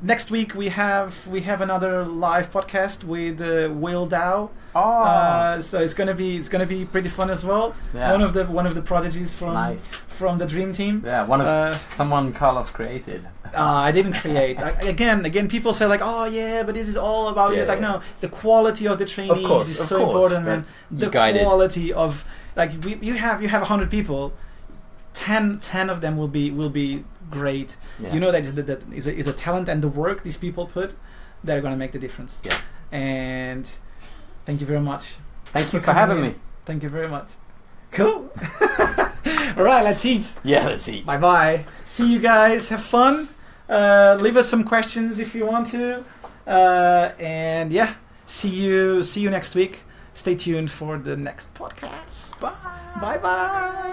Next week we have another live podcast with Will Dow. So it's gonna be pretty fun as well.
Yeah.
One of the prodigies from the Dream Team.
Yeah, someone Carlos created.
I didn't create. Again, people say like, oh yeah, but this is all about you. It's like, no, it's the quality of the trainees is so important, and the quality of like you have 100 people. 10 of them will be great.
Yeah.
You know that is a talent and the work these people put that are going to make the difference.
Yeah.
And thank you very much.
Thank you for having me.
Thank you very much. Cool. All right, let's eat.
Yeah, let's eat.
Bye bye. See you guys. Have fun. Leave us some questions if you want to. And yeah, see you next week. Stay tuned for the next podcast. Bye. Bye bye.